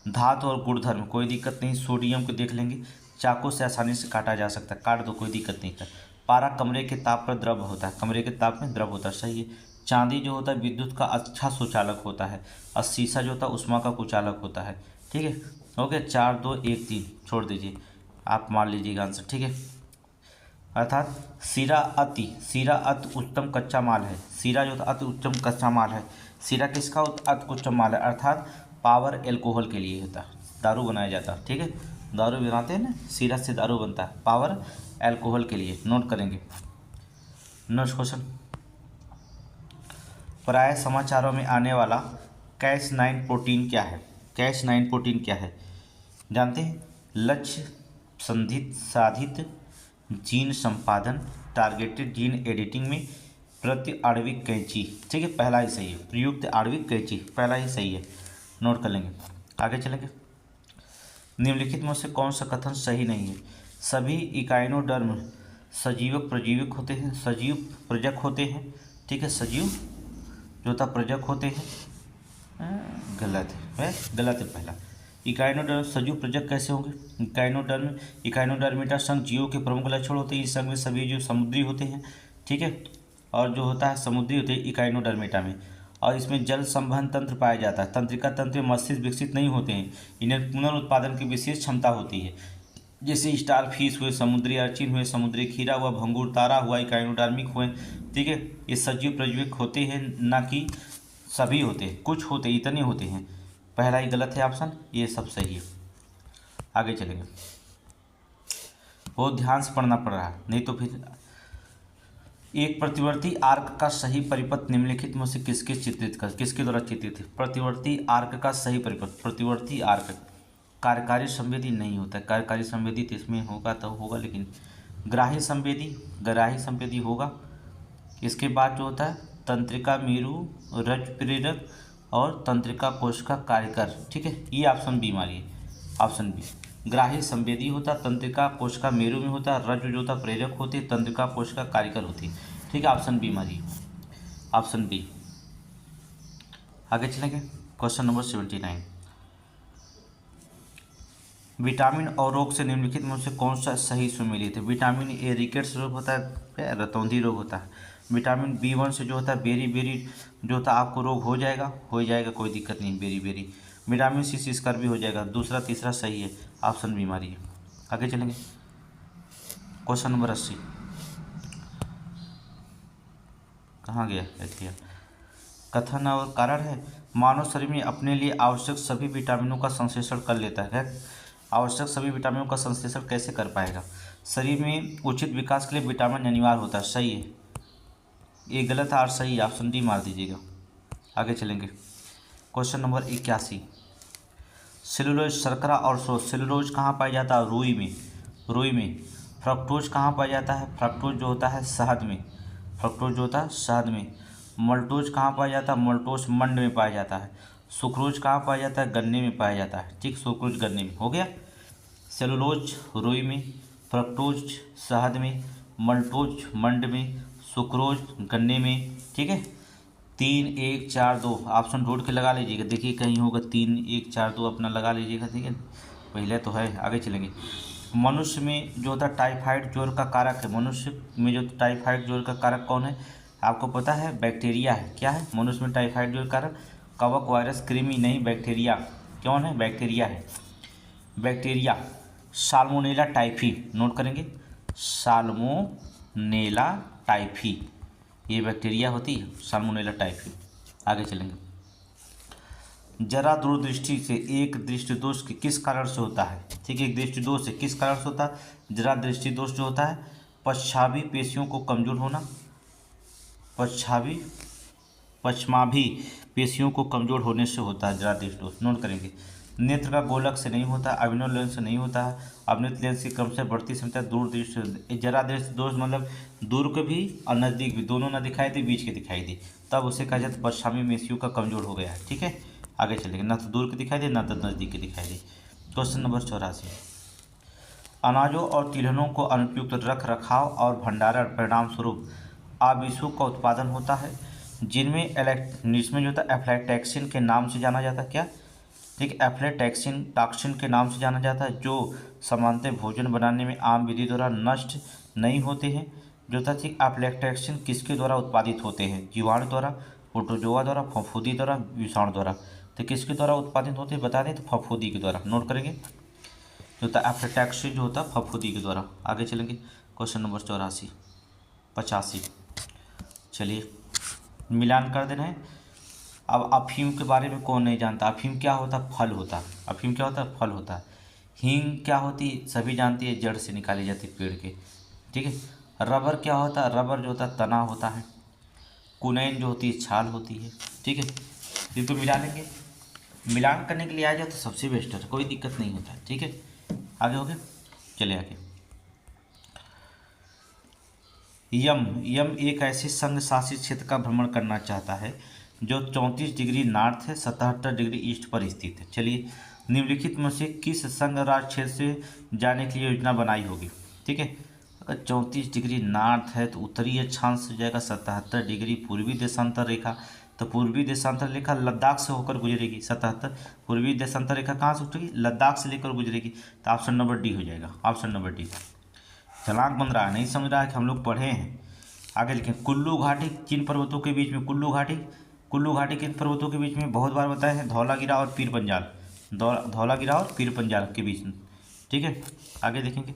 [SPEAKER 1] धातु और गुणधर्म कोई दिक्कत नहीं, सोडियम को देख लेंगे, चाकू से आसानी से काटा जा सकता है, काट दो कोई दिक्कत नहीं है। पारा कमरे के ताप पर द्रव होता है, कमरे के ताप में द्रव होता है, सही है। चांदी जो होता है विद्युत का अच्छा सुचालक होता है, और शीशा जो होता है उष्मा का कुचालक होता है, ठीक है। हो गया 4 2 1 3, छोड़ दीजिए, आप मान लीजिएगा आंसर, ठीक है। अर्थात सीरा अति उत्तम कच्चा माल है, सीरा जो अति उत्तम कच्चा माल है। सीरा किसका अति उत्तम माल है? अर्थात पावर एल्कोहल के लिए होता है, दारू बनाया जाता है, ठीक है, दारू बनाते हैं ना, सीरा से दारू बनता है, पावर एल्कोहल के लिए, नोट करेंगे। Next question. प्राय समाचारों में आने वाला Cas9 प्रोटीन क्या है? Cas9 प्रोटीन क्या है जानते हैं? लक्ष्य संधित साधित जीन संपादन, टारगेटेड जीन एडिटिंग में प्रति आणविक कैंची, ठीक है, पहला ही सही है, प्रयुक्त आणविक कैंची पहला ही सही है, नोट कर लेंगे। आगे चलेंगे। निम्नलिखित में से कौन सा कथन सही नहीं है? सभी इकाइनोडर्म सजीवक प्रजीवक होते हैं, सजीव प्रजक होते हैं, ठीक है, सजीव जो था प्रजक होते हैं, गलत है, गलत है पहला। इकाइनोडर्म सजीव प्रजक कैसे होंगे? इकाइनोडर्मिटा संघ जीवों के प्रमुख लक्षण होते हैं, इस संघ में सभी जीव समुद्री होते हैं, ठीक है, और जो होता है समुद्री होते हैं इकाइनोडर्मिटा में, और इसमें जल संवहन तंत्र पाया जाता है, तंत्रिका तंत्र में मस्तिष्क विकसित नहीं होते हैं, इन्हें पुनरुत्पादन की विशेष क्षमता होती है, जैसे स्टार फिश हुए, समुद्री अर्चिन हुए, समुद्री खीरा हुआ, भंगूर तारा हुआ, इकाइनोडर्मिक हुए, ठीक है। ये सजीव प्रजीवक होते हैं, ना कि सभी होते हैं, कुछ होते, इतने होते हैं, पहला ही गलत है ऑप्शन, ये सब सही है। आगे चलेंगे। बहुत ध्यान से पढ़ना पड़ रहा है, नहीं तो फिर। एक प्रतिवर्ती आर्क का सही परिपथ निम्नलिखित में से किसके द्वारा चित्रित है? प्रतिवर्ती आर्क का सही परिपथ, प्रतिवर्ती आर्क, कार्यकारी संवेदी नहीं होता है। कार्यकारी संवेदी तो इसमें होगा तो होगा, लेकिन ग्राही संवेदी होगा। इसके बाद जो होता है तंत्रिका मेरु रज प्रेरक और तंत्रिका कोशिका कार्यकर। ठीक है, ये ऑप्शन बी मारिए, ऑप्शन बी। ग्राही संवेदी होता, तंत्रिका कोशिका मेरु में होता, रज जो होता प्रेरक होती, तंत्रिका कोशिका कार्यकर होती। ठीक है, ऑप्शन बी मारिए, ऑप्शन बी। आगे चलेंगे, क्वेश्चन नंबर 79। विटामिन और रोग से निम्नलिखित में से कौन सा सही सुमेलित है। विटामिन ए रिकेट्स रोग होता है, रतौंधी रोग होता है। विटामिन B1 से जो होता है बेरी जो होता है आपको रोग हो जाएगा, कोई दिक्कत नहीं, बेरी। विटामिन सी से स्कर भी हो जाएगा। दूसरा तीसरा सही है, ऑप्शन बी मारिए। आगे चलेंगे, क्वेश्चन नंबर 80। कहाँ गया देखिए, कथन और कारण है। मानव शरीर में अपने लिए आवश्यक सभी विटामिनों का संश्लेषण कर लेता है। आवश्यक सभी विटामिनों का संश्लेषण कैसे कर पाएगा। शरीर में उचित विकास के लिए विटामिन अनिवार्य होता है, सही है। ये गलत है और सही है, ऑप्शन डी मार दीजिएगा। आगे चलेंगे, क्वेश्चन नंबर 81। सेलुलोज शर्करा और सोज। सेलुलोज कहाँ पाया जाता है, रुई में। फ्रक्टोज कहाँ पाया जाता है, फ्रक्टोज जो होता है शहद में। मल्टोज कहाँ पाया जाता है, मल्टोज मंड में पाया जाता है। सुक्रोज कहाँ पाया जाता है, गन्ने में पाया जाता है। ठीक, सुक्रोज गन्ने में हो गया। सेलुलोज रुई में, फ्रक्टोज शहद में, मल्टोज मंड में, सुक्रोज गन्ने में। ठीक है, 3 1 4 2 ऑप्शन ढूंढ के लगा लीजिएगा, देखिए कहीं होगा 3 1 4 2 अपना लगा लीजिएगा। ठीक है, पहले तो है। आगे चलेंगे, मनुष्य में जो होता है टाइफाइड ज्वर का कारक है। मनुष्य में जो टाइफाइड ज्वर का कारक कौन है, आपको पता है, बैक्टीरिया है। क्या है मनुष्य में टाइफाइड ज्वर कारक, कवक वायरस कृमि नहीं, बैक्टीरिया। कौन है, बैक्टीरिया है। बैक्टीरिया साल्मोनेला टाइफी, नोट करेंगे, साल्मोनेला टाइफी, ये बैक्टीरिया होती है, साल्मोनेला टाइफी। आगे चलेंगे, जरा दूरदृष्टि से एक दृष्टि दोष किस कारण से होता है। ठीक है, एक दृष्टि दोष से किस कारण से होता है। जरा दृष्टि दोष जो होता है पश्चाभी पेशियों को कमजोर होना, पश्चमाभी पेशियों को कमजोर होने से होता है जरा दृष्टि दोष। नोट करेंगे, नेत्र का गोलक से नहीं होता, अभिनव लेंस से नहीं होता है, अवनित लेंस की क्रम से बढ़ती क्षमता दूर दृष्टि। जरा दृष्टि दोष मतलब दूर के भी और नज़दीक भी, दोनों ना दिखाई दे, बीच के दिखाई दे, तब उसे कहा जाता है पश्चिमी पेशियों का कमजोर हो गया है। ठीक है, आगे चलेंगे, ना तो दूर के दिखाई दे ना तो नज़दीक के दिखाई दे। Question number 84। अनाजों और तिलहनों को अनुपयुक्त रख रखाव और भंडारण परिणाम स्वरूप आविशों का उत्पादन होता है, जिसमें जो होता है एफ्लैटैक्सिन के नाम से जाना जाता है। क्या, ठीक, एफ्लैटैक्सिन टॉक्सिन के नाम से जाना जाता है, जो सामान्यतः भोजन बनाने में आम विधि द्वारा नष्ट नहीं होते हैं। जो था ठीक, एफ्लैटैक्सिन किसके द्वारा उत्पादित होते हैं, जीवाणु द्वारा, प्रोटोजोआ द्वारा, फफूंदी द्वारा, विषाणु द्वारा। तो किसके द्वारा उत्पादित होते हैं बता दें, तो फफूंदी के द्वारा। नोट करेंगे, जो होता है एफ्लैटैक्सिन जो होता है फफूंदी के द्वारा। आगे चलेंगे, क्वेश्चन नंबर 85। चलिए मिलान कर देना है। अब अफीम के बारे में कौन नहीं जानता। अफीम क्या होता है, फल होता है। अफीम क्या होता है, फल होता है। हींग क्या होती है, सभी जानती है, जड़ से निकाली जाती है पेड़ के। ठीक है, रबर क्या होता है, रबर जो होता है तना होता है। कुनैन जो होती है छाल होती है। ठीक है, इनको मिला लेंगे। मिलान करने के लिए आ जाए तो सबसे बेस्ट है, कोई दिक्कत नहीं होता है। ठीक है, आगे हो गया, चले आगे। यम एक ऐसे संघ शासित क्षेत्र का भ्रमण करना चाहता है जो 34 डिग्री नॉर्थ है, 77 डिग्री ईस्ट पर स्थित है। चलिए, निम्नलिखित में से किस संघ राज्य क्षेत्र से जाने की योजना बनाई होगी। ठीक है, अगर 34 डिग्री नॉर्थ है तो उत्तरी अक्षांश हो जाएगा, 77 डिग्री पूर्वी देशांतर रेखा, तो पूर्वी देशांतर रेखा लद्दाख से होकर गुजरेगी। 77 पूर्वी देशांतर रेखा कहाँ से उठेगी, लद्दाख से लेकर गुजरेगी, तो ऑप्शन नंबर डी हो जाएगा, ऑप्शन नंबर डी। चालाक बन रहा है, नहीं समझ रहा है कि हम लोग पढ़े हैं। आगे लिखें, कुल्लू घाटी किन पर्वतों के बीच में, कुल्लू घाटी किन पर्वतों के बीच में, बहुत बार बताए हैं, धौलागिरा और पीर पंजाल, धौलागिरा और पीर पंजाल के बीच में। ठीक है, आगे देखेंगे,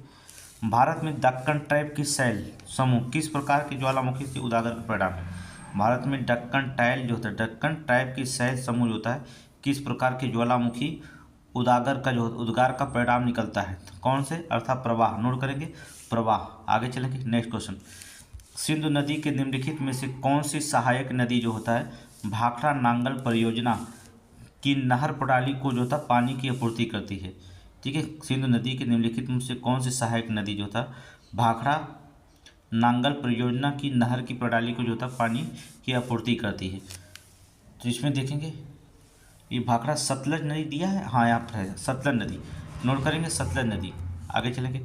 [SPEAKER 1] भारत में दक्कन टाइप की शैल समूह किस प्रकार की ज्वालामुखी से उजागर का परिणाम है। भारत में दक्कन टाइल जो होता है, दक्कन टाइप की शैल समूह जो होता है, किस प्रकार की ज्वालामुखी उद्गार का परिणाम निकलता है, तो कौन से, अर्थात प्रवाह। नोट करेंगे, प्रवाह। आगे चलेंगे, नेक्स्ट क्वेश्चन, सिंधु नदी के निम्नलिखित में से कौन सी सहायक नदी जो होता है भाखड़ा नांगल परियोजना की नहर प्रणाली को जो होता पानी की आपूर्ति करती है। ठीक है। सिंधु नदी के निम्नलिखित में से कौन सी सहायक नदी जो था भाखड़ा नांगल परियोजना की नहर की प्रणाली को जो था पानी की आपूर्ति करती है। तो इसमें देखेंगे ये भाखड़ा सतलज नदी दिया है, हाँ यहाँ पर है सतलज नदी, नोट करेंगे सतलज नदी। आगे चलेंगे,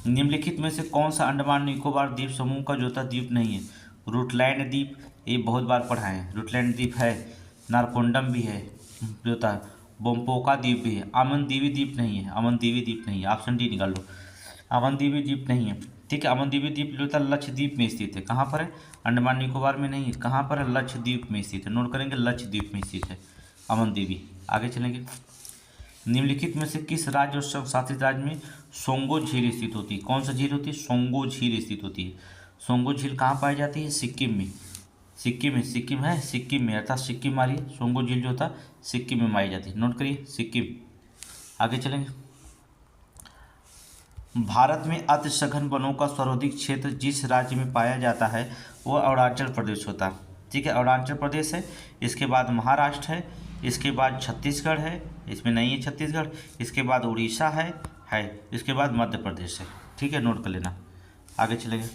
[SPEAKER 1] निम्नलिखित में से कौन सा अंडमान निकोबार द्वीप समूह का जो था द्वीप नहीं है। रूटलैंड द्वीप, ये बहुत बार पढ़ा है, रूटलैंड द्वीप है, नारकोंडम भी है जो था, बोम्पोका द्वीप भी है, अमनदीवी द्वीप नहीं है, अमनदीवी द्वीप नहीं है, ऑप्शन डी निकाल लो, अमनदीवी द्वीप नहीं है। ठीक है, अमनदीवी द्वीप जो था लक्षद्वीप में स्थित है, कहाँ पर है, अंडमान निकोबार में नहीं है, कहाँ पर है, लक्षद्वीप में स्थित है, नोट करेंगे लक्षद्वीप में स्थित है अमनदीवी। आगे चलेंगे, निम्नलिखित में से किस राज्य और संघ शासित राज्य में सोंगो झील स्थित होती है। कौन सा झील होती है, सोंगो झील स्थित होती है। सोंगो झील कहाँ पाई जाती है, सिक्किम में, सिक्किम में, सिक्किम है, सिक्किम में अर्थात सिक्किम मारिए, सोंगो झील जो था सिक्किम में पाई जाती है, नोट करिए सिक्किम। आगे चलेंगे, भारत में अति सघन वनों का सर्वाधिक क्षेत्र जिस राज्य में पाया जाता है वो अरुणाचल प्रदेश होता है। ठीक है, अरुणाचल प्रदेश है, इसके बाद महाराष्ट्र है, इसके बाद छत्तीसगढ़ है, इसमें नहीं है छत्तीसगढ़, इसके बाद उड़ीसा है, इसके बाद मध्य प्रदेश है। ठीक है, नोट कर लेना। आगे चलेंगे,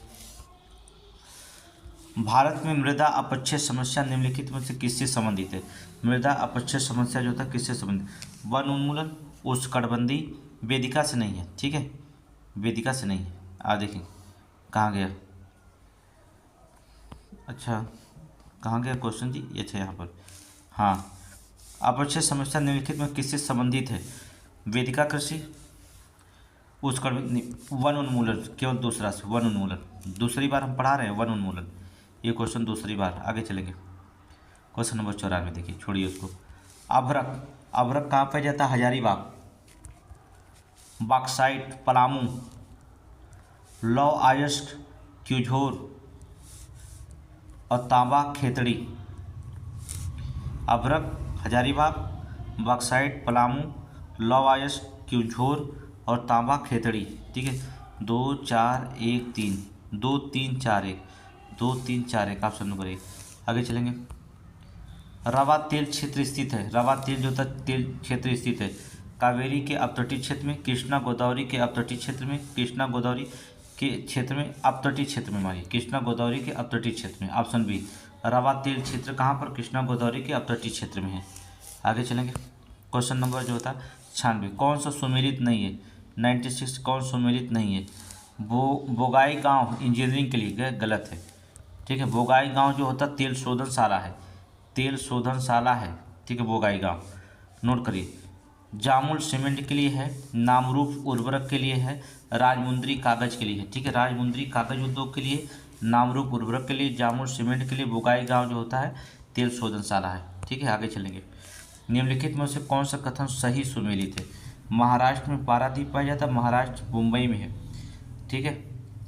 [SPEAKER 1] भारत में मृदा अपक्षय समस्या निम्नलिखित में से किससे संबंधित है। मृदा अपक्षय समस्या जो था किससे संबंधित, वन उन्मूलन, उष्णकटिबंधीय, वेदिका से नहीं है। ठीक है, वेदिका से नहीं है। देखिए कहाँ गया, अच्छा कहाँ गया क्वेश्चन जी, अच्छा यहाँ पर, हाँ, अपक्षय समस्या निम्नलिखित में किससे संबंधित है, वेदिका कृषि, वन उन्मूलन, केवल दूसरा से वन उन्मूलन, दूसरी बार हम पढ़ा रहे हैं वन उन्मूलन, ये क्वेश्चन दूसरी बार। आगे चलेंगे, क्वेश्चन नंबर 94 देखिए, छोड़िए उसको। अभ्रक, अभ्रक कहाँ पे जाता है, हजारीबाग, बॉक्साइट पलामू, लौह अयस्क क्यूझोर और तांबा खेतड़ी। अभ्रक हजारीबाग, बॉक्साइट पलामू, लौह अयस्क क्यूझोर और तांबा खेतड़ी। ठीक है, 2 4 1 3, 2 3 4 1, 2 3 4 1 ऑप्शन नंबर 1। आगे चलेंगे, रवा तेल क्षेत्र स्थित है, रवा तेल जो था तेल क्षेत्र स्थित है कावेरी के अपतटीय क्षेत्र में, कृष्णा गोदावरी के अपतटीय क्षेत्र में, कृष्णा गोदावरी के क्षेत्र में, अपतटीय क्षेत्र में, मानिए कृष्णा गोदावरी के अपतटीय क्षेत्र में, ऑप्शन बी। रवा तेल क्षेत्र कहाँ पर, कृष्णा गोदावरी के अपतटीय क्षेत्र में है। आगे चलेंगे, क्वेश्चन नंबर जो होता 96, कौन सा सुमेलित नहीं है, 96 कौन सुमेलित नहीं है, बोगाई गांव इंजीनियरिंग के लिए गलत है। ठीक है, बोगाई गांव जो होता तेल शोधनशाला है, तेल शोधनशाला है। ठीक है, बोगाई गांव, नोट करिए। जामुल सीमेंट के लिए है, नामरूप उर्वरक के लिए है, राजमुंद्री कागज के लिए है। ठीक है, राजमुंद्री कागज उद्योग के लिए, नामरूप उर्वरक के लिए, जामुल सीमेंट के लिए, बोगाई गांव जो होता है तेल शोधनशाला है। ठीक है, आगे चलेंगे, निम्नलिखित में से कौन सा कथन सही सुमेलित है। महाराष्ट्र में पारादीप पाया जाता है, महाराष्ट्र मुंबई में है। ठीक है,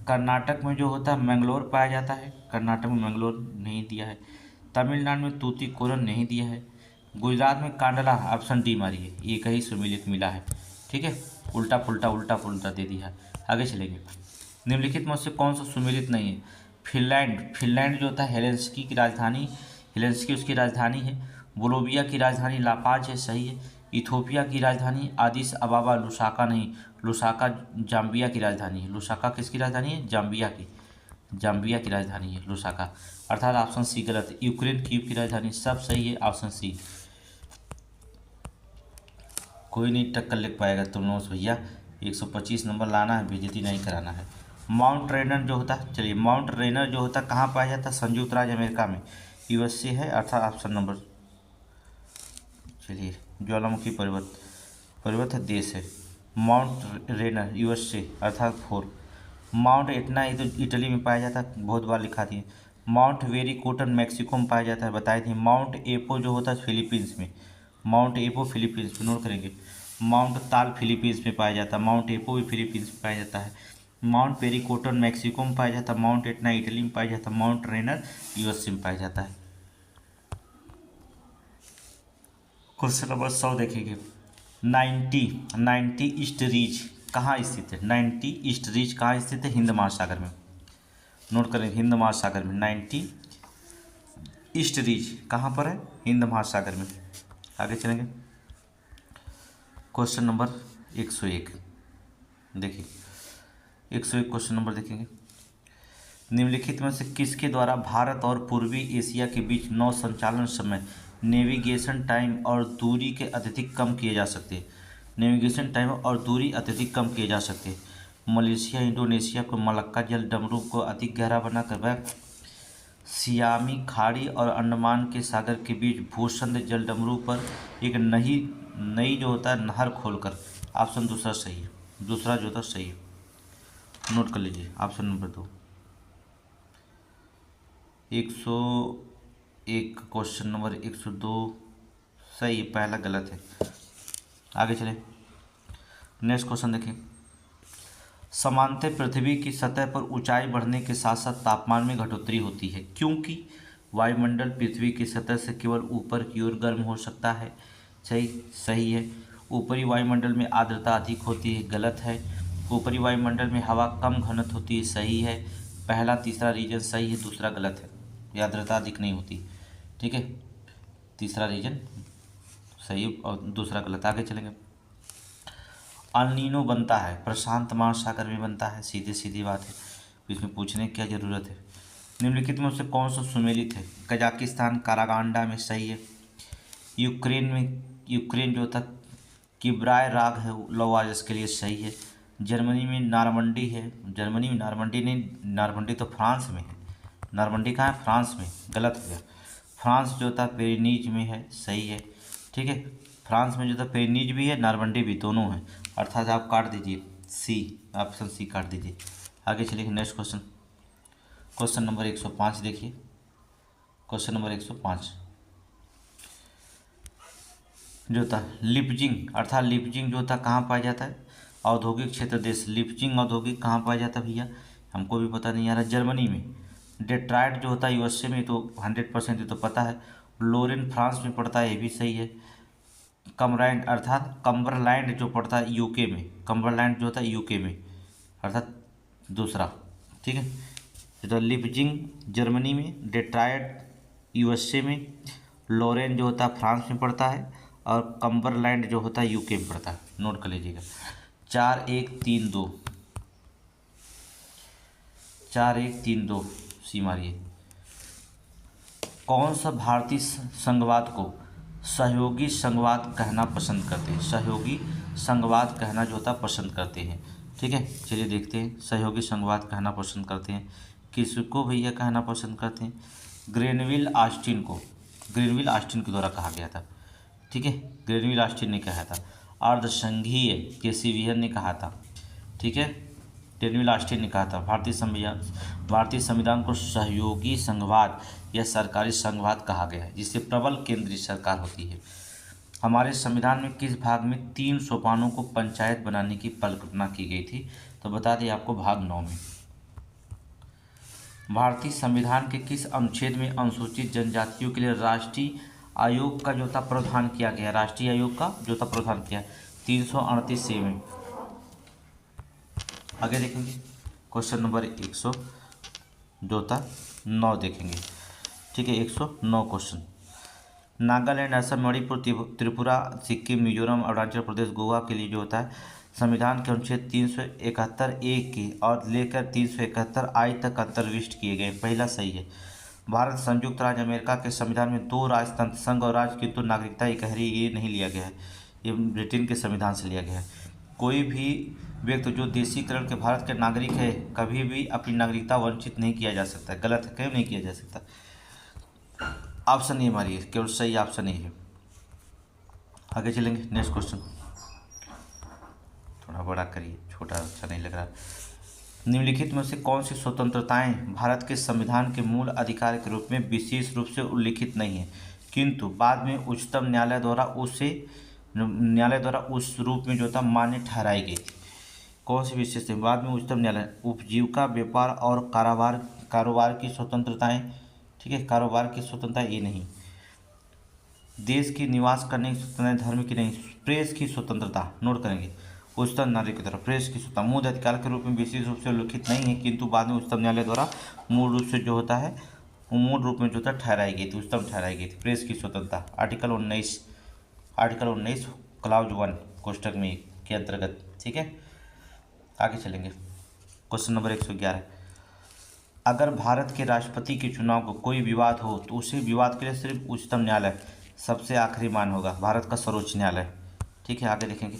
[SPEAKER 1] कर्नाटक में जो होता है मैंगलोर पाया जाता है, कर्नाटक में मैंगलोर नहीं दिया है, तमिलनाडु में तूतीकोरन नहीं दिया है, गुजरात में कांडला, ऑप्शन डी मारिए, ये कहीं सुमेलित मिला है। ठीक है, उल्टा पुल्टा दे दिया है। आगे चलेंगे, निम्नलिखित में से कौन सा सुमेलित नहीं है। फिनलैंड, फिनलैंड जो होता है हेलेंस्की की राजधानी, हेलेंस्की उसकी राजधानी है। बोलोविया की राजधानी लापाज है, सही है। इथोपिया की राजधानी आदिस अबाबा, लुसाका नहीं, लुसाका जाम्बिया की राजधानी है। लुसाका किसकी राजधानी है, जाम्बिया की, जाम्बिया की राजधानी है लुसाका, अर्थात ऑप्शन सी गलत है। यूक्रेन की राजधानी, सब सही है, ऑप्शन सी। कोई नहीं टक्कर लग पाएगा तुम लोगों से भैया, 125 नंबर लाना है, बेइज्जती नहीं कराना है। माउंट रेनर जो होता है, चलिए माउंट रेनर जो होता है कहाँ पाया जाता है, संयुक्त राज्य अमेरिका में, यूएसए है, अर्थात ऑप्शन नंबर, चलिए ज्वालामुखी पर्वत है, देश है। माउंट रेनर यूएसए अर्थात 4। माउंट एटना ये तो इटली में पाया जाता है, बहुत बार लिखा थी। माउंट वेरिकोटन मैक्सिको में पाया जाता है, बताए थे। माउंट एपो जो होता है फिलीपींस में, माउंट एपो फिलीपींस में, नोट करेंगे। माउंट ताल फिलीपींस में पाया जाता है, माउंट एपो भी फिलीपींस में पाया जाता है। माउंट वेरिकोटन मैक्सिको में पाया जाता है, माउंट एटना इटली में पाया जाता है, माउंट रेनर यूएसए में पाया जाता है। क्वेश्चन नंबर 100 देखेंगे, 90 ईस्ट रीच कहाँ स्थित है, 90 ईस्ट रीच कहाँ स्थित है, हिंद महासागर में, नोट करें हिंद महासागर में 90 ईस्ट रीच कहाँ पर है, हिंद महासागर में। आगे चलेंगे, क्वेश्चन नंबर 101 देखिए, 101 क्वेश्चन नंबर देखेंगे। निम्नलिखित में से किसके द्वारा भारत और पूर्वी एशिया के बीच नौ संचालन समय, नेविगेशन टाइम और दूरी के अत्यधिक कम किए जा सकते हैं? नेविगेशन टाइम और दूरी अत्यधिक कम किए जा सकते हैं। मलेशिया इंडोनेशिया को मलक्का जल डमरू को अधिक गहरा बनाकर वह सियामी खाड़ी और अंडमान के सागर के बीच भूसंध जल डमरू पर एक नई जो होता है नहर खोलकर। ऑप्शन दूसरा सही है, दूसरा जो था सही है, नोट कर लीजिए। Option number 2। 101 क्वेश्चन नंबर 102 सही है, पहला गलत है। आगे चले, नेक्स्ट क्वेश्चन देखें। सामान्यतः पृथ्वी की सतह पर ऊंचाई बढ़ने के साथ साथ तापमान में घटोतरी होती है, क्योंकि वायुमंडल पृथ्वी की सतह से केवल ऊपर की ओर गर्म हो सकता है। सही है। ऊपरी वायुमंडल में आर्द्रता अधिक होती है, गलत है। ऊपरी वायुमंडल में हवा कम घनत्व होती है, सही है। पहला तीसरा रीजन सही है, दूसरा गलत है, आर्द्रता अधिक नहीं होती। ठीक है, तीसरा रीजन सही और दूसरा गलत। आगे चलेंगे। अल नीनो बनता है प्रशांत महासागर में बनता है, सीधी सीधी बात है, इसमें पूछने की क्या ज़रूरत है। निम्नलिखित में से कौन सा सुमेलित है? कजाकिस्तान कारागांडा में सही है। यूक्रेन जो था किब्राय राग है लौवाज के लिए सही है। जर्मनी में नारमंडी है, जर्मनी में नारमंडी नहीं, नारमंडी तो फ्रांस में है। नारमंडी कहाँ है? फ्रांस में, गलत हो गया। फ्रांस जो था पेरिनीज में है, सही है। ठीक है, फ्रांस में जो था पेरिनीज भी है, नारमंडी भी, दोनों है, अर्थात आप काट दीजिए सी, ऑप्शन सी काट दीजिए। आगे चलिए नेक्स्ट क्वेश्चन, क्वेश्चन नंबर 105 देखिए। क्वेश्चन नंबर 105 जो था लिपजिंग, अर्थात लिपजिंग जो था कहाँ पाया जाता है? औद्योगिक क्षेत्र देश। लिपजिंग औद्योगिक कहाँ पाया जाता है भैया? हमको भी पता नहीं आ रहा। जर्मनी में। डेट्रॉइट जो होता है यूएसए में, तो 100% ये तो पता है। लोरेन फ्रांस में पड़ता है, ये भी सही है। कमरैंड अर्थात कम्बरलैंड जो पड़ता है यूके में, कम्बरलैंड जो होता है यूके में, अर्थात दूसरा। ठीक है, तो लिपजिंग जर्मनी में, डेट्रॉइट यूएसए में, लोरेन जो होता है फ्रांस में पड़ता है, और कम्बरलैंड जो होता है यूके में पड़ता है। नोट कर लीजिएगा। 4132 4132 सी मारिए। कौन सा भारतीय संघवाद को सहयोगी संघवाद कहना पसंद करते हैं? सहयोगी संघवाद कहना जो होता पसंद करते हैं। ठीक है, चलिए देखते हैं। सहयोगी संघवाद कहना पसंद करते हैं, किसको भैया कहना पसंद करते हैं? ग्रेनविल ऑस्टिन को, ग्रेनविल ऑस्टिन के द्वारा कहा गया था। ठीक है, ग्रेनविल ऑस्टिन ने कहा था। अर्धसंघीय केसीवियन ने कहा था। ठीक है, ग्रेनविल ऑस्टिन ने कहा था। भारतीय संविधान को सहयोगी संघवाद या सरकारी संघवाद कहा गया है, जिससे प्रबल केंद्रीय सरकार होती है। हमारे संविधान में किस भाग में 3 सोपानों को पंचायत बनाने की परिकल्पना की गई थी? तो बता दें आपको, भाग 9 में। भारतीय संविधान के किस अनुच्छेद में अनुसूचित जनजातियों के लिए राष्ट्रीय आयोग का जो था प्रावधान किया गया? राष्ट्रीय आयोग का जो था प्रावधान किया 338 में। आगे देखेंगे क्वेश्चन नंबर 100 जो था 9 देखेंगे। ठीक है, 109 क्वेश्चन। नागालैंड, असम, मणिपुर, त्रिपुरा, सिक्किम, मिजोरम, अरुणाचल प्रदेश, गोवा के लिए जो होता है संविधान के अनुच्छेद 371A के और लेकर 371 आई तक अंतर्विष्ट किए गए। पहला सही है। भारत संयुक्त राज्य अमेरिका के संविधान में 2 राजतंत्र संघ और राज्य, किंतु नागरिकता इकहरी ये नहीं लिया गया है, ये ब्रिटेन के संविधान से लिया गया है। कोई भी व्यक्ति जो देशीकरण के भारत के नागरिक है कभी भी अपनी नागरिकता वंचित नहीं किया जा सकता। गलत है, क्यों नहीं किया जा सकता? ऑप्शन ये मारिए, केवल सही ऑप्शन ही है। आगे चलेंगे नेक्स्ट क्वेश्चन। थोड़ा बड़ा करिए, छोटा अच्छा नहीं लग रहा। निम्नलिखित में से कौन सी स्वतंत्रताएं भारत के संविधान के मूल अधिकार के रूप में विशेष रूप से उल्लिखित नहीं है, किंतु बाद में उच्चतम न्यायालय द्वारा उस रूप में जो था मान्य ठहराई गई थी? कौन सी विशेष है? बाद में उच्चतम न्यायालय उपजीविका, व्यापार और कारोबार की स्वतंत्रताएं। ठीक है, कारोबार की स्वतंत्रता ये नहीं। देश की निवास करने की स्वतंत्रता, धर्म की नहीं। प्रेस की स्वतंत्रता नोट करेंगे। उच्चतम न्यायालय की तरफ प्रेस की स्वतंत्रता मूल अधिकार के रूप में विशेष रूप से उल्लिखित नहीं है, किंतु बाद में उच्चतम न्यायालय द्वारा मूल रूप से जो होता है मूल रूप में जो था ठहराई गई थी, उच्चतम ठहराई गई थी। प्रेस की स्वतंत्रता आर्टिकल 19 क्लाउज 1 कोष्टक में के अंतर्गत। ठीक है, आगे चलेंगे। क्वेश्चन नंबर 111, अगर भारत के राष्ट्रपति के चुनाव को कोई विवाद हो तो उसे विवाद के लिए सिर्फ उच्चतम न्यायालय सबसे आखिरी मान होगा, भारत का सर्वोच्च न्यायालय। ठीक है, आगे देखेंगे।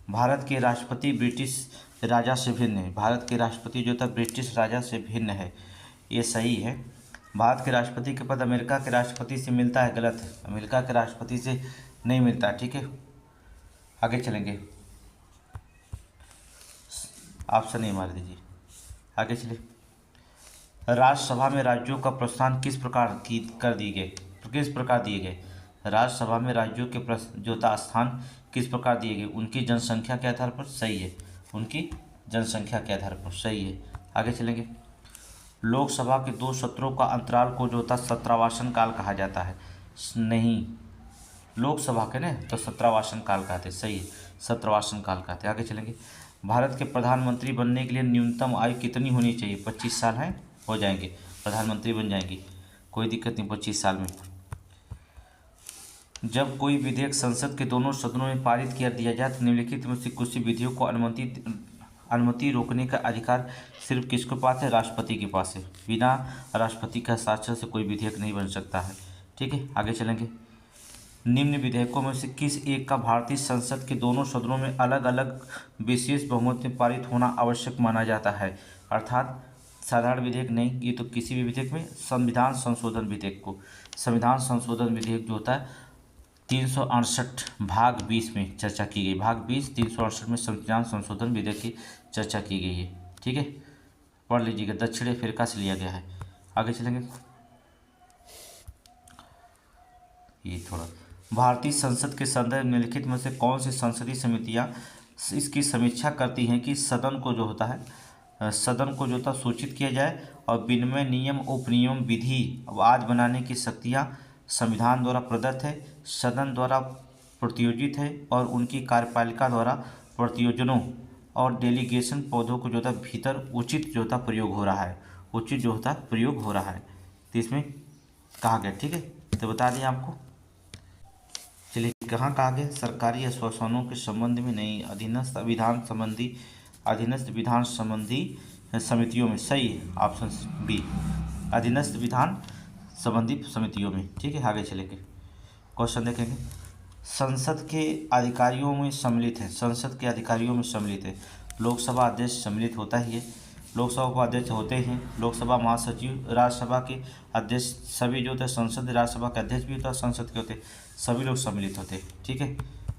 [SPEAKER 1] भारत के राष्ट्रपति ब्रिटिश राजा से भिन्न है, भारत के राष्ट्रपति जो था ब्रिटिश राजा से भिन्न है, ये सही है। भारत के राष्ट्रपति के पद अमेरिका के राष्ट्रपति से मिलता है, गलत है, अमेरिका के राष्ट्रपति से नहीं मिलता। ठीक है, आगे चलेंगे। ऑप्शन ए मार दीजिए, आगे चलिए। राज्यसभा में राज्यों का प्रस्थान किस प्रकार दिए गए, राज्यसभा में राज्यों के जो था स्थान किस प्रकार दिए गए, उनकी जनसंख्या के आधार पर, सही है, उनकी जनसंख्या के आधार पर, सही है। आगे चलेंगे। लोकसभा के 2 सत्रों का अंतराल को जो था सत्रावासन काल कहा जाता है, नहीं, लोकसभा के ना तो सत्रावासन काल कहते, सही है, सत्रावासन काल कहते। आगे चलेंगे। भारत के प्रधानमंत्री बनने के लिए न्यूनतम आयु कितनी होनी चाहिए, 25 साल है, हो जाएंगे, प्रधानमंत्री बन जाएंगे, कोई दिक्कत नहीं 25 साल में। जब कोई विधेयक संसद के दोनों सदनों में पारित कर दिया जाए तो निम्नलिखित में से कुछ विधियों को अनुमति रोकने का अधिकार सिर्फ किसके पास है, राष्ट्रपति के पास है, बिना राष्ट्रपति का हस्ताक्षर से कोई विधेयक नहीं बन सकता है। ठीक है, आगे चलेंगे। निम्न विधेयकों में से किस एक का भारतीय संसद के दोनों सदनों में अलग अलग विशेष बहुमत में पारित होना आवश्यक माना जाता है, अर्थात साधारण विधेयक नहीं, ये तो किसी भी विधेयक में, संविधान संशोधन विधेयक को, संविधान संशोधन विधेयक जो होता है 368 भाग 20 में चर्चा की गई, भाग 20 368 में संविधान संशोधन विधेयक की चर्चा की गई है। ठीक है, पढ़ लीजिएगा, दक्षिण अफ्रीका से लिया गया है। आगे चलेंगे। ये थोड़ा, भारतीय संसद के संदर्भ में लिखित में से कौन सी संसदीय समितियां इसकी समीक्षा करती हैं कि सदन को जो होता है, सदन को जो था सूचित किया जाए और विनिमय नियम उपनियम विधि आज बनाने की शक्तियां संविधान द्वारा प्रदत्त है, सदन द्वारा प्रत्योजित है और उनकी कार्यपालिका द्वारा प्रत्योजनों और डेलीगेशन पौधों को जो था भीतर उचित जो था प्रयोग हो रहा है, उचित जो होता प्रयोग हो रहा है, तो इसमें कहा गया। ठीक है, तो बता दिया आपको। चलिए, कहाँ कहा गया, सरकारी आश्वासनों के संबंध में नहीं, अधीनस्थ विधान संबंधी समितियों में, सही है, ऑप्शन बी, अधीनस्थ विधान संबंधी समितियों में। ठीक है, आगे चलेंगे। क्वेश्चन देखेंगे। संसद के अधिकारियों में सम्मिलित है, संसद के अधिकारियों में सम्मिलित है, लोकसभा अध्यक्ष सम्मिलित होता ही है, लोकसभा उपाध्यक्ष होते हैं, लोकसभा महासचिव, राज्यसभा के अध्यक्ष, सभी जो होते हैं, संसद राज्यसभा के अध्यक्ष भी होता है, संसद के होते हैं, सभी लोग सम्मिलित होते हैं। ठीक है,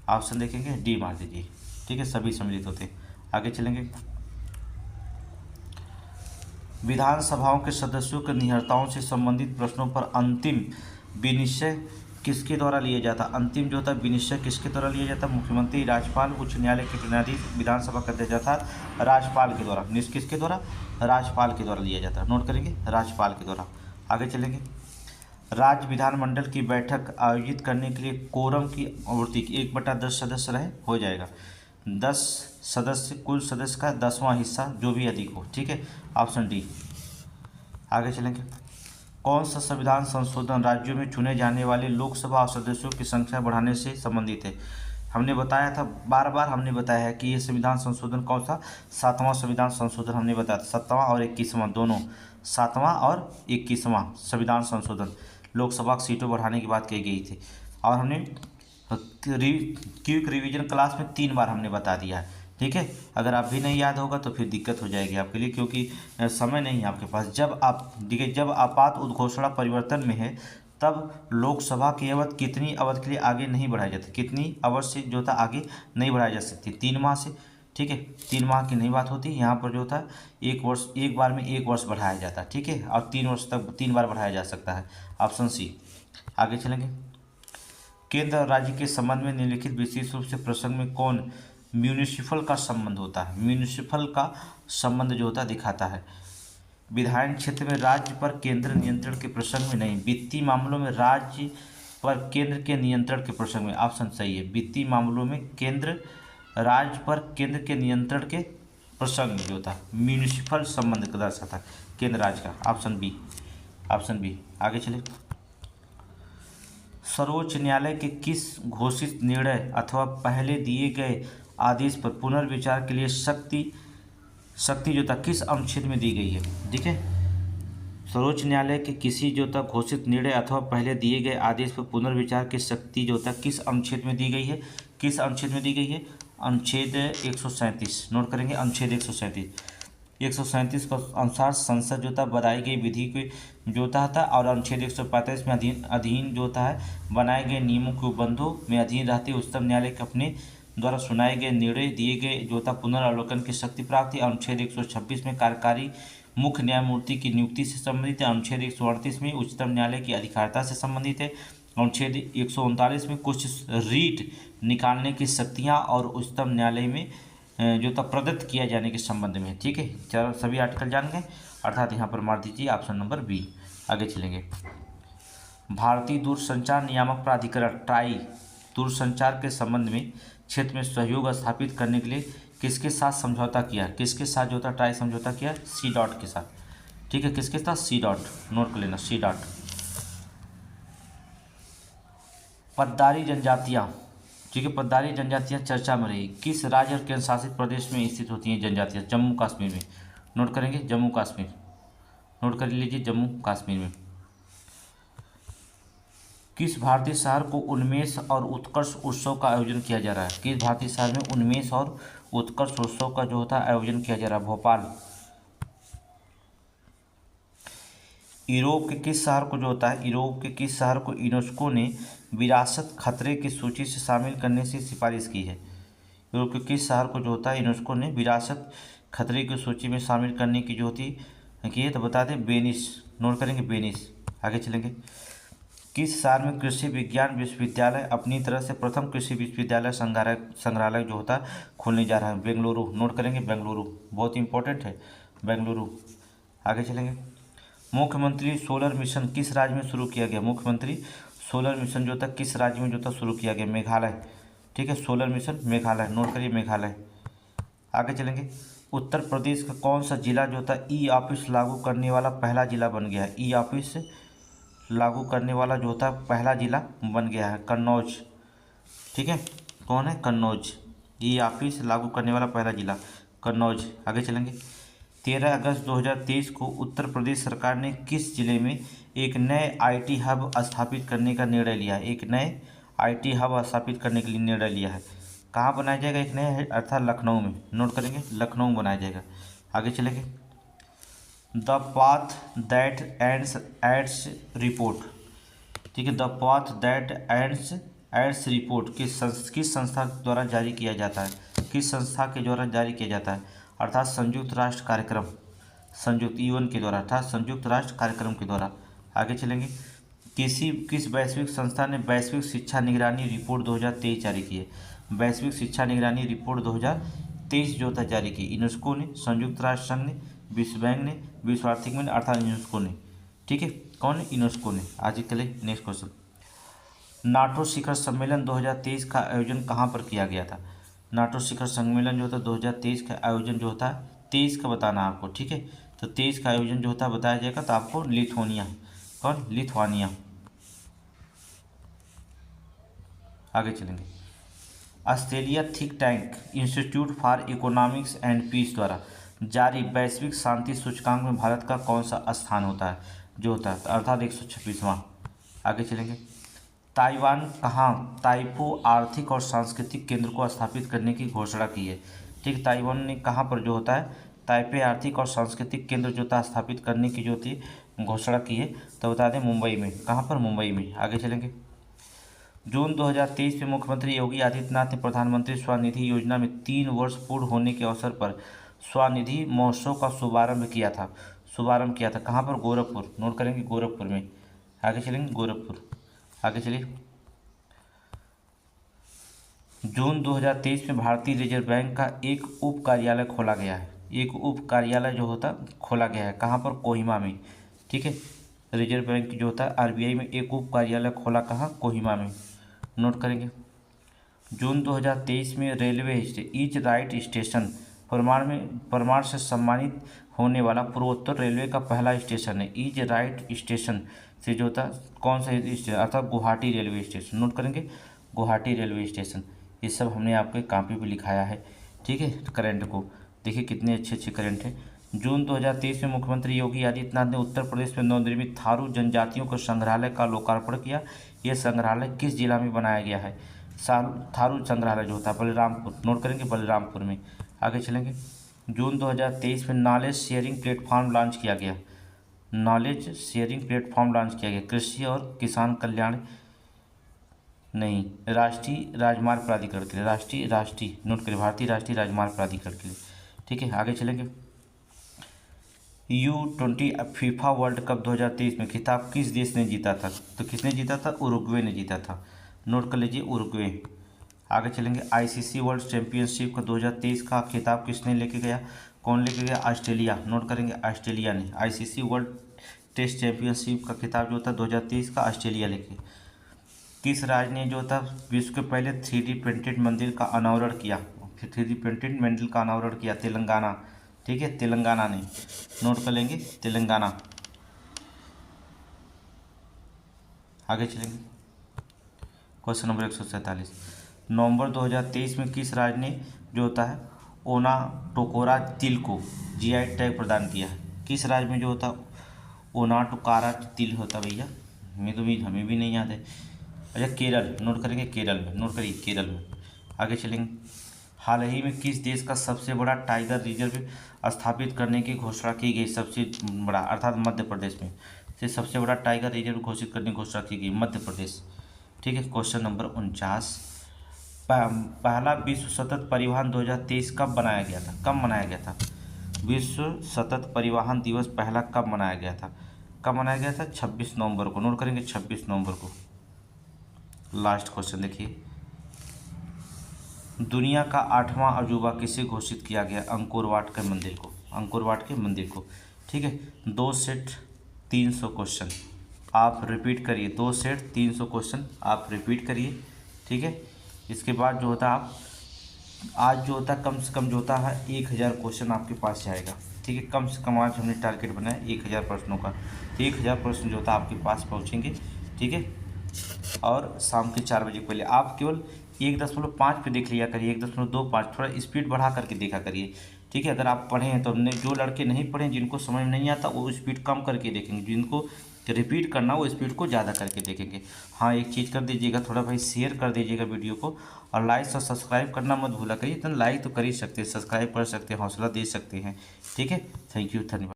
[SPEAKER 1] ऑप्शन देखेंगे, डी मार दीजिए। ठीक है, सभी सम्मिलित होते हैं। आगे चलेंगे। विधानसभाओं के सदस्यों के निहर्ताओं से संबंधित प्रश्नों पर अंतिम विनिश्चय किसके द्वारा लिया जाता, अंतिम जो होता है विनिश्चय किसके द्वारा लिया जाता, मुख्यमंत्री, राज्यपाल, उच्च न्यायालय के न्यायाधीश, विधानसभा का अध्यक्ष अर्थात राज्यपाल के द्वारा, किसके द्वारा, राज्यपाल के द्वारा लिया जाता है, नोट करेंगे, राज्यपाल के द्वारा। आगे चलेंगे। राज्य विधानमंडल की बैठक आयोजित करने के लिए कोरम की आवृत्ति 1/10 सदस्य रहे, हो जाएगा, 10 सदस्य, कुल सदस्य का 10वां हिस्सा जो भी अधिक हो। ठीक है, ऑप्शन डी। आगे चलेंगे। कौन सा संविधान संशोधन राज्यों में चुने जाने वाले लोकसभा सदस्यों की संख्या बढ़ाने से संबंधित है, हमने बताया था, बार बार हमने बताया है कि ये संविधान संशोधन कौन सा, 7वां संविधान संशोधन हमने बताया था, 7वां और 21वां दोनों, 7वां और 21वां संविधान संशोधन, लोकसभा की सीटों बढ़ाने की बात कही गई थी, और हमने क्विक रिवीजन क्लास में 3 बार हमने बता दिया है। ठीक है, अगर आप भी नहीं याद होगा तो फिर दिक्कत हो जाएगी आपके लिए, क्योंकि समय नहीं है आपके पास। जब आप देखिए, जब आपात उद्घोषणा परिवर्तन में है तब लोकसभा की अवधि कितनी अवधि के लिए आगे नहीं बढ़ाई जाती, कितनी अवधि से जो था आगे नहीं बढ़ाई जा सकती, 3 माह से। ठीक है, 3 माह की नहीं बात होती यहाँ पर, जो था 1 वर्ष, एक बार में 1 वर्ष बढ़ाया जाता है। ठीक है, और 3 वर्ष तक 3 बार बढ़ाया जा सकता है, ऑप्शन सी। आगे चलेंगे। केंद्र और राज्य के संबंध में निम्नलिखित विशेष रूप से प्रसंग में कौन म्यूनिसिपल का संबंध होता है, म्यूनिसिपल का संबंध जो होता दिखाता है, विधायन क्षेत्र में राज्य पर केंद्र नियंत्रण के प्रसंग में नहीं, वित्तीय मामलों में राज्य पर केंद्र के नियंत्रण के प्रसंग में, ऑप्शन सही है, वित्तीय मामलों में केंद्र राज्य पर केंद्र के नियंत्रण के प्रसंग में जो होता है म्यूनिसिपल संबंध का दर्शाता है, केंद्र राज्य का, ऑप्शन बी, ऑप्शन बी। आगे चले। सर्वोच्च न्यायालय के किस घोषित निर्णय अथवा पहले दिए गए आदेश पर पुनर्विचार के लिए शक्ति जो था किस अनुच्छेद में दी गई है? ठीक है, सर्वोच्च न्यायालय के किसी जो था घोषित निर्णय अथवा पहले दिए गए आदेश पर पुनर्विचार की शक्ति जो था किस अनुच्छेद में दी गई है? किस अनुच्छेद में दी गई है? अनुच्छेद 137। नोट करेंगे, अनुच्छेद 137 के अनुसार संसद जो था बनाई गई विधि के जो था और अनुच्छेद 145 में अधीन जो था बनाए गए नियमों के उपबंधों में अधीन रहते उच्चतम न्यायालय के अपने द्वारा सुनाए गए निर्णय दिए गए जो था पुनर्वलोकन की शक्ति प्राप्त है। अनुच्छेद 126 में कार्यकारी मुख्य न्यायमूर्ति की नियुक्ति से संबंधित है। अनुच्छेद 138 में उच्चतम न्यायालय की अधिकारिता से संबंधित है। अनुच्छेद 139 में कुछ रीट निकालने की शक्तियां और उच्चतम न्यायालय में जो था प्रदत्त किया जाने के संबंध में। ठीक है, चलो सभी आर्टिकल जान गए, अर्थात यहाँ पर मार दीजिए ऑप्शन नंबर बी। आगे चलेंगे। भारतीय दूरसंचार नियामक प्राधिकरण ट्राई दूरसंचार के संबंध में क्षेत्र में सहयोग स्थापित करने के लिए किसके साथ समझौता किया? किसके साथ जो था ट्राई समझौता किया? सी डॉट के साथ। ठीक है, किसके साथ? सी डॉट, नोट कर लेना, सी डॉट। पद्दारी जनजातियाँ, ठीक है, पद्दारी जनजातियाँ चर्चा में रही। किस राज्य और केंद्र शासित प्रदेश में स्थित होती हैं जनजातियाँ? जम्मू कश्मीर में। नोट करेंगे, जम्मू कश्मीर, नोट कर लीजिए, जम्मू कश्मीर में। किस भारतीय शहर को उन्मेष और उत्कर्ष उत्सव का आयोजन किया जा रहा है? किस भारतीय शहर में उन्मेष और उत्कर्ष उत्सव का जो होता है आयोजन किया जा रहा है? भोपाल। यूरोप के किस शहर को जो होता है, यूरोप के किस शहर को यूनेस्को ने विरासत खतरे की सूची से शामिल करने की सिफारिश की है? यूरोप के किस शहर को जो होता है यूनेस्को ने विरासत खतरे की सूची में शामिल करने की जो होती की है? तो बता दें वेनिस। नोट करेंगे, वेनिस। आगे चलेंगे। किस शहर में कृषि विज्ञान विश्वविद्यालय अपनी तरह से प्रथम कृषि विश्वविद्यालय संग्रहालय जो होता है खोलने जा रहा है? बेंगलुरु। नोट करेंगे, बेंगलुरु, बहुत इंपॉर्टेंट है, बेंगलुरु। आगे चलेंगे। मुख्यमंत्री सोलर मिशन किस राज्य में शुरू किया गया? मुख्यमंत्री सोलर मिशन जो था किस राज्य में जो था शुरू किया गया? मेघालय। ठीक है, सोलर मिशन मेघालय, नोट करिए, मेघालय। आगे चलेंगे। उत्तर प्रदेश का कौन सा जिला जो था ई ऑफिस लागू करने वाला पहला जिला बन गया है? ई ऑफिस लागू करने वाला जो होता है पहला जिला बन गया है? कन्नौज। ठीक है, कौन है? कन्नौज। ई ऑफिस लागू करने वाला पहला जिला कन्नौज। आगे चलेंगे। 13 अगस्त 2023 को उत्तर प्रदेश सरकार ने किस जिले में एक नए आईटी हब स्थापित करने का निर्णय लिया है? एक नए आईटी हब स्थापित करने के लिए निर्णय लिया है। कहाँ बनाया जाएगा? एक नए, अर्थात लखनऊ में। नोट करेंगे, लखनऊ बनाया जाएगा। आगे चलेंगे। The path that adds report, ठीक है, the path that adds report किस संस्था द्वारा जारी किया जाता है? किस संस्था के द्वारा जारी किया जाता है? अर्थात संयुक्त राष्ट्र कार्यक्रम, संयुक्त यूएन के द्वारा, अर्थात संयुक्त राष्ट्र कार्यक्रम के द्वारा। आगे चलेंगे। किस वैश्विक संस्था ने वैश्विक शिक्षा निगरानी रिपोर्ट 2023 जारी की है? वैश्विक शिक्षा निगरानी रिपोर्ट 2023 जो था जारी की यूनेस्को ने, संयुक्त राष्ट्र संघ ने, विश्व बैंक ने, विश्व आर्थिक मंच अर्थात यूनेस्को ने। ठीक है, कौन है? यूनेस्को ने। आज के लिए नेक्स्ट क्वेश्चन। नाटो शिखर सम्मेलन 2023 का आयोजन कहाँ पर किया गया था? नाटो शिखर सम्मेलन जो होता है 2023 का आयोजन जो होता है 23 का बताना आपको। ठीक है, तो 23 का आयोजन जो होता है बताया जाएगा, तो आपको लिथुआनिया। कौन? लिथुआनिया। आगे चलेंगे। Australia think tank institute for economics and peace द्वारा जारी वैश्विक शांति सूचकांक में भारत का कौन सा स्थान होता है जो होता है, अर्थात 126वां। आगे चलेंगे। ताइवान कहाँ ताइपो आर्थिक और सांस्कृतिक केंद्र को स्थापित करने की घोषणा की है? ठीक, ताइवान ने कहाँ पर जो होता है ताइपे आर्थिक और सांस्कृतिक केंद्र जो था स्थापित करने की जो थी घोषणा की है, तो बता दें मुंबई में। कहाँ पर? मुंबई में। आगे चलेंगे। जून 2023 में मुख्यमंत्री योगी आदित्यनाथ ने प्रधानमंत्री स्वनिधि योजना में 3 वर्ष पूर्ण होने के अवसर पर स्वनिधि महोत्सव का शुभारंभ किया था। कहाँ पर? गोरखपुर। नोट करेंगे, गोरखपुर में। आगे चलेंगे, गोरखपुर। आगे चलिए। जून 2023 में भारतीय रिजर्व बैंक का एक उप कार्यालय खोला गया है। एक उप कार्यालय जो होता खोला गया है, कहाँ पर? कोहिमा में। ठीक है, रिजर्व बैंक जो होता है आरबीआई में एक उप कार्यालय खोला, कहाँ? कोहिमा में। नोट करेंगे। जून 2023 में रेलवे ईज राइट स्टेशन प्रमाण से सम्मानित होने वाला पूर्वोत्तर रेलवे का पहला स्टेशन है। ईज राइट स्टेशन से जो होता कौन सा स्टेशन, अर्थात गुवाहाटी रेलवे स्टेशन। नोट करेंगे, गुवाहाटी रेलवे स्टेशन। ये सब हमने आपके कॉपी पे लिखाया है, ठीक है। करंट को देखिए कितने अच्छे अच्छे करंट हैं। जून 2023 में मुख्यमंत्री योगी आदित्यनाथ ने उत्तर प्रदेश में नवनिर्मित थारू जनजातियों को संग्रहालय का लोकार्पण किया। यह संग्रहालय किस जिला में बनाया गया है? थारू संग्रहालय जो होता है बलरामपुर, नोट करेंगे बलरामपुर में। आगे चलेंगे। जून 2023 में नॉलेज शेयरिंग प्लेटफॉर्म लॉन्च किया गया। नॉलेज शेयरिंग प्लेटफॉर्म लॉन्च किया गया कृषि और किसान कल्याण नहीं, राष्ट्रीय राजमार्ग प्राधिकरण के लिए, राष्ट्रीय नोट करें, भारतीय राष्ट्रीय राजमार्ग प्राधिकरण के लिए, ठीक है। आगे चलेंगे। U20 फीफा वर्ल्ड कप 2023 में खिताब किस देश ने जीता था? तो किसने जीता था? उरुग्वे ने जीता था, नोट कर लीजिए उरुग्वे। आगे चलेंगे। ICC वर्ल्ड चैंपियनशिप का 2023 का खिताब किसने लेके गया? कौन लेके गया? ऑस्ट्रेलिया, नोट करेंगे ऑस्ट्रेलिया ने। ICC वर्ल्ड टेस्ट चैंपियनशिप का खिताब जो था 2023 का ऑस्ट्रेलिया लेके। किस राज्य ने जो था विश्व के पहले 3D प्रिंटेड मंदिर का अनावरण किया? 3D प्रिंटेड मंदिर का अनावरण किया? तेलंगाना, ठीक है, तेलंगाना ने, नोट कर लेंगे तेलंगाना। आगे चलेंगे। Question number 147। नवंबर 2023 में किस राज्य ने जो होता है ओनाटोकोरा तिल को GI टैग प्रदान किया है? किस राज्य में जो होता ओनाटोकारा तिल होता भैया? हमें भी नहीं याद है। अच्छा, केरल, नोट करेंगे केरल में, नोट करिए केरल में। आगे चलेंगे। हाल ही में किस देश का सबसे बड़ा टाइगर रिजर्व स्थापित करने की घोषणा की गई? सबसे बड़ा, अर्थात मध्य प्रदेश में से सबसे बड़ा टाइगर रिजर्व घोषित करने की घोषणा की गई, मध्य प्रदेश, ठीक है। Question number 49। पहला विश्व सतत परिवहन 2023 कब बनाया गया था? कब मनाया गया था? विश्व सतत परिवहन दिवस पहला कब मनाया गया था? कब मनाया गया था? 26 नवंबर को, नोट करेंगे 26 नवंबर को। लास्ट क्वेश्चन देखिए। दुनिया का 8वां अजूबा किसे घोषित किया गया? अंकोर वाट के मंदिर को, अंकोर वाट के मंदिर को, ठीक है। 2 सेट 300 क्वेश्चन आप रिपीट करिए, 2 सेट 300 क्वेश्चन आप रिपीट करिए, ठीक है। इसके बाद जो होता आप आज जो होता कम से कम जो होता है 1000 क्वेश्चन आपके पास जाएगा, ठीक है। कम से कम आज हमने टारगेट बनाया 1000 प्रश्नों का, तो 1000 प्रश्न जो होता आपके पास पहुँचेंगे, ठीक है। और शाम के 4 बजे पहले आप केवल 1.5 पे देख लिया करिए, 1.25, थोड़ा स्पीड बढ़ा करके देखा करिए, ठीक है। अगर आप पढ़े हैं तो हमने, जो लड़के नहीं पढ़े, जिनको समझ में नहीं आता वो स्पीड कम करके देखेंगे, जिनको रिपीट करना वो स्पीड को ज़्यादा करके देखेंगे। हाँ, एक चीज़ कर दीजिएगा, थोड़ा भाई शेयर कर दीजिएगा वीडियो को, और लाइक और सब्सक्राइब करना मत भूला करिए। तो लाइक तो कर ही सकते हैं, सब्सक्राइब कर सकते हैं, हौसला दे सकते हैं, ठीक है। थैंक यू, धन्यवाद।